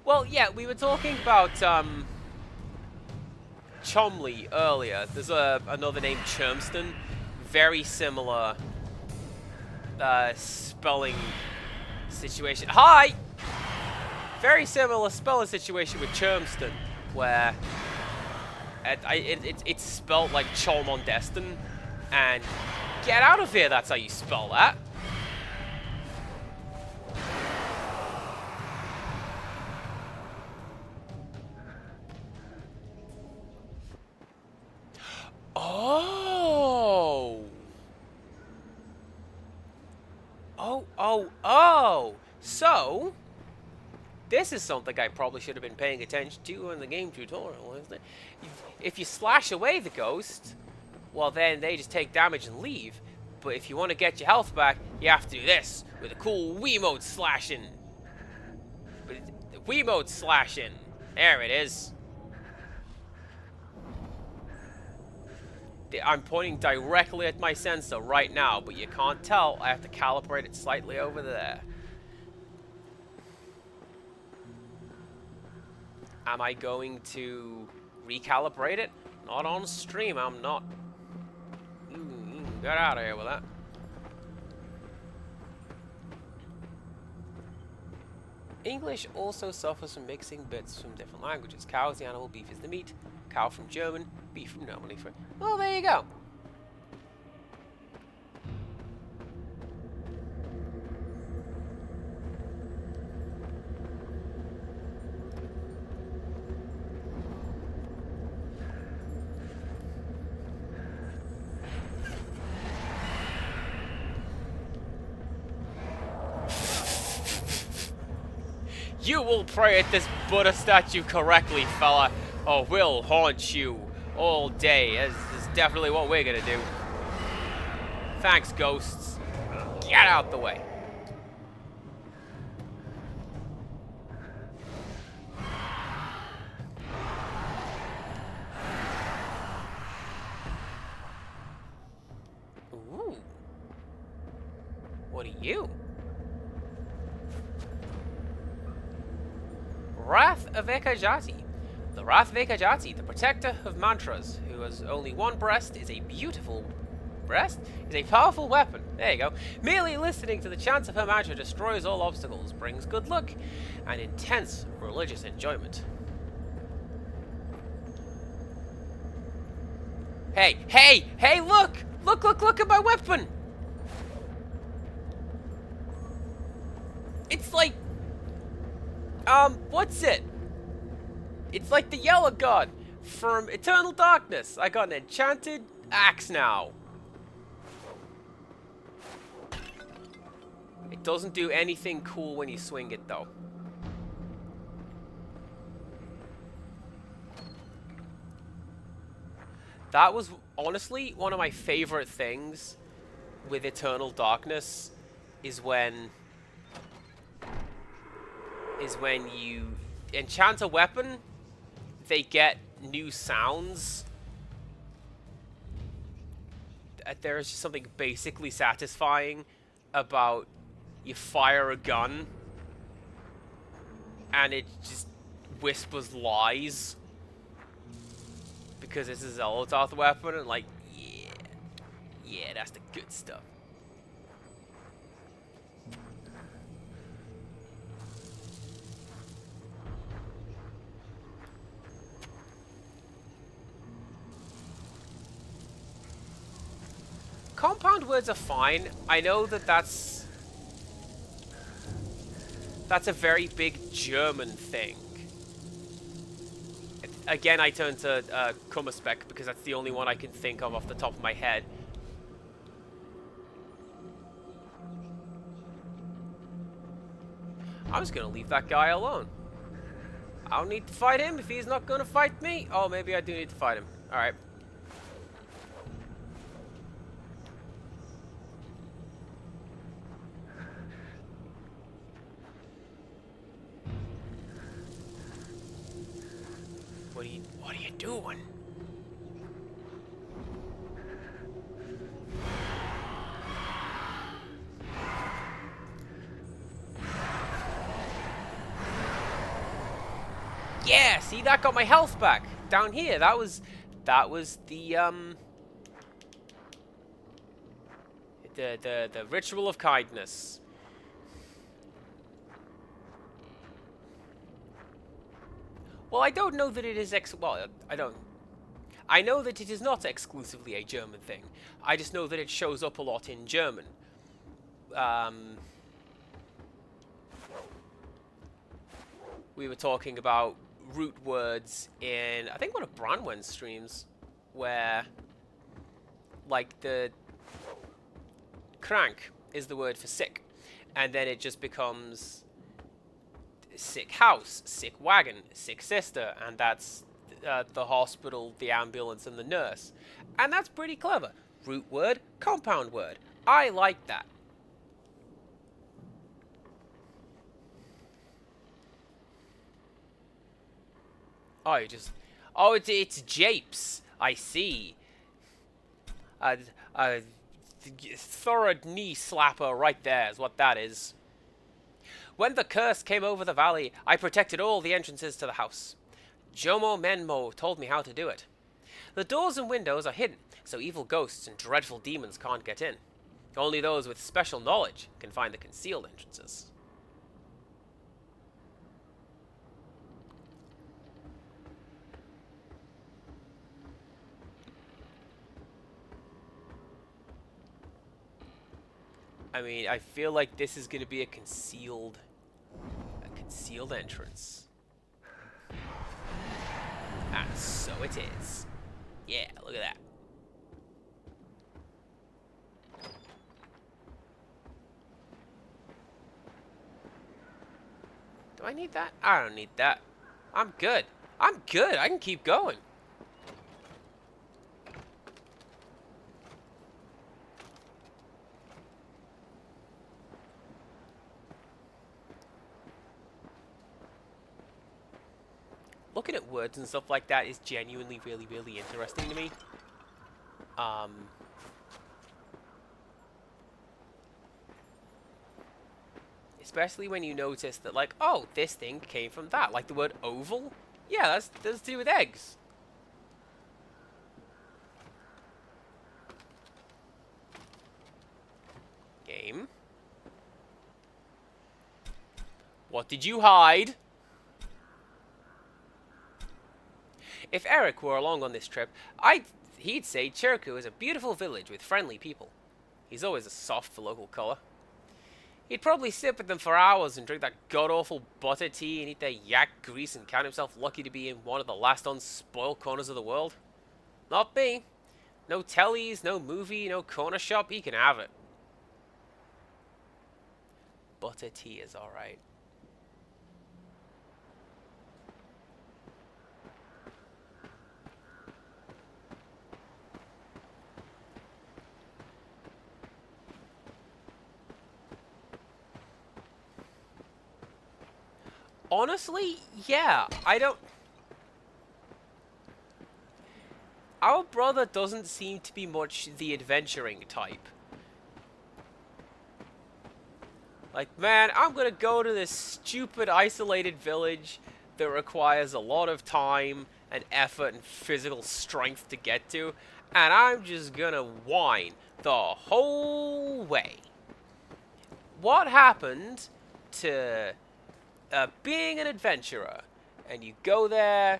Well, yeah, we were talking about, Chomley earlier. There's another named Churmston. Very similar, spelling situation. Hi! Very similar spelling situation with Churmston, where it's spelled like Cholmondeston, and get out of here, that's how you spell that. Oh! So, this is something I probably should have been paying attention to in the game tutorial, isn't it? If you slash away the ghost, well then they just take damage and leave. But if you want to get your health back, you have to do this, with a cool Wiimote slashing. Wiimote slashing. There it is. I'm pointing directly at my sensor right now, but you can't tell. I have to calibrate it slightly over there. Am I going to recalibrate it? Not on stream, I'm not. Get out of here with that. English also suffers from mixing bits from different languages. Cow is the animal, beef is the meat. Cow from German, beef from normally for... Well, there you go. You will pray at this Buddha statue correctly, fella, or we'll haunt you all day. This is definitely what we're gonna do. Thanks, ghosts. Get out the way. Ooh. What are you? Wrath of Ekajati. The Wrath of Ekajati, the protector of mantras, who has only one breast, is a powerful weapon. There you go. Merely listening to the chants of her mantra destroys all obstacles, brings good luck, and intense religious enjoyment. Hey, look! Look at my weapon! It's like, what's it? It's like the Yellow God from Eternal Darkness. I got an enchanted axe now. It doesn't do anything cool when you swing it, though. That was honestly one of my favorite things with Eternal Darkness is when you enchant a weapon, they get new sounds. There's just something basically satisfying about you fire a gun and it just whispers lies because this is a Xel'lotath weapon, and like, yeah, that's the good stuff. Compound words are fine. I know that that's a very big German thing. Again, I turn to Kummerspec because that's the only one I can think of off the top of my head. I'm just gonna leave that guy alone. I don't need to fight him if he's not gonna fight me. Oh, maybe I do need to fight him. Alright. What are you doing? Yeah, see, that got my health back down here. That was the ritual of kindness. Well, I don't know that it is I know that it is not exclusively a German thing. I just know that it shows up a lot in German. We were talking about root words in, I think, one of Branwen's streams, where, like, the krank is the word for sick, and then it just becomes sick house, sick wagon, sick sister, and that's the hospital, the ambulance, and the nurse. And that's pretty clever. Root word, compound word. I like that. Oh, you just... Oh, it's japes. I see. Thorough knee slapper right there is what that is. When the curse came over the valley, I protected all the entrances to the house. Jomo Menmo told me how to do it. The doors and windows are hidden, so evil ghosts and dreadful demons can't get in. Only those with special knowledge can find the concealed entrances. I mean, I feel like this is going to be a concealed entrance. And so it is. Yeah, look at that. Do I need that? I don't need that. I'm good. I'm good. I can keep going. Looking at words and stuff like that is genuinely really, really interesting to me. Especially when you notice that, like, oh, this thing came from that. Like the word oval. Yeah, that's to do with eggs. Game. What did you hide? If Eric were along on this trip, he'd say Cherku is a beautiful village with friendly people. He's always a soft for local color. He'd probably sit with them for hours and drink that god-awful butter tea and eat their yak grease and count himself lucky to be in one of the last unspoiled corners of the world. Not me. No tellies, no movie, no corner shop, he can have it. Butter tea is alright. Honestly, yeah, I don't... Our brother doesn't seem to be much the adventuring type. Like, man, I'm gonna go to this stupid isolated village that requires a lot of time and effort and physical strength to get to, and I'm just gonna whine the whole way. What happened to being an adventurer, and you go there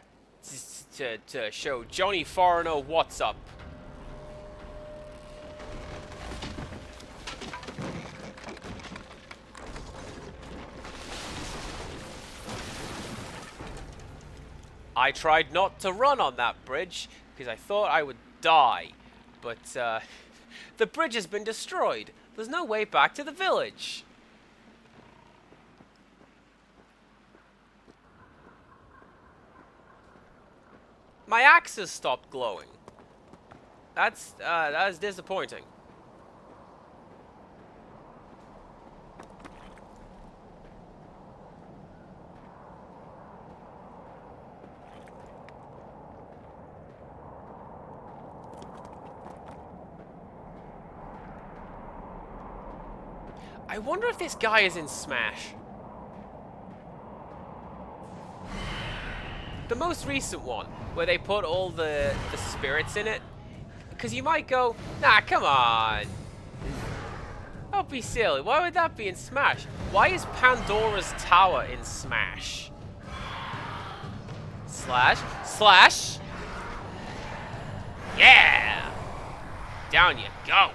to show Johnny Foreigner what's up? I tried not to run on that bridge because I thought I would die, but the bridge has been destroyed. There's no way back to the village. My axe has stopped glowing. That is disappointing. I wonder if this guy is in Smash. The most recent one, where they put all the spirits in it. Because you might go, nah, come on. Don't be silly. Why would that be in Smash? Why is Pandora's Tower in Smash? Slash. Slash. Yeah! Down you go.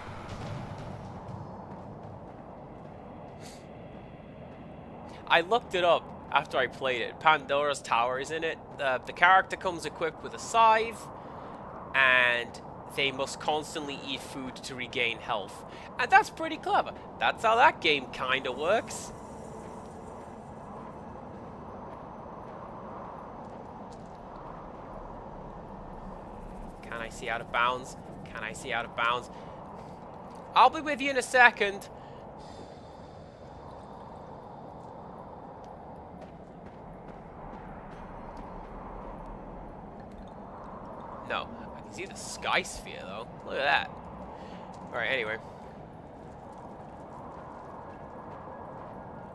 I looked it up after I played it. Pandora's Tower is in it. The character comes equipped with a scythe, and they must constantly eat food to regain health. And that's pretty clever. That's how that game kinda works. Can I see out of bounds? Can I see out of bounds? I'll be with you in a second. No, I can see the sky sphere though. Look at that. Alright, anyway.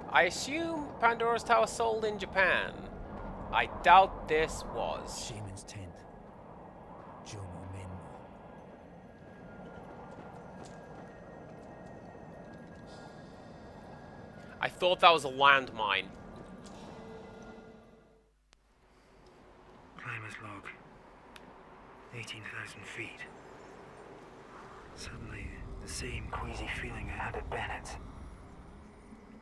I assume Pandora's Tower sold in Japan. I doubt this was. Shaman's tent. Jomo Menmo. I thought that was a landmine. Climber's log. 18,000 feet. Suddenly, the same queasy feeling I had at Bennett's.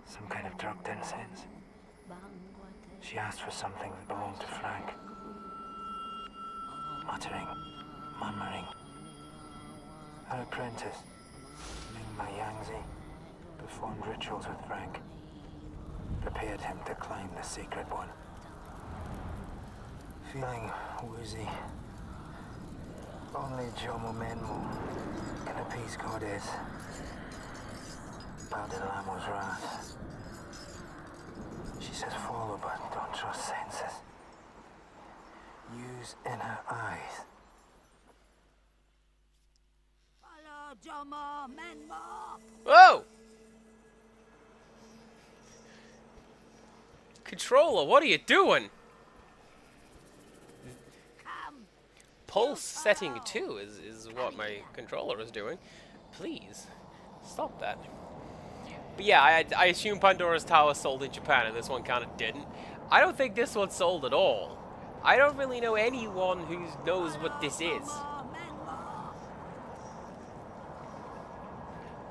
Some kind of drugged-in sense. She asked for something that belonged to Frank. Muttering, murmuring. Her apprentice, Ming-Ma Yangzi, performed rituals with Frank. Prepared him to climb the sacred one. Feeling woozy. Only Jomo Menmo can appease Goddess. Balderlamo's wrath. She says follow, but don't trust senses. Use inner eyes. Follow Jomo Menmo. Whoa! Controller, what are you doing? Pulse setting 2 is what my controller is doing. Please, stop that. But yeah, I assume Pandora's Tower sold in Japan, and this one kind of didn't. I don't think this one sold at all. I don't really know anyone who knows what this is.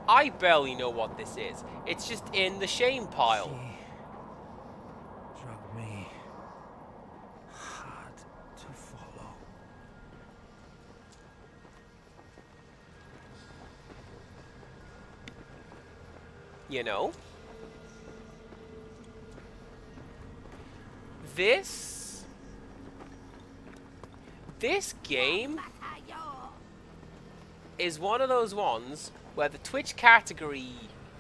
I barely know what this is. It's just in the shame pile. She drugged me. Hard to follow. You know? This game is one of those ones where the Twitch category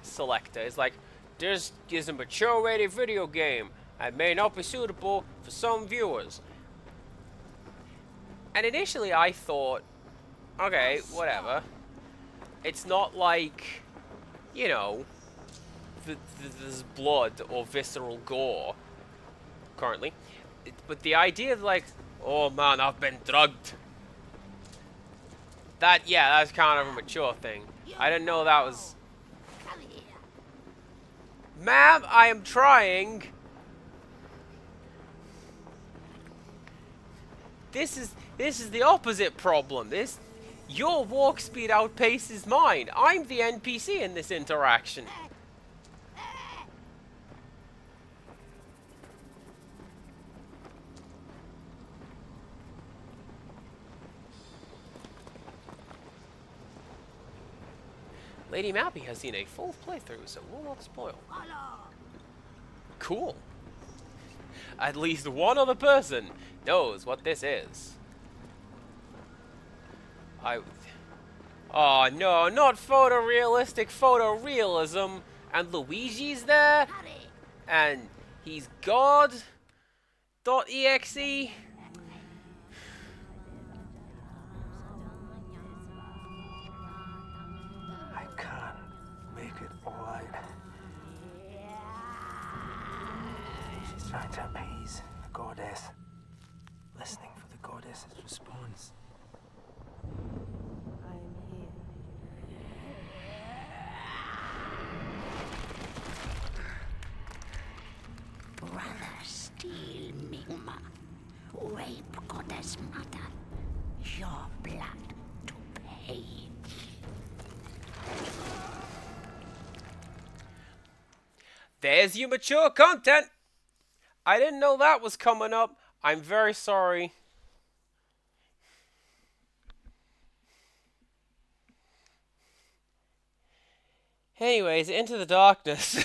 selector is like, this is a mature rated video game and may not be suitable for some viewers. And initially I thought, okay, whatever. It's not like, you know, there's blood or visceral gore currently. But the idea of like, oh man, I've been drugged. That's kind of a mature thing. I didn't know that was... Ma'am, I am trying. This is the opposite problem. Your walk speed outpaces mine. I'm the NPC in this interaction. Lady Mappy has seen a full playthrough, so we'll not spoil. Cool. At least one other person knows what this is. Oh no, not photorealistic photorealism. And Luigi's there. And he's God.exe. I can't make it all out. She's trying to appease the goddess. Listening for the goddess's response. Brother, steal Migma. Rape Goddess Mother. Your blood to pay. There's your mature content. I didn't know that was coming up. I'm very sorry. Anyways, Into the Darkness.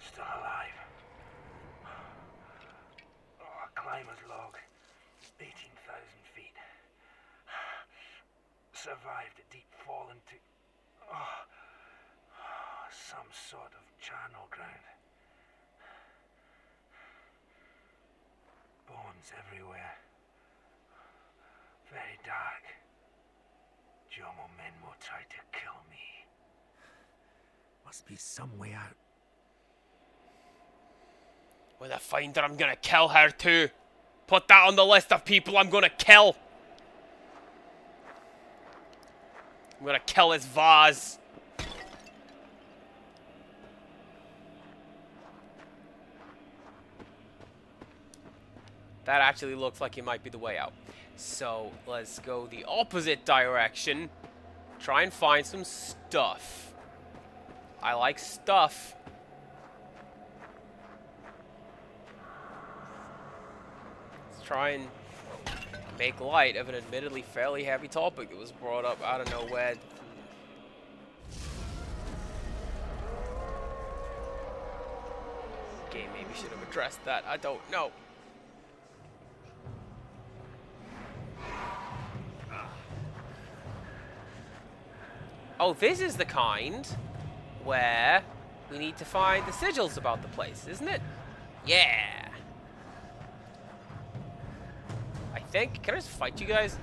Still alive. A climber's log. 18,000 feet. Survived a deep fall into... some sort of charnel ground. Bones everywhere. Very dark. Jomo Menmo tried to kill me. Must be some way out. When I find her, I'm gonna kill her too. Put that on the list of people I'm gonna kill. I'm gonna kill his vase. That actually looks like it might be the way out. So, let's go the opposite direction. Try and find some stuff. I like stuff. Let's try and make light of an admittedly fairly heavy topic that was brought up out of nowhere. Game maybe should have addressed that. I don't know. Oh, this is the kind where we need to find the sigils about the place, isn't it? Yeah. I think. Can I just fight you guys?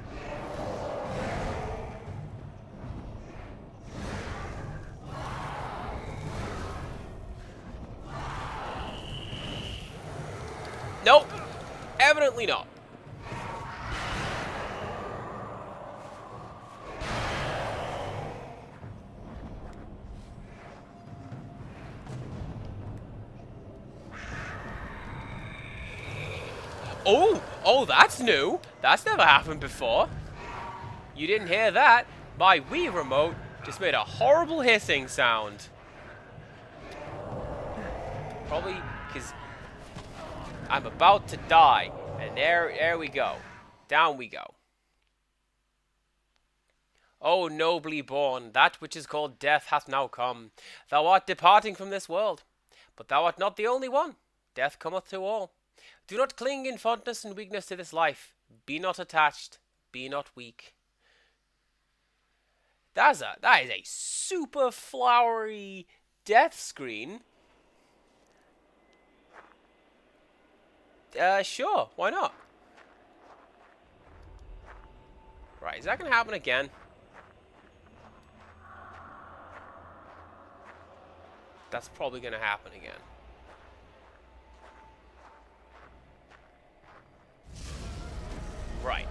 Nope. Evidently not. Oh, that's new. That's never happened before. You didn't hear that. My Wii remote just made a horrible hissing sound. Probably because I'm about to die. And there we go. Down we go. O nobly born, that which is called death hath now come. Thou art departing from this world. But thou art not the only one. Death cometh to all. Do not cling in fondness and weakness to this life. Be not attached. Be not weak. That is a super flowery death screen. Sure, why not? Right, is that gonna happen again? That's probably gonna happen again. Right.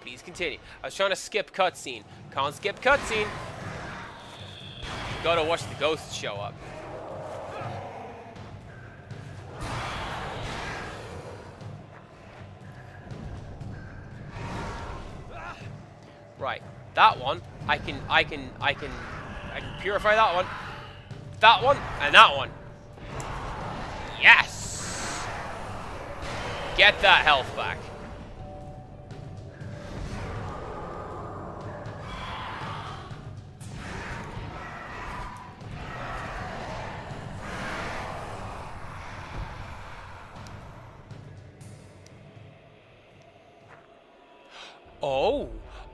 Please continue. I was trying to skip cutscene. Can't skip cutscene. Gotta watch the ghosts show up. Right. That one, I can purify that one. That one and that one. Yes! Get that health back.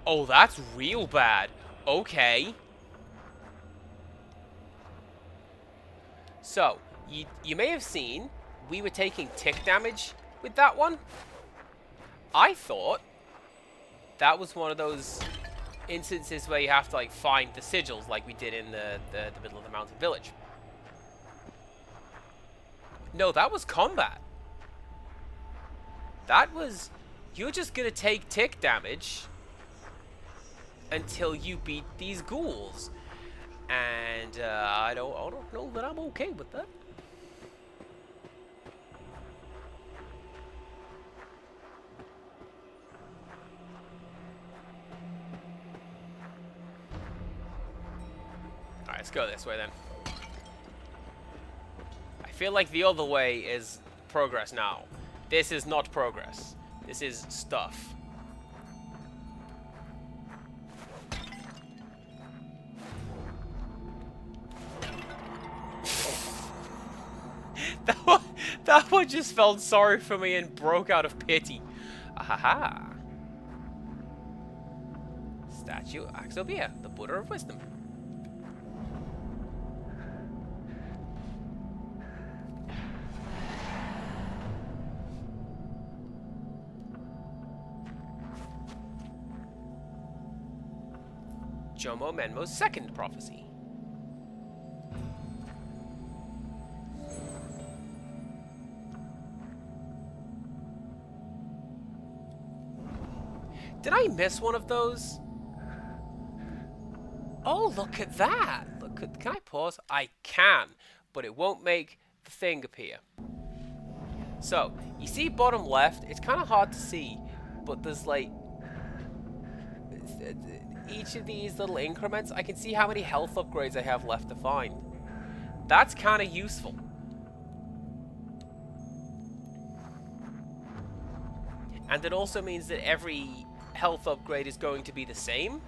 Oh, that's real bad. Okay. So, you may have seen we were taking tick damage with that one. I thought that was one of those instances where you have to like find the sigils like we did in the middle of the mountain village. No, that was combat. That was, you're just gonna take tick damage until you beat these ghouls. And I don't know that I'm okay with that. Alright, let's go this way then. I feel like the other way is progress now. This is not progress. This is stuff. That one just felt sorry for me and broke out of pity. Ahaha. Statue Axobia, the Buddha of Wisdom. Jomo Menmo's second prophecy. Did I miss one of those? Oh, look at that! Look at, can I pause? I can, but it won't make the thing appear. So, you see bottom left, it's kind of hard to see, but there's like each of these little increments, I can see how many health upgrades I have left to find. That's kind of useful. And it also means that every health upgrade is going to be the same.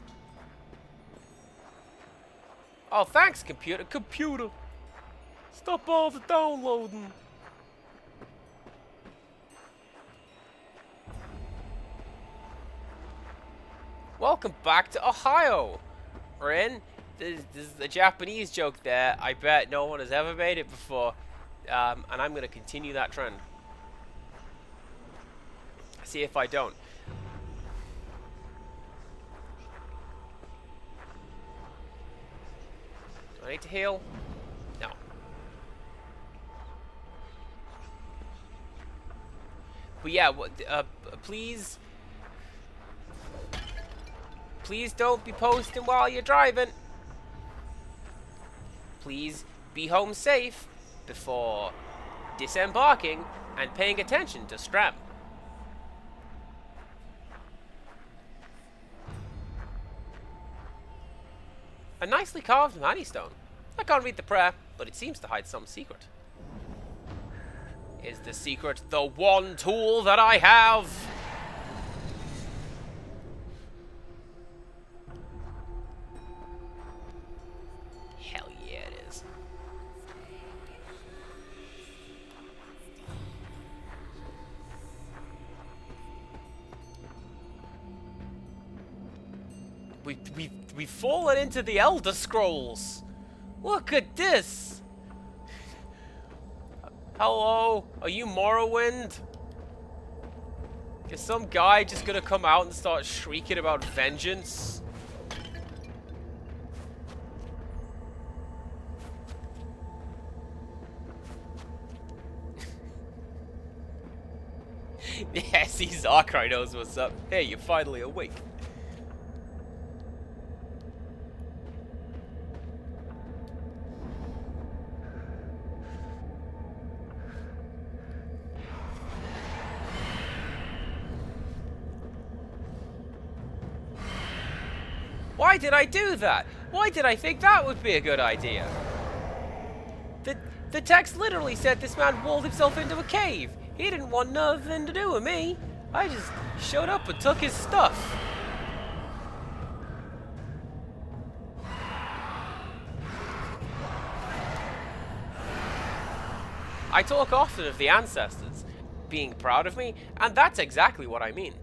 Oh, thanks, computer. Computer! Stop all the downloading! Welcome back to Ohio! Rin, this is a Japanese joke there. I bet no one has ever made it before. And I'm going to continue that trend. See if I don't. Do I need to heal? No. But yeah, please don't be posting while you're driving. Please be home safe before disembarking and paying attention to Stram. A nicely carved Mani stone. I can't read the prayer, but it seems to hide some secret. Is the secret the one tool that I have? Hell yeah, it is. We've fallen into the Elder Scrolls. Look at this. Hello, are you Morrowind? Is some guy just gonna come out and start shrieking about vengeance? Yeah, see, Zarkrai knows what's up. Hey, you're finally awake. Why did I do that? Why did I think that would be a good idea? The text literally said this man walled himself into a cave. He didn't want nothing to do with me. I just showed up and took his stuff. I talk often of the ancestors being proud of me, and that's exactly what I mean.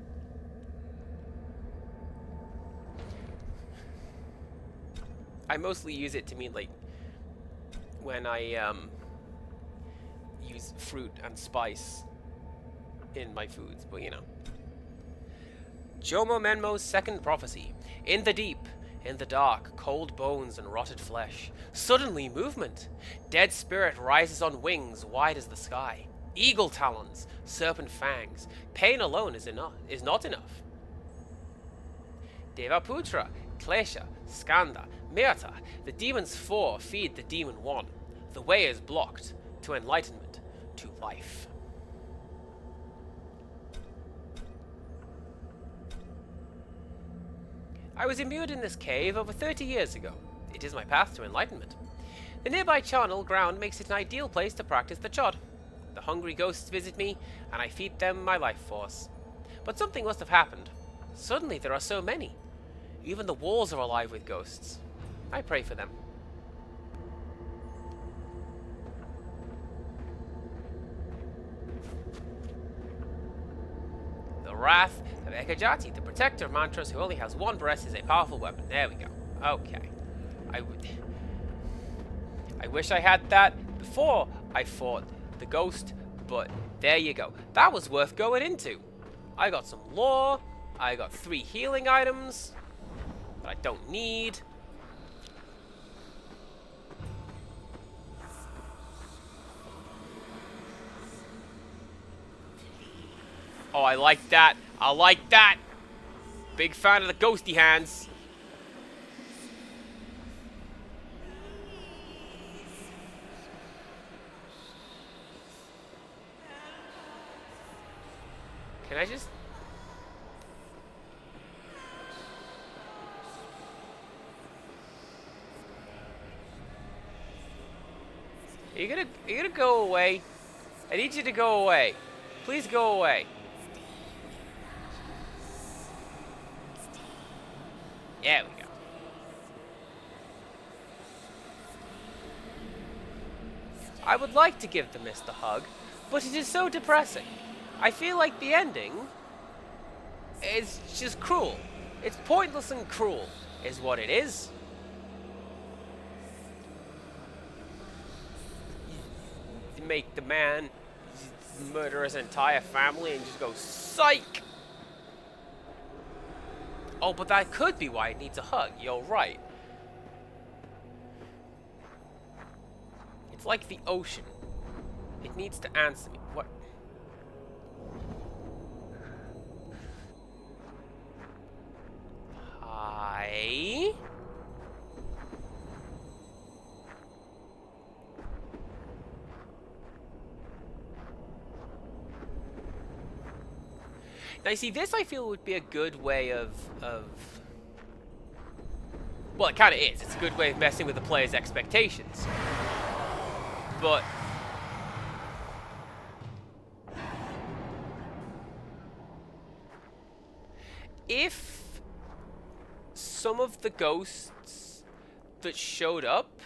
I mostly use it to mean, like, when I use fruit and spice in my foods, but you know. Jomo Menmo's second prophecy. In the deep, in the dark, cold bones and rotted flesh. Suddenly movement. Dead spirit rises on wings wide as the sky. Eagle talons, serpent fangs. Pain alone is not enough. Devaputra, Klesha, Skanda, Myrta, the demon's four feed the demon one. The way is blocked to enlightenment, to life. I was immured in this cave over 30 years ago. It is my path to enlightenment. The nearby charnel ground makes it an ideal place to practice the chod. The hungry ghosts visit me, and I feed them my life force. But something must have happened. Suddenly there are so many. Even the walls are alive with ghosts. I pray for them. The Wrath of Ekajati, the protector of mantras who only has one breast, is a powerful weapon. There we go. Okay. I wish I had that before I fought the ghost, but there you go. That was worth going into. I got some lore. I got 3 healing items that I don't need. Oh, I like that. I like that. Big fan of the ghosty hands. Can I just... Are you gonna go away? I need you to go away. Please go away. There we go. I would like to give the mist a hug, but it is so depressing. I feel like the ending is just cruel. It's pointless and cruel, is what it is. You make the man murder his entire family and just go, psych! Oh, but that could be why it needs a hug. You're right. It's like the ocean. It needs to answer me. What? Hi? Now, see, this I feel would be a good way of... Well, it kind of is. It's a good way of messing with the player's expectations. But... if some of the ghosts that showed up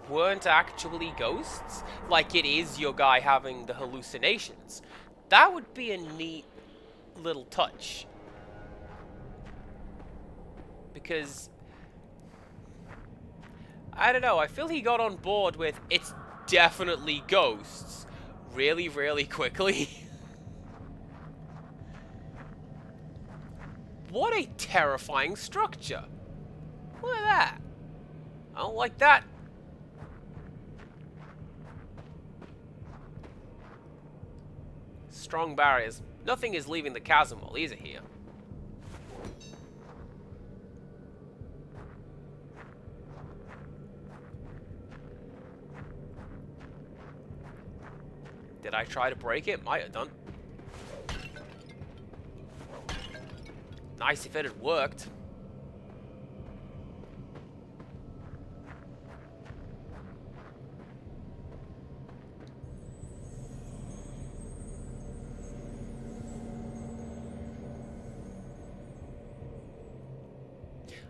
weren't actually ghosts, like it is your guy having the hallucinations, that would be a neat little touch. Because, I don't know, I feel he got on board with it's definitely ghosts really, really quickly. What a terrifying structure. Look at that. I don't like that. Strong barriers. Nothing is leaving the chasm while these are here. Did I try to break it? Might have done. Nice if it had worked.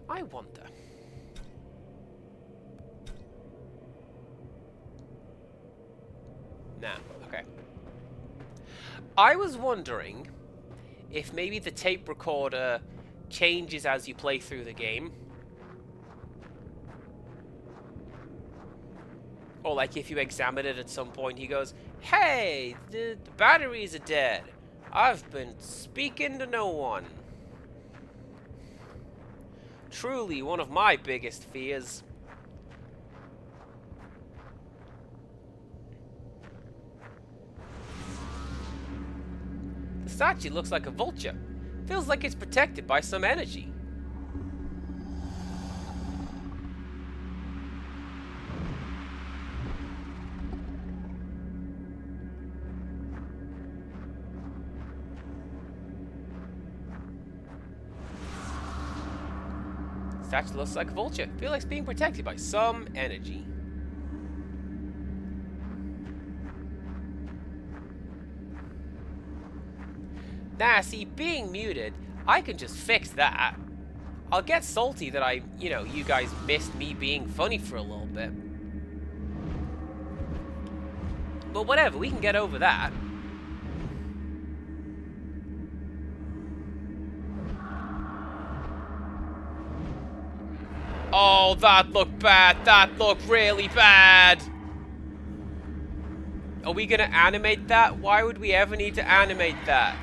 I wonder. Nah, okay. I was wondering if maybe the tape recorder changes as you play through the game. Or like if you examine it at some point, he goes, "Hey, the batteries are dead. I've been speaking to no one." Truly one of my biggest fears. The statue looks like a vulture. Feels like it's protected by some energy. Statue looks like a vulture. Feels like it's being protected by some energy. Nah, see, being muted, I can just fix that. I'll get salty that you guys missed me being funny for a little bit. But whatever, we can get over that. Oh, that looked bad. That looked really bad. Are we gonna animate that? Why would we ever need to animate that?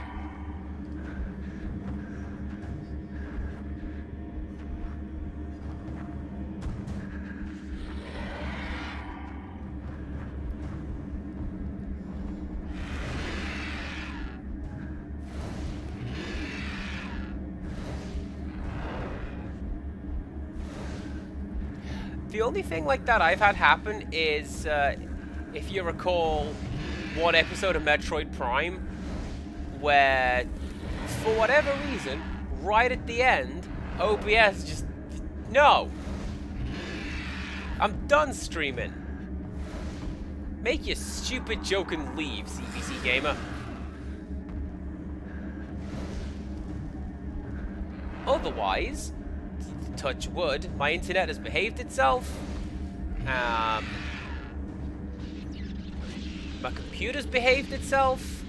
The only thing like that I've had happen is, if you recall, one episode of Metroid Prime, where, for whatever reason, right at the end, OBS just... No! I'm done streaming. Make your stupid joke and leave, CPC Gamer. Otherwise... touch wood, my internet has behaved itself. My computer's behaved itself.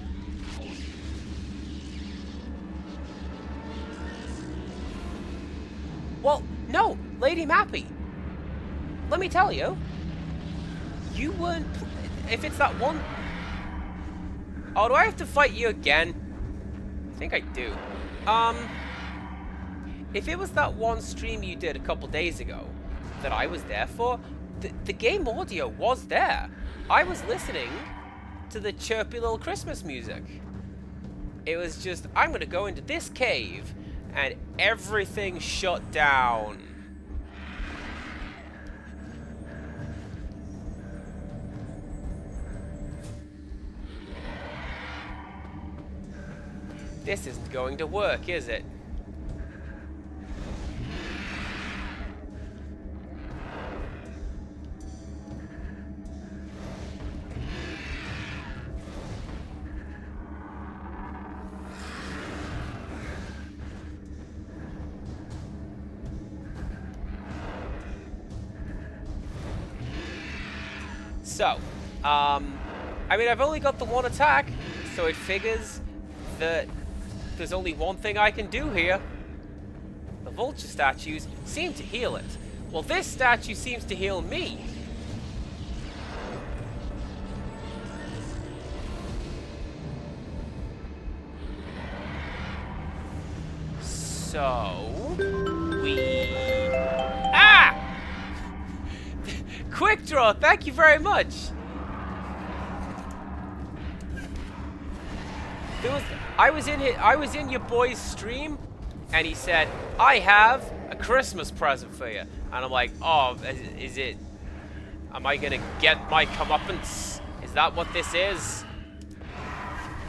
Well, no, Lady Mappy. Let me tell you, you weren't. If it's that one. Oh, do I have to fight you again? I think I do. If it was that one stream you did a couple days ago that I was there for, the game audio was there. I was listening to the chirpy little Christmas music. It was just, I'm going to go into this cave, and everything shut down. This isn't going to work, is it? So, I mean, I've only got the one attack, so it figures that there's only one thing I can do here. The vulture statues seem to heal it. Well, this statue seems to heal me. So, we... Ah! Quick draw, thank you very much. I was in your boy's stream, and he said, "I have a Christmas present for you," and I'm like, "Oh, is it? Am I gonna get my comeuppance? Is that what this is?"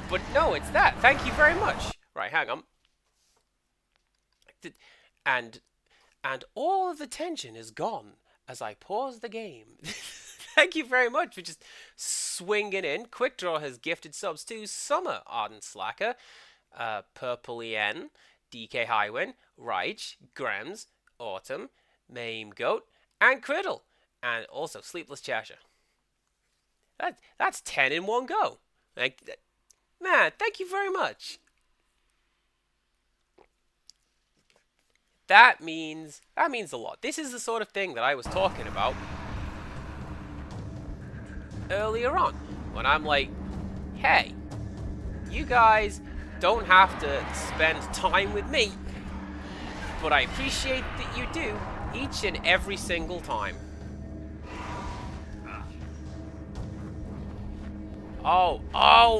But no, it's that. Thank you very much. Right, hang on. And all of the tension is gone as I pause the game. Thank you very much for just swinging in. Quick Draw has gifted subs to Summer, Ardent Slacker, Purple EN, DK Highwind, Raich, Grems, Autumn, Maim Goat, and Criddle, and also Sleepless Cheshire. That's 10 in one go. Like, man, thank you very much. That means a lot. This is the sort of thing that I was talking about earlier on, when I'm like, hey, you guys don't have to spend time with me, but I appreciate that you do each and every single time. Oh,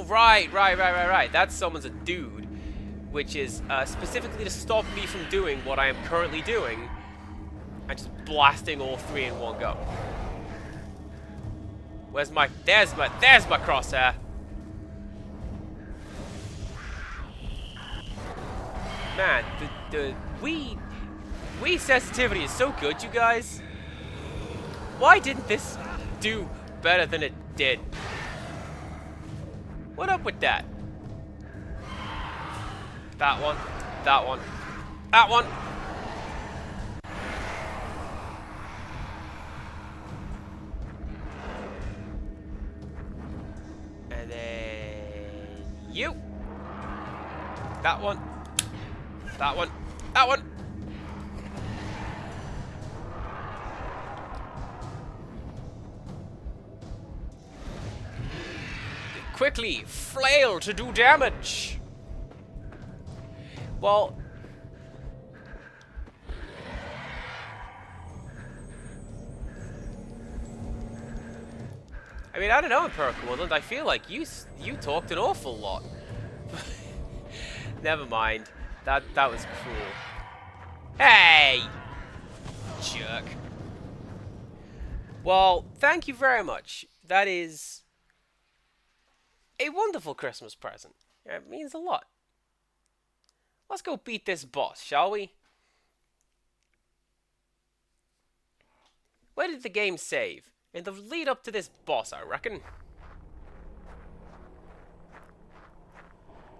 right. That summons a dude, which is specifically to stop me from doing what I am currently doing and just blasting all three in one go. There's my crosshair. Man, the Wii sensitivity is so good, you guys. Why didn't this do better than it did? What up with that? That one. And then you. That one. Quickly, flail to do damage. Well, I mean, I don't know, Empirical Woodland. I feel like you talked an awful lot. Never mind. That was cruel. Hey, jerk. Well, thank you very much. That is a wonderful Christmas present. It means a lot. Let's go beat this boss, shall we? Where did the game save? In the lead up to this boss, I reckon.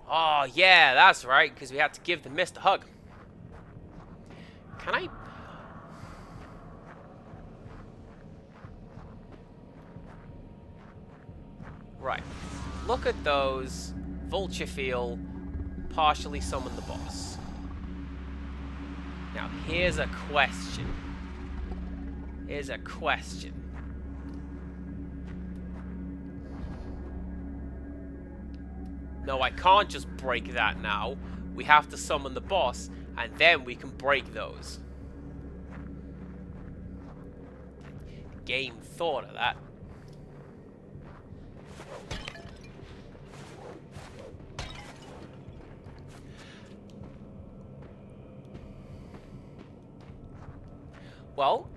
Oh, yeah, that's right, because we had to give the mist a hug. Can I... Right. Look at those. Vulture Feel. Partially summon the boss. Now, here's a question. No, I can't just break that now. We have to summon the boss, and then we can break those. Game thought of that. Well,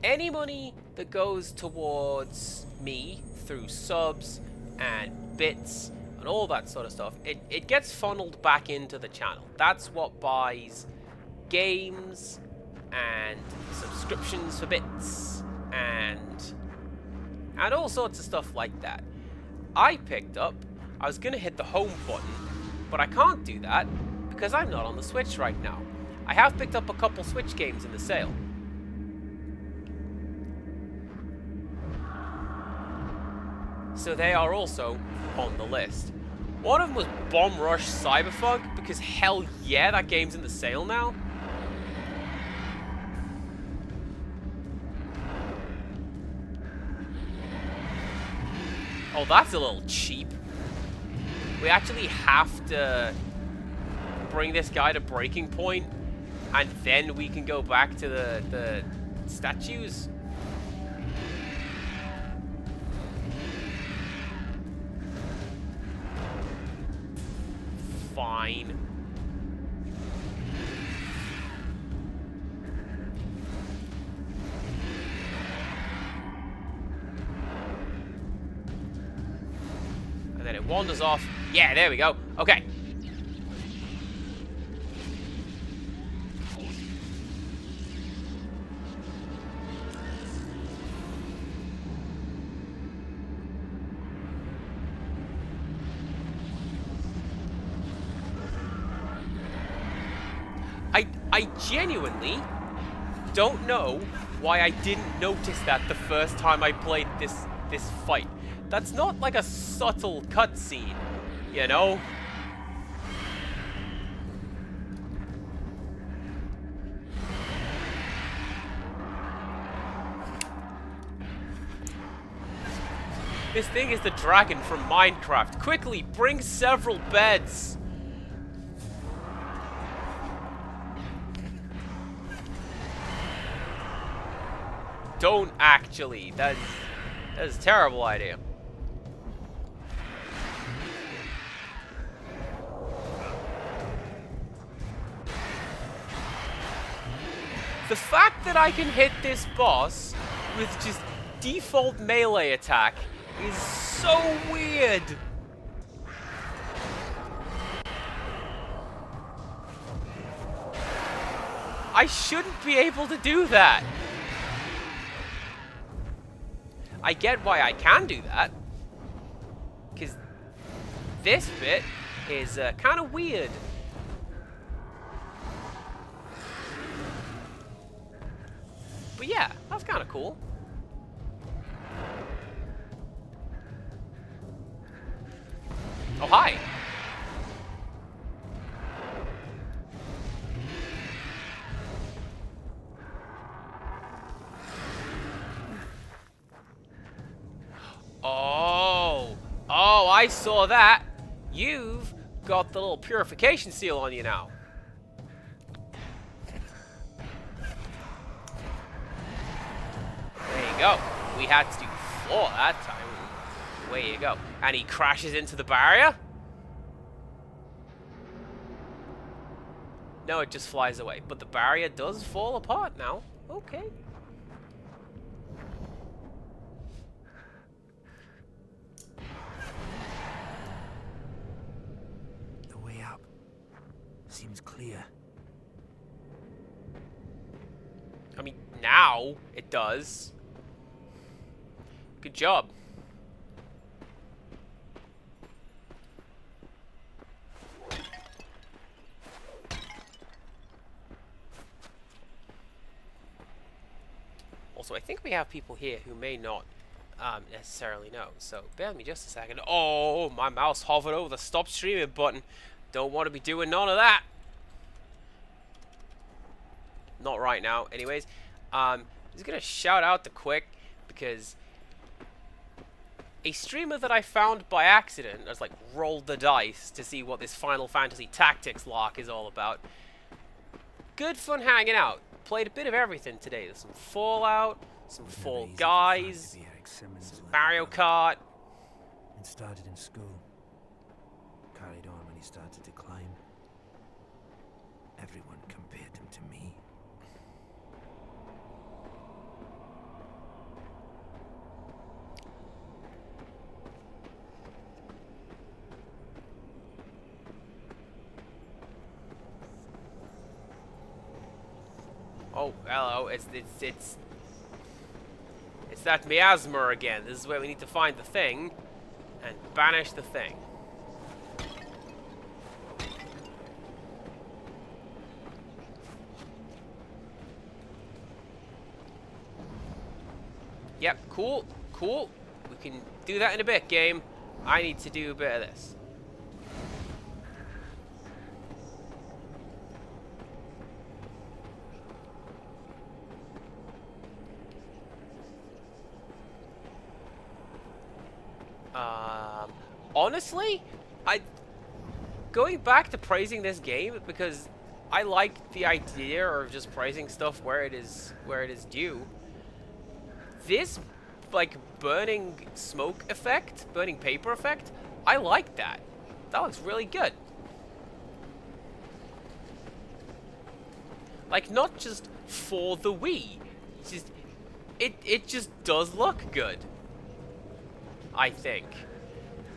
any money that goes towards me through subs and bits and all that sort of stuff, it gets funneled back into the channel. That's what buys games and subscriptions for bits and all sorts of stuff like that. I was gonna hit the home button, but I can't do that because I'm not on the Switch right now. I have picked up a couple Switch games in the sale. So they are also on the list. One of them was Bomb Rush Cyberpunk, because hell yeah, that game's in the sale now. Oh, that's a little cheap. We actually have to bring this guy to breaking point, and then we can go back to the statues. Fine. And then it wanders off. Yeah, there we go. Okay. I genuinely don't know why I didn't notice that the first time I played this fight. That's not like a subtle cutscene, you know? This thing is the dragon from Minecraft. Quickly, bring several beds. Don't actually. That is a terrible idea. The fact that I can hit this boss with just default melee attack is so weird. I shouldn't be able to do that. I get why I can do that, because this bit is kind of weird. But yeah, that's kind of cool. Oh, hi. Oh, I saw that. You've got the little purification seal on you now. There you go. We had to do 4 that time. Away you go. And he crashes into the barrier. No, it just flies away. But the barrier does fall apart now. Okay. Seems clear. I mean, now it does. Good job. Also, I think we have people here who may not necessarily know. So, bear with me just a second. Oh, my mouse hovered over the stop streaming button. Don't want to be doing none of that. Not right now. Anyways, I'm just going to shout out to Quick, because a streamer that I found by accident, I just like rolled the dice to see what this Final Fantasy Tactics lock is all about. Good fun hanging out. Played a bit of everything today. There's some Fallout, some Fall Guys, some Mario Kart. It started in school. Carried on when he started to climb. Everyone compared him to me. Oh, hello. It's that miasma again. This is where we need to find the thing and banish the thing. Yep, cool, cool. We can do that in a bit, game. I need to do a bit of this. Honestly, going back to praising this game because I like the idea of just praising stuff where it is due. This, like, burning smoke effect, burning paper effect, I like that. That looks really good. Like, not just for the Wii. Just, it just does look good. I think.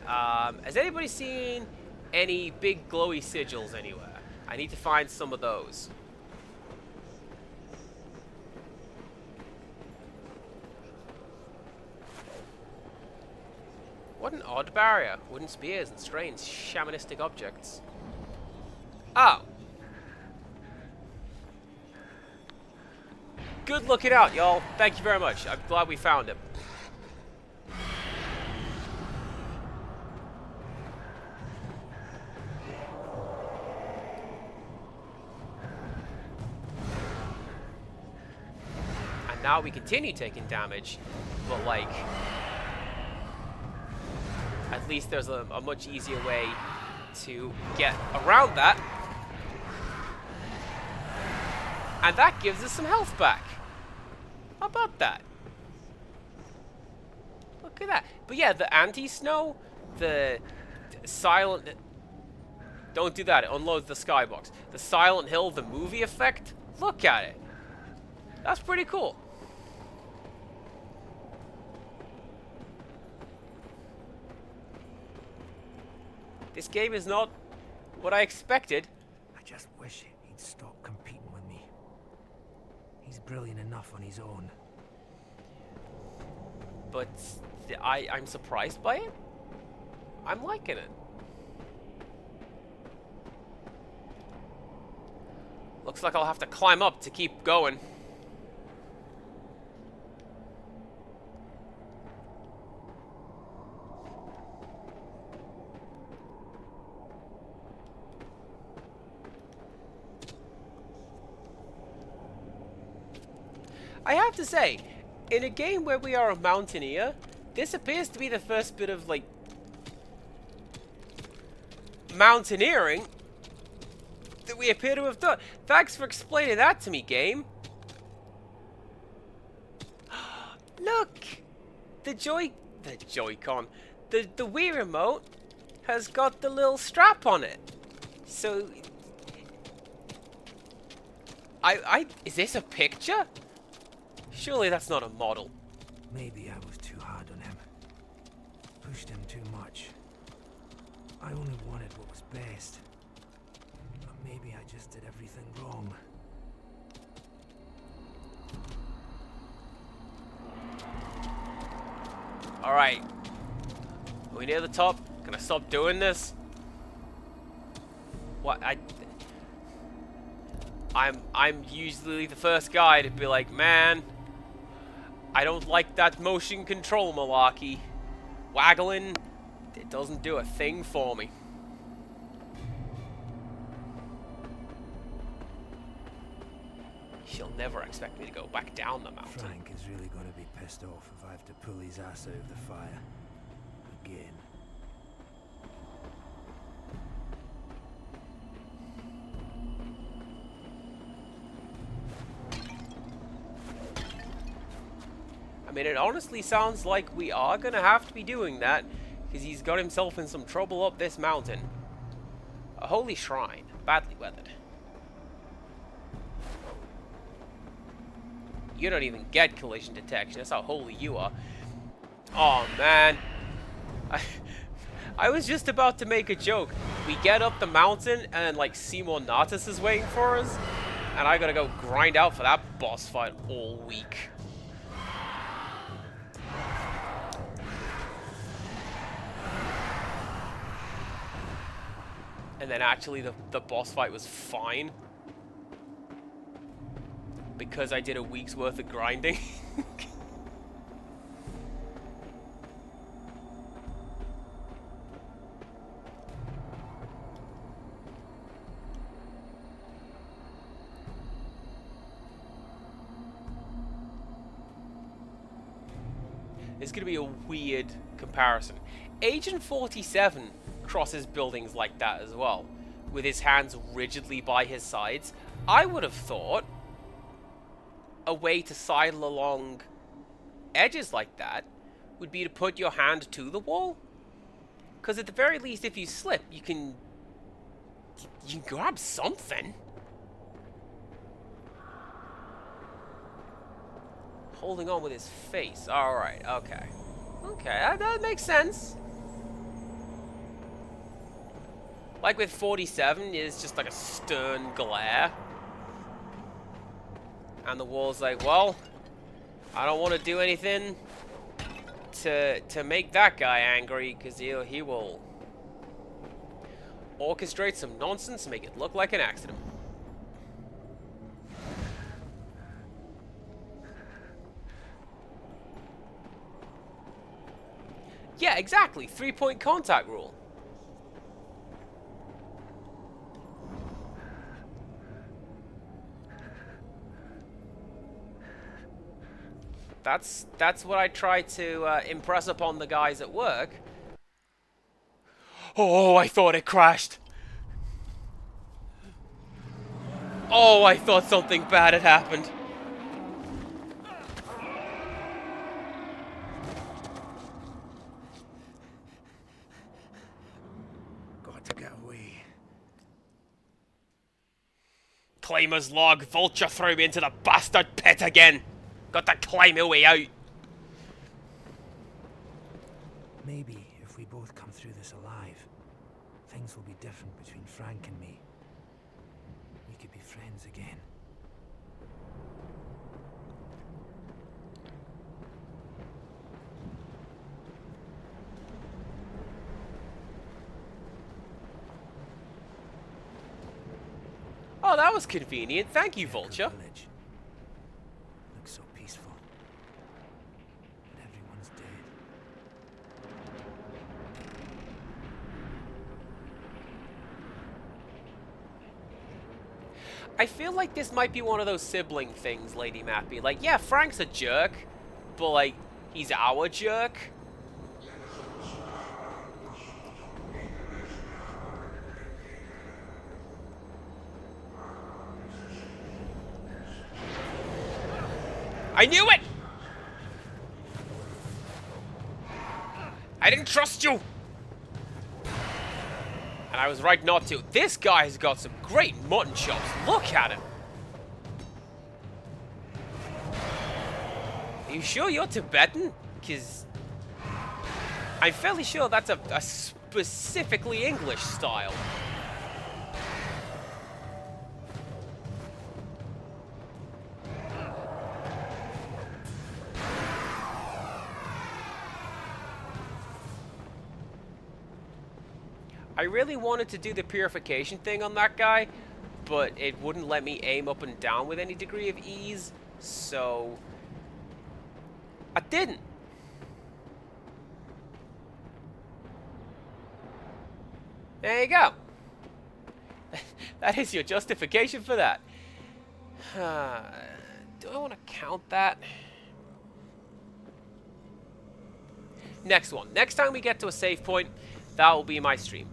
Has anybody seen any big glowy sigils anywhere? I need to find some of those. What an odd barrier. Wooden spears and strange shamanistic objects. Oh. Good looking out, y'all. Thank you very much. I'm glad we found him. Now we continue taking damage, but like, at least there's a much easier way to get around that. And that gives us some health back. How about that? Look at that. But yeah, the anti-snow, the silent... Don't do that, it unloads the skybox. The Silent Hill, the movie effect, look at it. That's pretty cool. This game is not what I expected. I just wish he'd stop competing with me. He's brilliant enough on his own. But I'm surprised by it. I'm liking it. Looks like I'll have to climb up to keep going. I have to say, in a game where we are a mountaineer, this appears to be the first bit of, like, mountaineering that we appear to have done. Thanks for explaining that to me, game. Look! The Joy-Con. The Wii remote has got the little strap on it. So... Is this a picture? Surely that's not a model. Maybe I was too hard on him. Pushed him too much. I only wanted what was best. But maybe I just did everything wrong. Alright. Are we near the top? Can I stop doing this? What? I'm usually the first guy to be like, man, I don't like that motion control malarkey. Waggling, it doesn't do a thing for me. She'll never expect me to go back down the mountain. Frank is really going to be pissed off if I have to pull his ass out of the fire. Again. I mean, it honestly sounds like we are gonna have to be doing that, because he's got himself in some trouble up this mountain. A holy shrine, badly weathered. You don't even get collision detection, that's how holy you are. Oh man. I was just about to make a joke. We get up the mountain and like Seymour Natus is waiting for us. And I gotta go grind out for that boss fight all week. And then actually the boss fight was fine. Because I did a week's worth of grinding. It's going to be a weird comparison. Agent 47 crosses buildings like that as well, with his hands rigidly by his sides. I would have thought a way to sidle along edges like that would be to put your hand to the wall. Because at the very least, if you slip, you can grab something. Holding on with his face. Alright, okay. Okay, that makes sense. Like with 47, it's just like a stern glare. And the wall's like, well, I don't want to do anything to make that guy angry, because he will orchestrate some nonsense and make it look like an accident. Yeah, exactly. 3-point contact rule. That's what I try to impress upon the guys at work. Oh, I thought it crashed. Oh, I thought something bad had happened. Got to get away. Climber's log. Vulture threw me into the bastard pit again. Got to climb my way out. Maybe if we both come through this alive, things will be different between Frank and me. We could be friends again. Oh, that was convenient. Thank you, Vulture. Village. Looks so peaceful. But everyone's dead. I feel like this might be one of those sibling things, Lady Mappy. Like, yeah, Frank's a jerk, but, like, he's our jerk. I knew it! I didn't trust you! And I was right not to. This guy has got some great mutton chops. Look at him. Are you sure you're Tibetan? Because I'm fairly sure that's a specifically English style. I really wanted to do the purification thing on that guy, but it wouldn't let me aim up and down with any degree of ease, so I didn't. There you go. That is your justification for that. Do I want to count that? Next one. Next time we get to a save point, that will be my stream.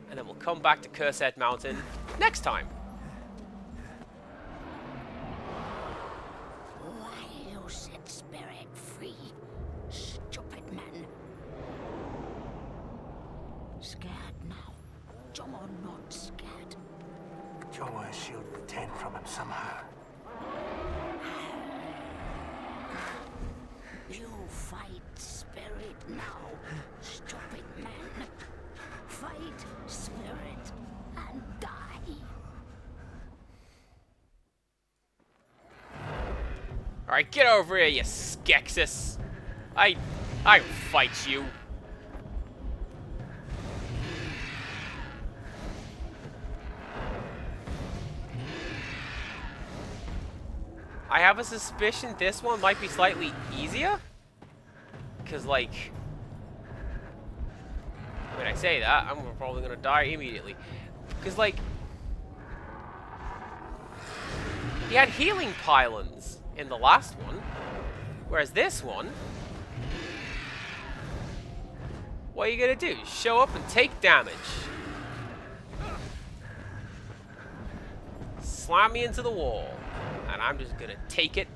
And then we'll come back to Cursed Mountain next time. Why you set spirit free, stupid man? Scared now? You're not scared. Joa shielded the 10 from him somehow. You fight spirit now, stupid man. Fight spirit and die. Alright, get over here, you Skeksis. I fight you. I have a suspicion this one might be slightly easier. Because, like... when I say that, I'm probably going to die immediately. Because, like... he had healing pylons in the last one. Whereas this one... what are you going to do? Show up and take damage. Slam me into the wall. And I'm just gonna take it,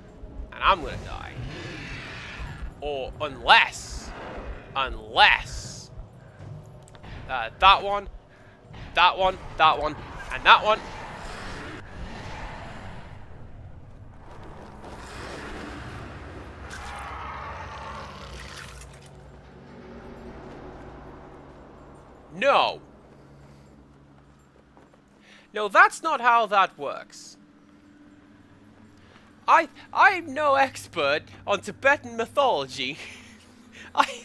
and I'm gonna die. Or unless, that one, and that one. No. No, that's not how that works. I'm no expert on Tibetan mythology. I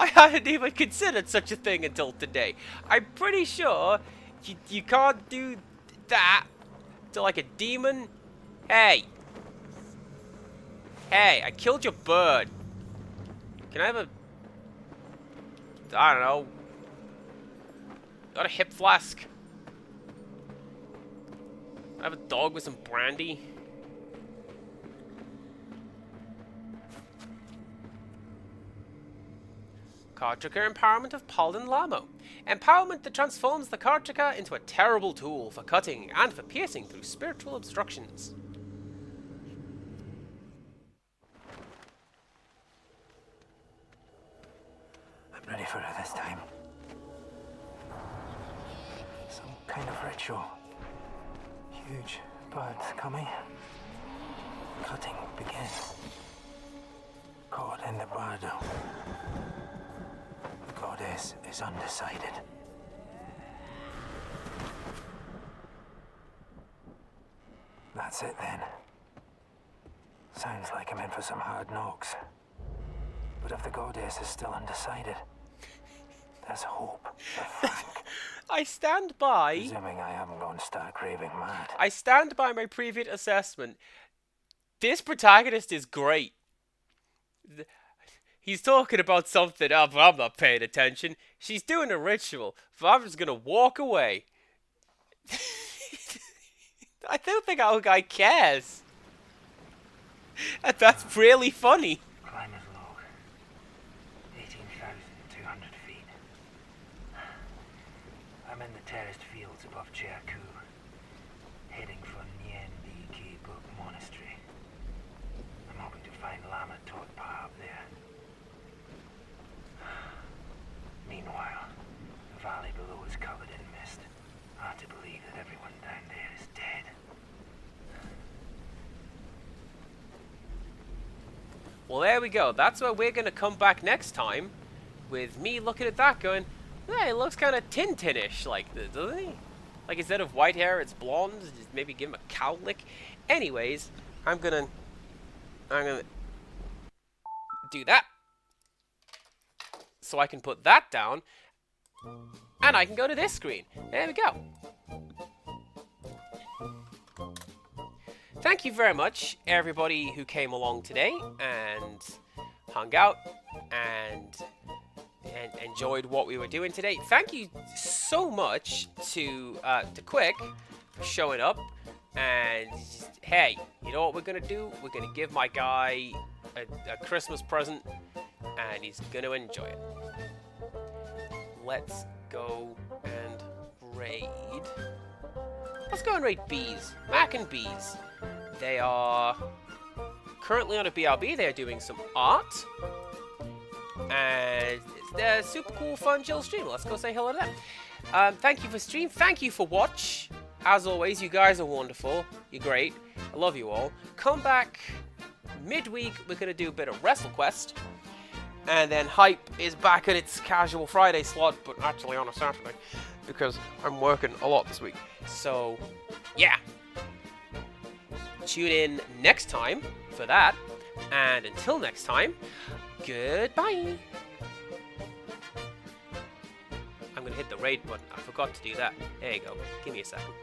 hadn't even considered such a thing until today. I'm pretty sure you can't do that to like a demon. Hey, I killed your bird. Can I have a... I don't know. Got a hip flask. I have a dog with some brandy. Kartrika Empowerment of Palden Lamo. Empowerment that transforms the Kartrika into a terrible tool for cutting and for piercing through spiritual obstructions. I'm ready for it this time. Some kind of ritual. Huge birds coming. Cutting begins. Caught in the bardo. The goddess is undecided. That's it then. Sounds like I'm in for some hard knocks. But if the goddess is still undecided, there's hope for Frank. I stand by... Presuming I haven't gone stark raving mad. I stand by my previous assessment. This protagonist is great. He's talking about something else, but I'm not paying attention. She's doing a ritual, but I'm just gonna walk away. I don't think our guy cares. And that's really funny. Climber's log. 18,200 feet. I'm in the terraced fields above Chiaku, heading for Nien Di Book Monastery. I'm hoping to find Lama Totpa up there. Meanwhile, the valley below is covered in mist. Hard to believe that everyone down there is dead. Well, there we go. That's where we're going to come back next time, with me looking at that going, hey, it looks kind of Tintin-ish like this, doesn't he? Like, instead of white hair, it's blonde. Just maybe give him a cowlick. Anyways, I'm gonna do that. So I can put that down, and I can go to this screen. There we go. Thank you very much, everybody who came along today and hung out and enjoyed what we were doing today. Thank you so much to Quick for showing up. And just, hey, you know what we're gonna do? We're gonna give my guy a Christmas present, and he's gonna enjoy it. Let's go and raid. Let's go and raid Bees. Mac and Bees. They are currently on a BRB. They're doing some art. And they're a super cool, fun, chill stream. Let's go say hello to them. Thank you for stream. Thank you for watch. As always, you guys are wonderful. You're great. I love you all. Come back midweek. We're going to do a bit of WrestleQuest. And then Hype is back at its casual Friday slot, but actually on a Saturday, because I'm working a lot this week. So, yeah. Tune in next time for that. And until next time, goodbye. I'm gonna hit the raid button. I forgot to do that. There you go. Give me a second.